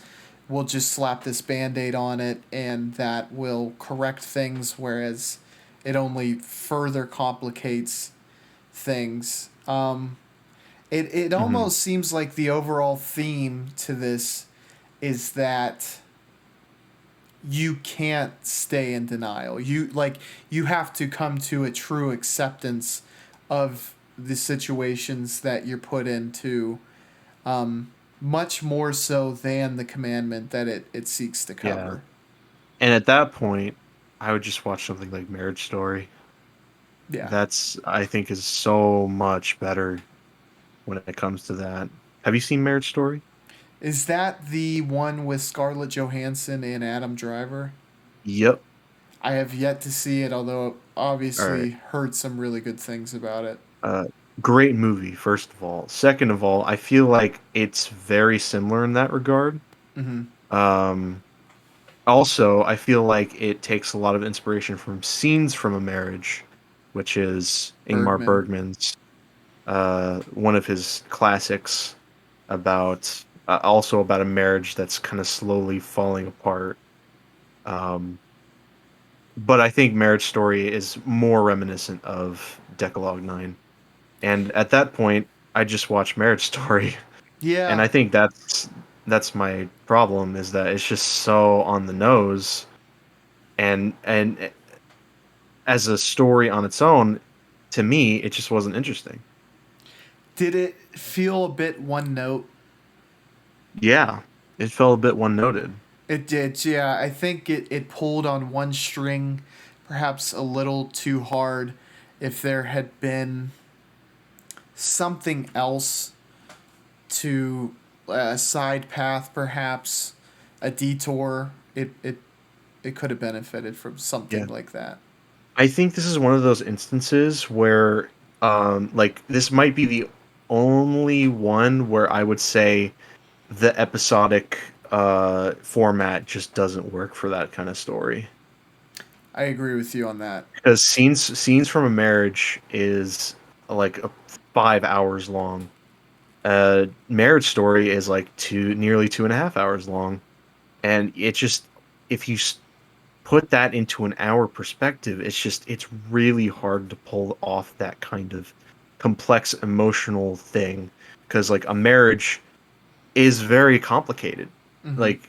We'll just slap this band-aid on it and that will correct things, whereas it only further complicates things. It Hmm. almost seems like the overall theme to this is that you can't stay in denial. You have to come to a true acceptance of the situations that you're put into, much more so than the commandment that it seeks to Yeah. cover. And at that point, I would just watch something like Marriage Story. Yeah. That's, I think, is so much better when it comes to that. Have you seen Marriage Story? Is that the one with Scarlett Johansson and Adam Driver? Yep. I have yet to see it, although All right. obviously heard some really good things about it. Uh, Great movie, first of all. Second of all, I feel like it's very similar in that regard. Mm-hmm. Um, Also, I feel like it takes a lot of inspiration from Scenes from a Marriage, which is Ingmar Bergman. Bergman's one of his classics about also about a marriage that's kind of slowly falling apart. Um, but I think Marriage Story is more reminiscent of Decalogue 9. And at that point, I just watched Marriage Story, and Yeah. I think that's my problem is that it's just so on the nose, and as a story on its own, to me, it just wasn't interesting. Did it feel a bit one note? Yeah, it felt a bit one noted. It did, yeah. I think it pulled on one string perhaps a little too hard. If there had been something else to a side path, perhaps a detour, it could have benefited from Yeah. something like that. I think this is one of those instances where, like, this might be the only one where I would say the episodic format just doesn't work for that kind of story. I agree with you on that. Because scenes from a marriage is like 5 hours long. Marriage Story is like nearly 2.5 hours long, and it just if you put that into an hour perspective, it's really hard to pull off that kind of complex emotional thing because like a marriage is very complicated. Mm-hmm. Like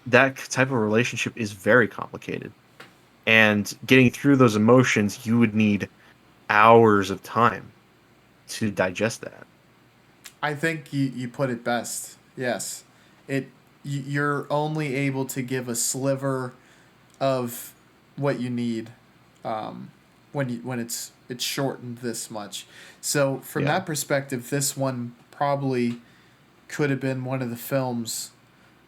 that type of relationship is very complicated, and getting through those emotions, you would need hours of time to digest that. I think you put it best. Yes, it you're only able to give a sliver of what you need when it's shortened this much. So from Yeah. that perspective, this one probably could have been one of the films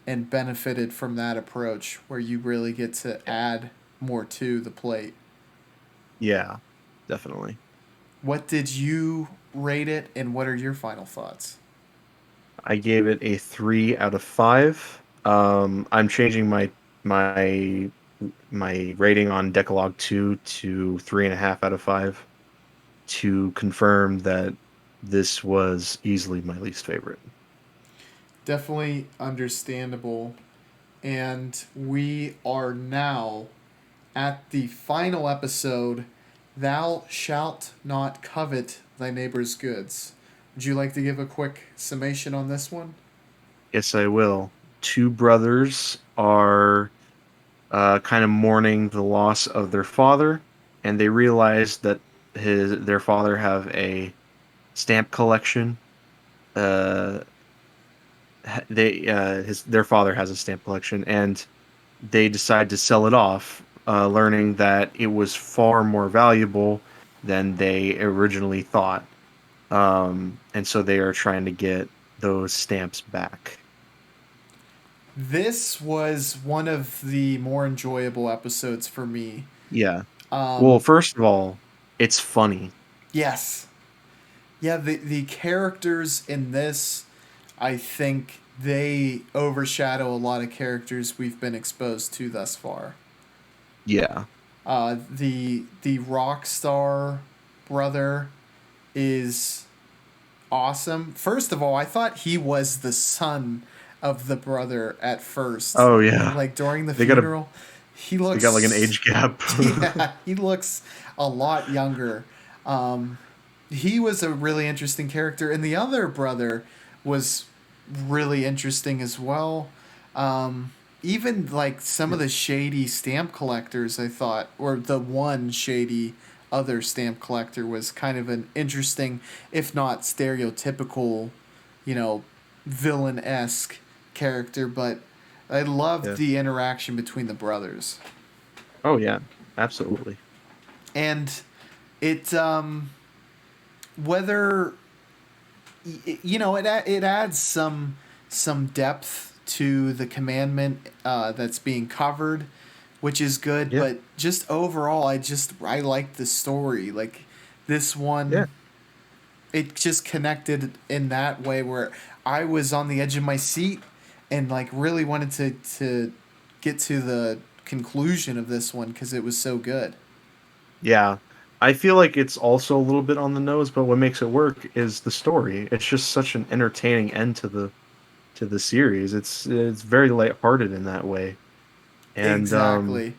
and benefited from that approach where you really get to add more to the plate. Yeah, definitely. What did you rate it, and what are your final thoughts? I gave it a 3 out of 5. I'm changing my my rating on Decalogue 2 to 3.5 out of 5 to confirm that this was easily my least favorite. Definitely understandable. And we are now at the final episode, Thou Shalt Not Covet Thy Neighbor's Goods. Would you like to give a quick summation on this one? Yes, I will. Two brothers are kind of mourning the loss of their father, and they realize that their father have a stamp collection. Uh, they his their father has a stamp collection, and they decide to sell it off, learning that it was far more valuable than they originally thought. And so they are trying to get those stamps back. This was one of the more enjoyable episodes for me. Yeah. Well, Um, first of all, it's funny. yes. Yeah, the characters in this, I think they overshadow a lot of characters we've been exposed to thus far. Yeah. The rock star brother is awesome. First of all, I thought he was the son of the brother at first. Oh yeah. Like during the They got a funeral, he they got like an looks age gap. yeah, he looks a lot younger. Um, he was a really interesting character, and the other brother was really interesting as well. Um, Even like some of the shady stamp collectors, I thought, or the one shady other stamp collector was kind of an interesting, if not stereotypical, you know, villain esque character. But I loved Yeah. the interaction between the brothers, Oh yeah. Absolutely. and it whether it adds some depth to the commandment that's being covered, which is good. Yeah. But just overall, I liked the story. Like this Yeah. one, it just connected in that way where I was on the edge of my seat and like really wanted to get to the conclusion of this one because it was so good. Yeah. I feel like it's also a little bit on the nose, but what makes it work is the story. It's just such an entertaining end to the series. It's very lighthearted in that way. And Exactly.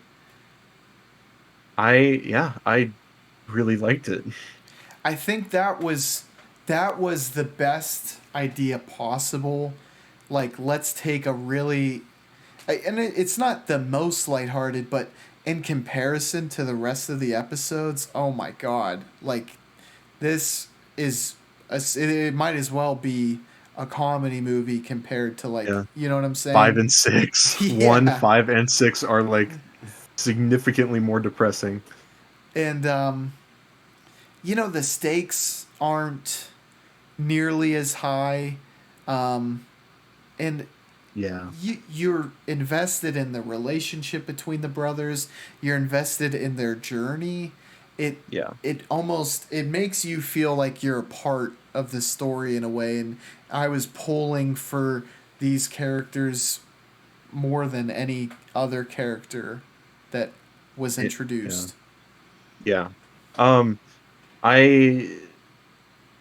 I yeah, I really liked it. I think that was the best idea possible. Like, let's take a really, and it's not the most lighthearted, but in comparison to the rest of the episodes, oh my god! Like, this is it might as well be a comedy movie compared to like Yeah. you know what I'm 5 saying? and 6. 1, Yeah, 5, and 6 are like significantly more depressing. and the stakes aren't nearly as high. Um, and Yeah. you're invested in the relationship between the brothers. You're invested in their journey. It Yeah. it makes you feel like you're a part of the story in a way. And I was pulling for these characters more than any other character that was Yeah. introduced. Yeah. Um I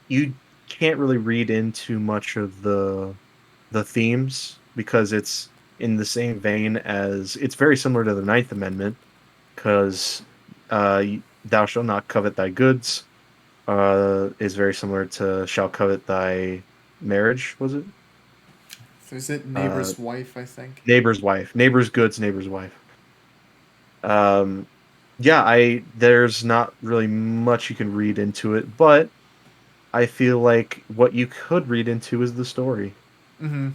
you can't really read into much of the themes because it's in the same vein as it's very similar to the Ninth Amendment because thou shalt not covet thy goods is very similar to shall covet thy marriage, was it? So is it Uh, neighbor's wife? I think. neighbor's wife, neighbor's goods, neighbor's wife. Um, yeah, I there's not really much you can read into it, but I feel like what you could read into is the story. Mm-hmm.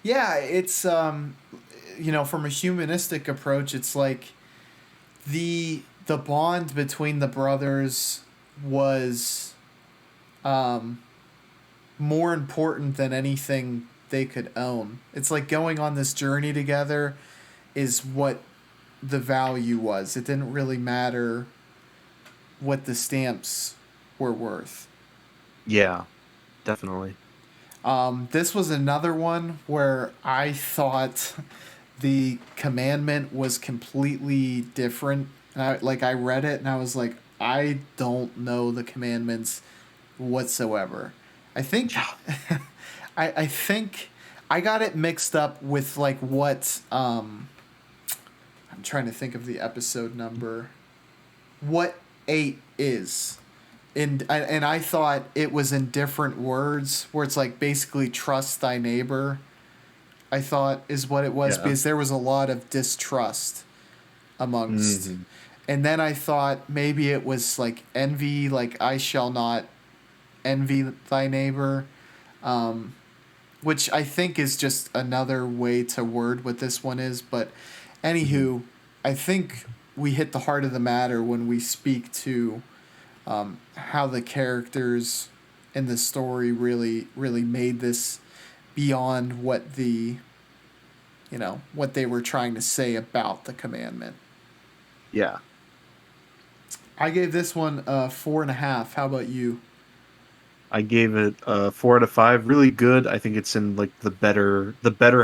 Yeah, it's from a humanistic approach, it's like the bond between the brothers was um more important than anything they could own. It's like going on this journey together is what the value was. It didn't really matter what the stamps were worth. Yeah, definitely. This was another one where I thought the commandment was completely different. And I read it and I was like, I don't know the commandments whatsoever. I think Yeah. I think I got it mixed up with like what I'm trying to think of the episode number. What 8 is. And I thought it was in different words where it's like basically trust thy neighbor. I thought is what it was Yeah. because there was a lot of distrust amongst. Hmm. And then I thought maybe it was like envy, like I shall not envy thy neighbor, um, which I think is just another way to word what this one is. But Hmm. anywho, I think we hit the heart of the matter when we speak to how the characters in the story really made this beyond what what they were trying to say about the commandment. Yeah. I gave this one a 4.5. How about you? I gave it 4 out of 5. Really good. I think it's in like the better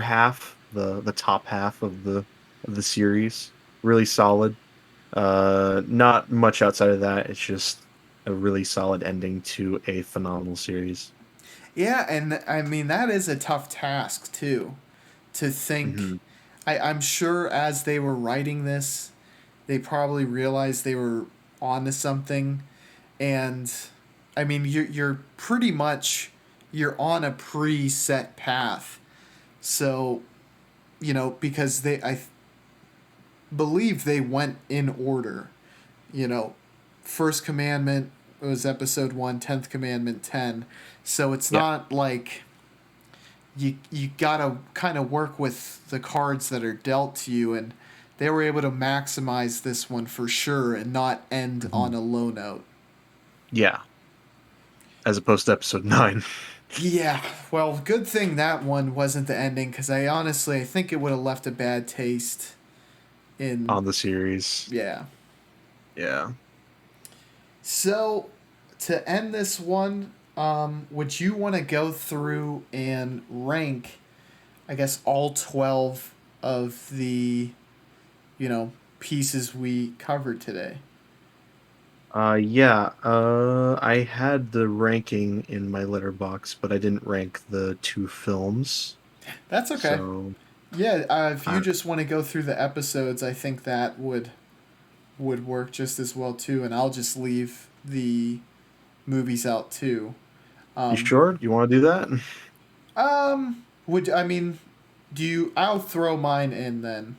half, the top half of the series. Really solid. Not much outside of that. It's just a really solid ending to a phenomenal series. Yeah, and I mean that is a tough task too, to think. Hmm. I'm sure as they were writing this, they probably realized they were onto something, and I mean you're pretty much you're on a preset path. So, because believe they went in order. You know, first commandment was episode 1, 10th commandment 10. So it's Yeah. not like you gotta kind of work with the cards that are dealt to you, and they were able to maximize this one for sure and not end Hmm. on a low note. Yeah. As opposed to episode 9 Yeah, well, good thing that one wasn't the ending because I think it would have left a bad taste in. on the series. Yeah. Yeah. So, to end this one, would you want to go through and rank, I guess, all 12 of the, you know, pieces we covered today? Yeah. I had the ranking in my letterbox, but I didn't rank the two films. That's okay. So, Yeah, if you uh, just want to go through the episodes, I think that would work just as well too, and I'll just leave the movies out too. you Um, sure? You want to do that? would I mean, do you? I'll throw mine in then.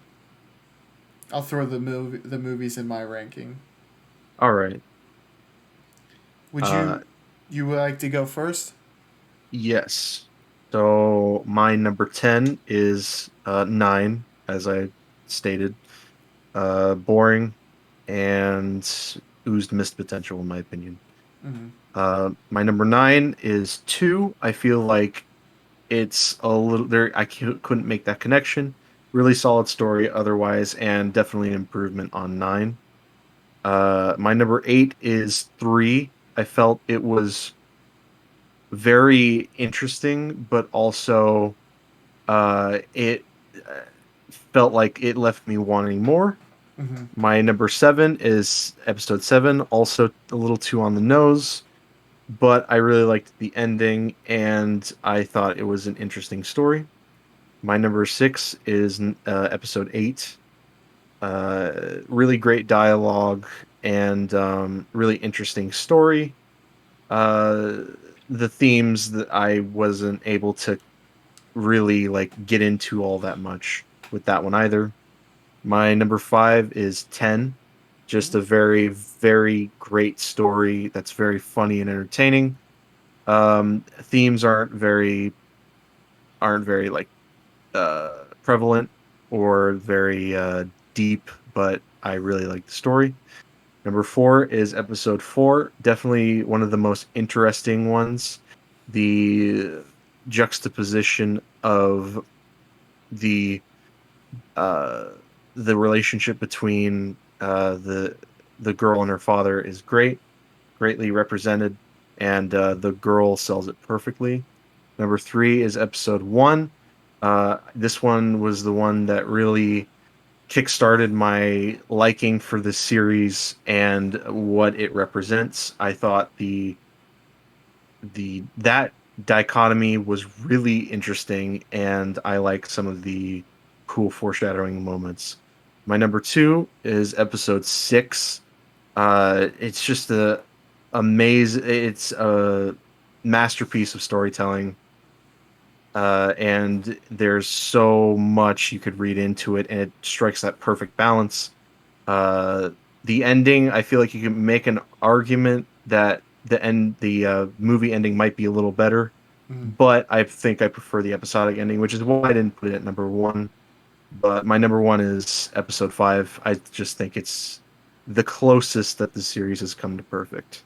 I'll throw the movies in my ranking. All right. Would Uh, you like to go first? yes. So my number 10 is 9, as I stated. Boring and oozed missed potential, in my opinion. Mm-hmm. My number 9 is 2. I feel like it's a little there. Couldn't make that connection. Really solid story otherwise, and definitely an improvement on 9. My number 8 is 3. I felt it was very interesting, but also it uh, felt like it left me wanting more. Mm-hmm. My number 7 is episode 7, also a little too on the nose, but I really liked the ending and I thought it was an interesting story. My number 6 is episode 8. Really great dialogue and really interesting story. Uh, the themes that I wasn't able to really like get into all that much with that one either. My number 5 is 10. Just a very, very great story that's very funny and entertaining. Themes aren't very like prevalent or very deep, but I really like the story. Number 4 is episode 4. Definitely one of the most interesting ones. the juxtaposition of the uh, the relationship between the girl and her father is greatly represented, and the girl sells it perfectly. Number three is episode one. This one was the one that really kickstarted my liking for the series and what it represents. I thought the that dichotomy was really interesting, and I like some of the cool foreshadowing moments. My number two is episode six. It's just it's a masterpiece of storytelling, and there's so much you could read into it, and it strikes that perfect balance. Uh, the ending, I feel like you can make an argument that the movie ending might be a little better, Mm. but I think I prefer the episodic ending, which is why I didn't put it at number one. But my number one is episode five. I just think it's the closest that the series has come to perfect.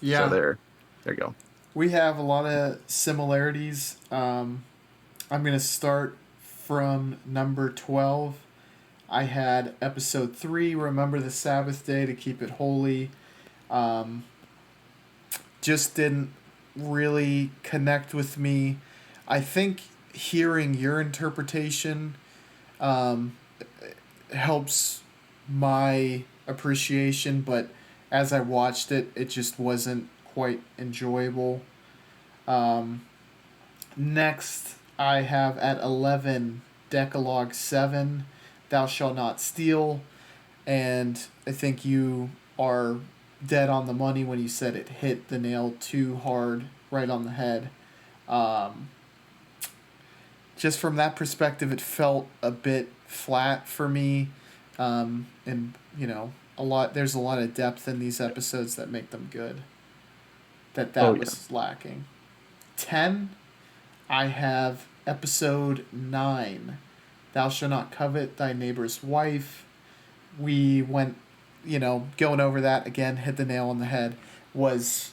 So Yeah, there you go. we have a lot of similarities. I'm going to start from number 12. I had episode 3, Remember the Sabbath Day to Keep It Holy. Um, just didn't really connect with me. I think hearing your interpretation um, helps my appreciation, but as I watched it, it just wasn't quite enjoyable. Um, Next, I have at 11 Decalogue 7, Thou Shalt Not Steal. And I think you are dead on the money when you said it hit the nail too hard, right on the head. Um, just from that perspective, it felt a bit flat for me. And, there's a lot of depth in these episodes that make them good. Oh That yeah. was lacking. 10, I have episode 9, Thou Shalt Not Covet Thy Neighbor's Wife. We went, going over that again, hit the nail on the head. Was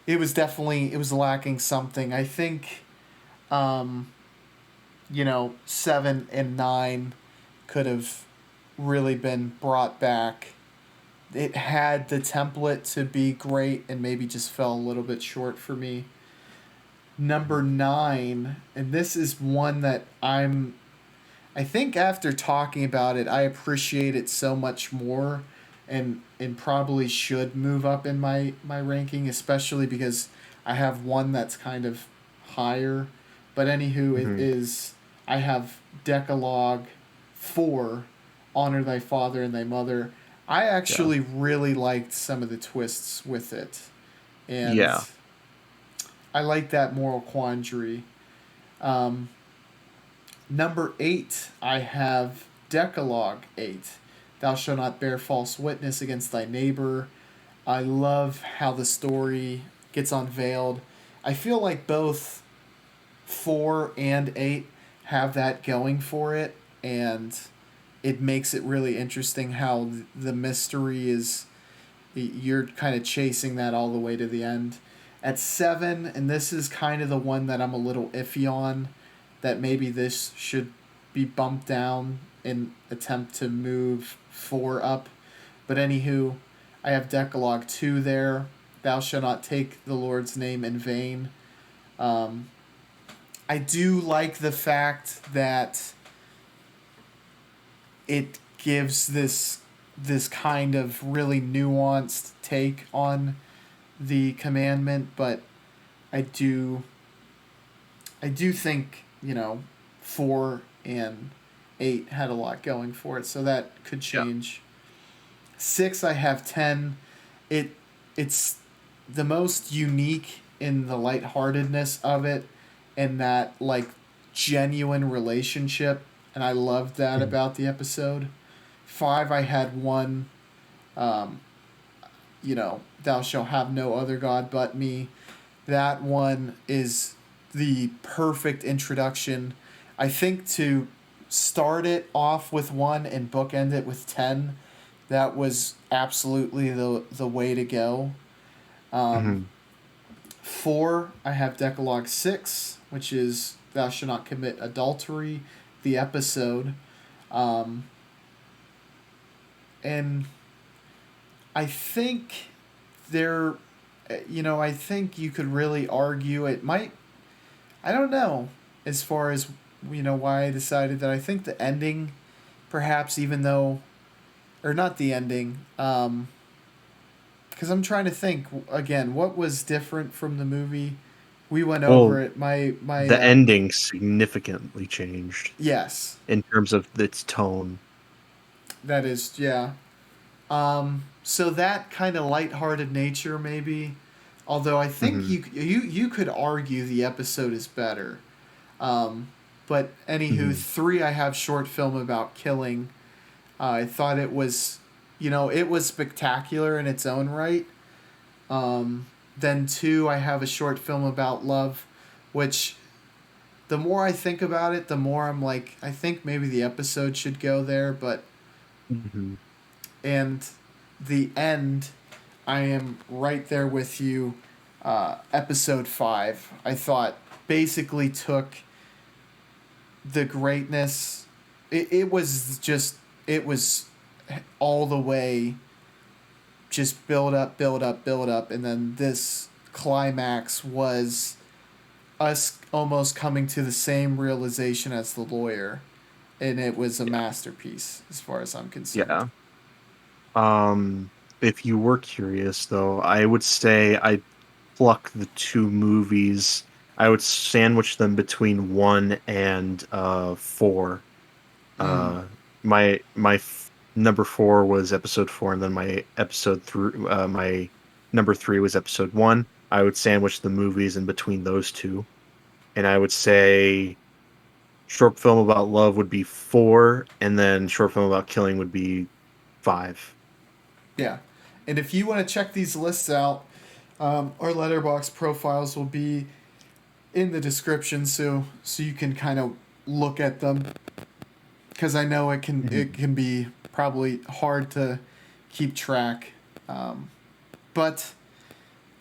it was lacking something. I think, 7 and 9 could have really been brought back. It had the template to be great and maybe just fell a little bit short for me. Number 9, and this is one that I think after talking about it, I appreciate it so much more, and probably should move up in my ranking, especially because I have one that's kind of higher. But anywho, it Hmm. is I have Decalogue 4, Honor Thy Father and Thy Mother. I Yeah. actually really liked some of the twists with it, and Yeah. I like that moral quandary. Um, Number 8, I have Decalogue 8. Thou shalt not bear false witness against thy neighbor. I love how the story gets unveiled. I feel like both 4 and 8 have that going for it, and it makes it really interesting how the mystery is. You're kind of chasing that all the way to the end. At 7, and this is kind of the one that I'm a little iffy on, that maybe this should be bumped down in attempt to move 4 up. But anywho, I have Decalogue 2 there. Thou shalt not take the Lord's name in vain. Um, I do like the fact that it gives this kind of really nuanced take on the commandment, but I do I do think 4 and 8 had a lot going for it, so that could Yeah. change. 6, I have 10. It's the most unique in the lightheartedness of it, and that like genuine relationship, and I loved that Mhm. about the episode. 5, I had one. Um, Thou shalt have no other god but me. That one is the perfect introduction. I think to start it off with 1 and bookend it with 10, that was absolutely the way to go. Um, Mhm. 4, I have Decalogue 6, which is Thou Shalt Not Commit Adultery, the episode. Um, and I think there, I think you could really argue it might, I don't know, as far as, why I decided that I think the ending, perhaps, even though, or not the ending, because I'm trying to think, again, what was different from the movie? We went over Well, it. My the ending significantly changed yes, in terms of its tone. that is, yeah. So that kind of lighthearted nature, maybe. Although I think Hmm. you could argue the episode is better. Um, but anywho, Hmm. 3, I have short film about killing. I thought it was, it was spectacular in its own right. Then 2, I have a short film about love, which the more I think about it, the more I'm like, I think maybe the episode should go there, but Hmm. and the end, I am right there with you. Episode 5, I thought basically took the greatness. It was just, it was all the way just build up, build up, build up, and then this climax was us almost coming to the same realization as the lawyer, and it was a Yeah. masterpiece as far as I'm concerned. Yeah. Um, if you were curious, though, I would say I pluck the two movies. I would sandwich them between 1 and 4. Mm, My number 4 was episode 4, and then my number 3 was episode 1. I would sandwich the movies in between those two, and I would say short film about love would be 4, and then short film about killing would be 5. yeah, and if you want to check these lists out, our letterbox profiles will be in the description, so you can kind of look at them, because I know it Mhm. can be probably hard to keep track, um, but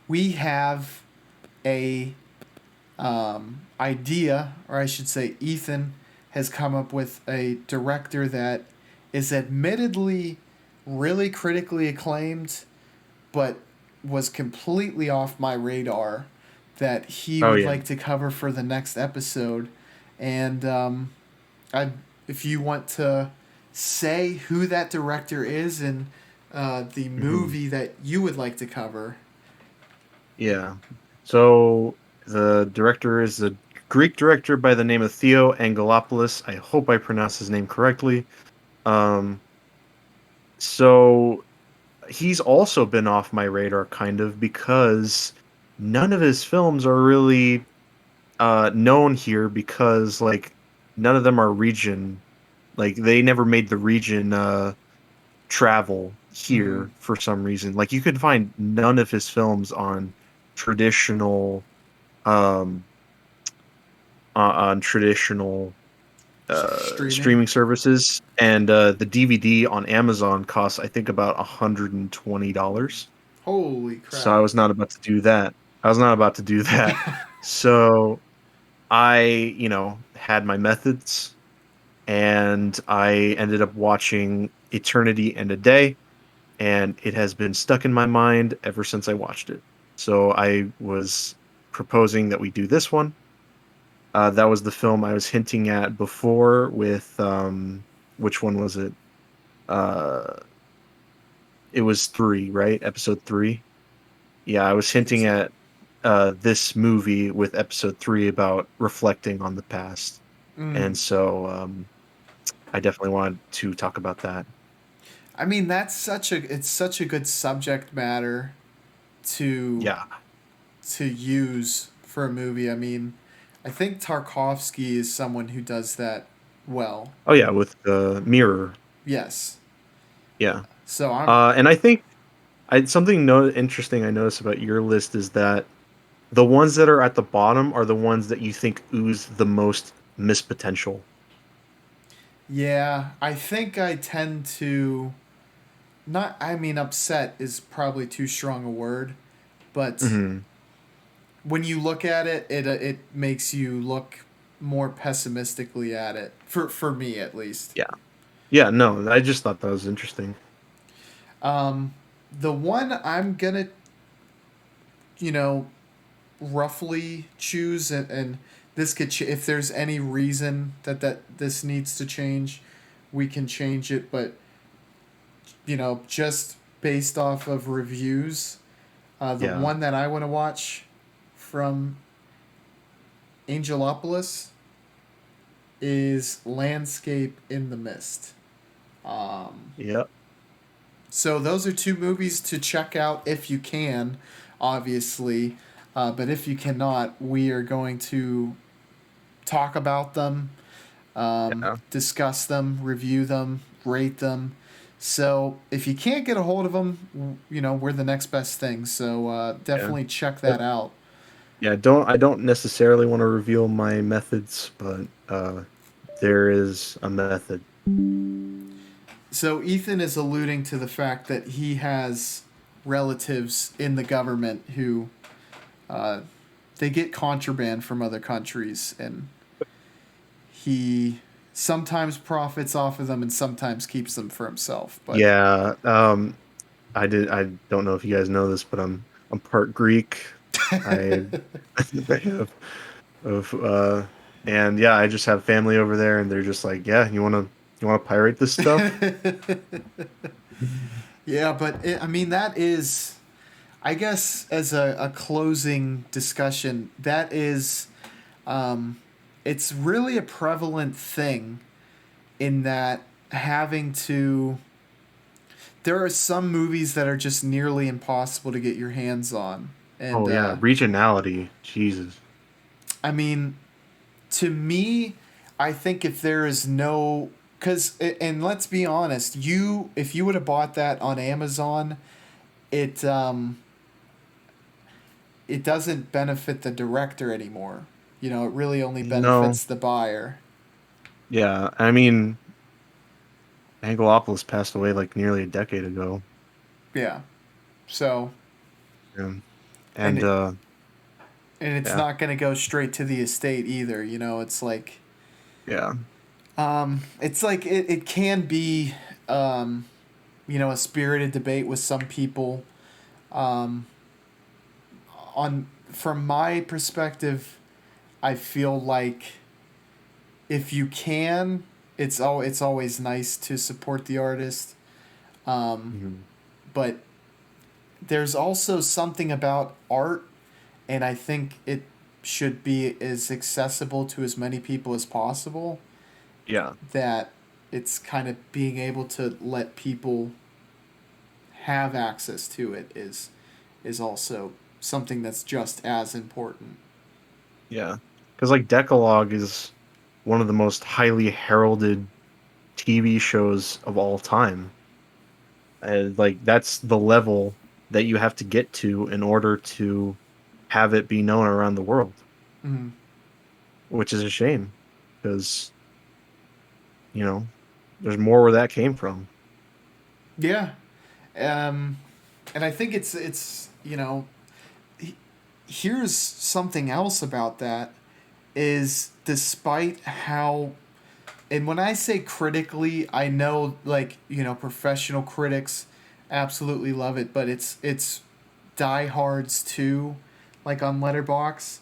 we have a idea, or I should say, Ethan has come up with a director that is admittedly really critically acclaimed, but was completely off my radar that he Oh would yeah. like to cover for the next episode. And I, if you want to say who that director is and the Mhm. movie that you would like to cover. Yeah. So the director is a Greek director by the name of Theo Angelopoulos. I hope I pronounced his name correctly. Um, so he's also been off my radar kind of because none of his films are really known here because like none of them are region, like they never made the region travel Mm, here for some reason. Like you could find none of his films on traditional um on traditional streaming. streaming services, and the DVD on Amazon costs I think about $120. Holy So crap. I was not about to do that. I was not about to do that. So I, had my methods, and I ended up watching Eternity and a Day, and it has been stuck in my mind ever since I watched it. So I was proposing that we do this one. That was the film I was hinting at before with which one was it? Uh, it was 3, right? Episode 3. Yeah, I was I think hinting so. at this movie with episode 3 about reflecting on the past. Mm. And so I definitely wanted to talk about that. I mean, it's such a good subject matter to Yeah. use for a movie. I mean, I think Tarkovsky is someone who does that well. Oh yeah, with the mirror. Yes. Yeah. So I'm And I think something interesting I noticed about your list is that the ones that are at the bottom are the ones that you think ooze the most missed potential. yeah, I think I tend to not I mean upset is probably too strong a word, but Hmm. when you look at it, it makes you look more pessimistically at it. For me, at least. Yeah. Yeah, no, I just thought that was interesting. The one I'm gonna, you know, roughly choose, and this could if there's any reason that this needs to change, we can change it. But just based off of reviews, the Yeah. one that I want to watch from Angelopolis is Landscape in the Mist. Um, Yeah. so those are two movies to check out if you can, obviously. But if you cannot, we are going to talk about them, Yeah. discuss them, review them, rate them. So if you can't get a hold of them, we're the next best thing. So Yeah. definitely check Uh, that out. Yeah, I don't necessarily want to reveal my methods, but there is a method. So Ethan is alluding to the fact that he has relatives in the government who uh, they get contraband from other countries, and he sometimes profits off of them and sometimes keeps them for himself. But Yeah, I don't know if you guys know this, but I'm part Greek. I I have of and yeah, I just have family over there and they're just like, "Yeah, you want to pirate this stuff?" yeah, but I mean that is, I guess, as a closing discussion, that is, um, it's really a prevalent thing in that having to. There are some movies that are just nearly impossible to get your hands on, and Oh yeah, regionality. Jesus. I mean, to me, I think if there is no, because and let's be honest, if you would have bought that on Amazon, it it doesn't benefit the director anymore. It really only No. benefits the buyer. Yeah, I mean, Angelopolis passed away like nearly a decade ago. Yeah. So Yeah. and And it and it's yeah, not going to go straight to the estate either. yeah. It's like it can be a spirited debate with some people. Um, on From my perspective, I feel like if you can, it's always nice to support the artist. Um, Mhm. but there's also something about art, and I think it should be as accessible to as many people as possible. Yeah. That it's kind of being able to let people have access to it is also something that's just as important. Yeah. Cuz like Decalogue is one of the most highly heralded TV shows of all time. And like that's the level that you have to get to in order to have it be known around the world, Mm. which is a shame because, you know, there's more where that came from. Yeah, and I think here's something else about that is despite how, and when I say critically, I know like professional critics absolutely love it, but it's diehards too, like on Letterbox.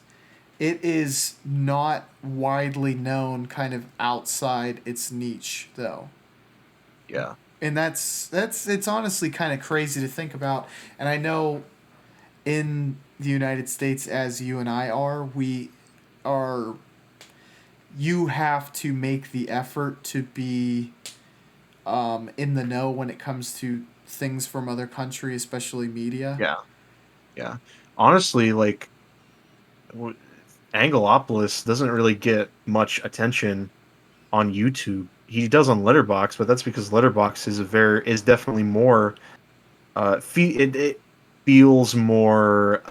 It is not widely known, kind of outside its niche though, Yeah. and that's it's honestly kind of crazy to think about. And I know in the United States, as you and I are, we are. You have to make the effort to be in the know when it comes to things from other countries, especially media. Yeah. Yeah. Honestly, like w- Angelopolis doesn't really get much attention on YouTube. He does on Letterbox, but that's because Letterbox is definitely more it feels more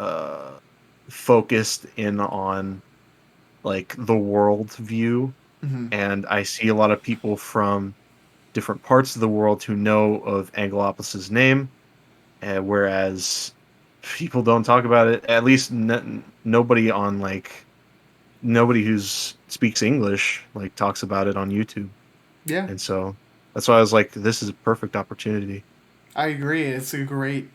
focused in on like the world view, Mm-hmm. and I see a lot of people from different parts of the world who know of Angelopolis's name, whereas people don't talk about it. At least nobody on like nobody who's speaks English like talks about it on YouTube. Yeah, And so that's why I was like, this is a perfect opportunity. I agree. It's a great.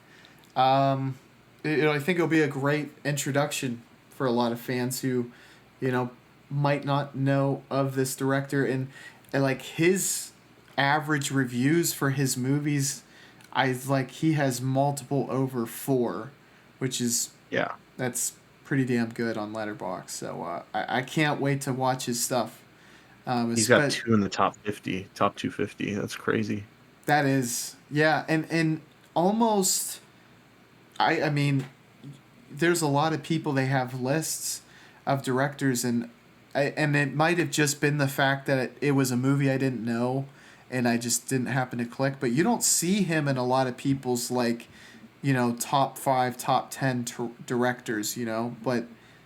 Um, I think it'll be a great introduction for a lot of fans who, you know, might not know of this director and like his average reviews for his movies. I like he has multiple over 4, which is Yeah. that's pretty damn good on Letterboxd. So I can't wait to watch his stuff. He's got Espe- 2 in the top 50, top 250. That's crazy. that is yeah, and almost I mean there's a lot of people they have lists of directors and it might have just been the fact that it was a movie I didn't know and I just didn't happen to click, but you don't see him in a lot of people's like top 5 top 10 directors, but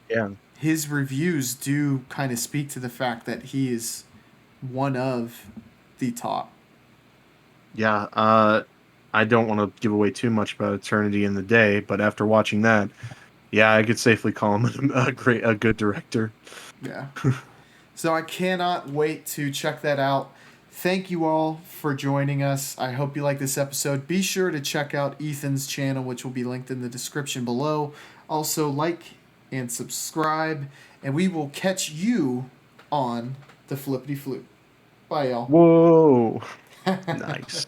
Yeah. his reviews do kind of speak to the fact that he is one of the top. Yeah. I don't want to give away too much about Eternity in the Day, but after watching that, yeah, I could safely call him a good director. Yeah. So I cannot wait to check that out. Thank you all for joining us. I hope you like this episode. Be sure to check out Ethan's channel, which will be linked in the description below. Also, like and subscribe, and we will catch you on the Flippity Flute. Bye, y'all. Whoa. Nice.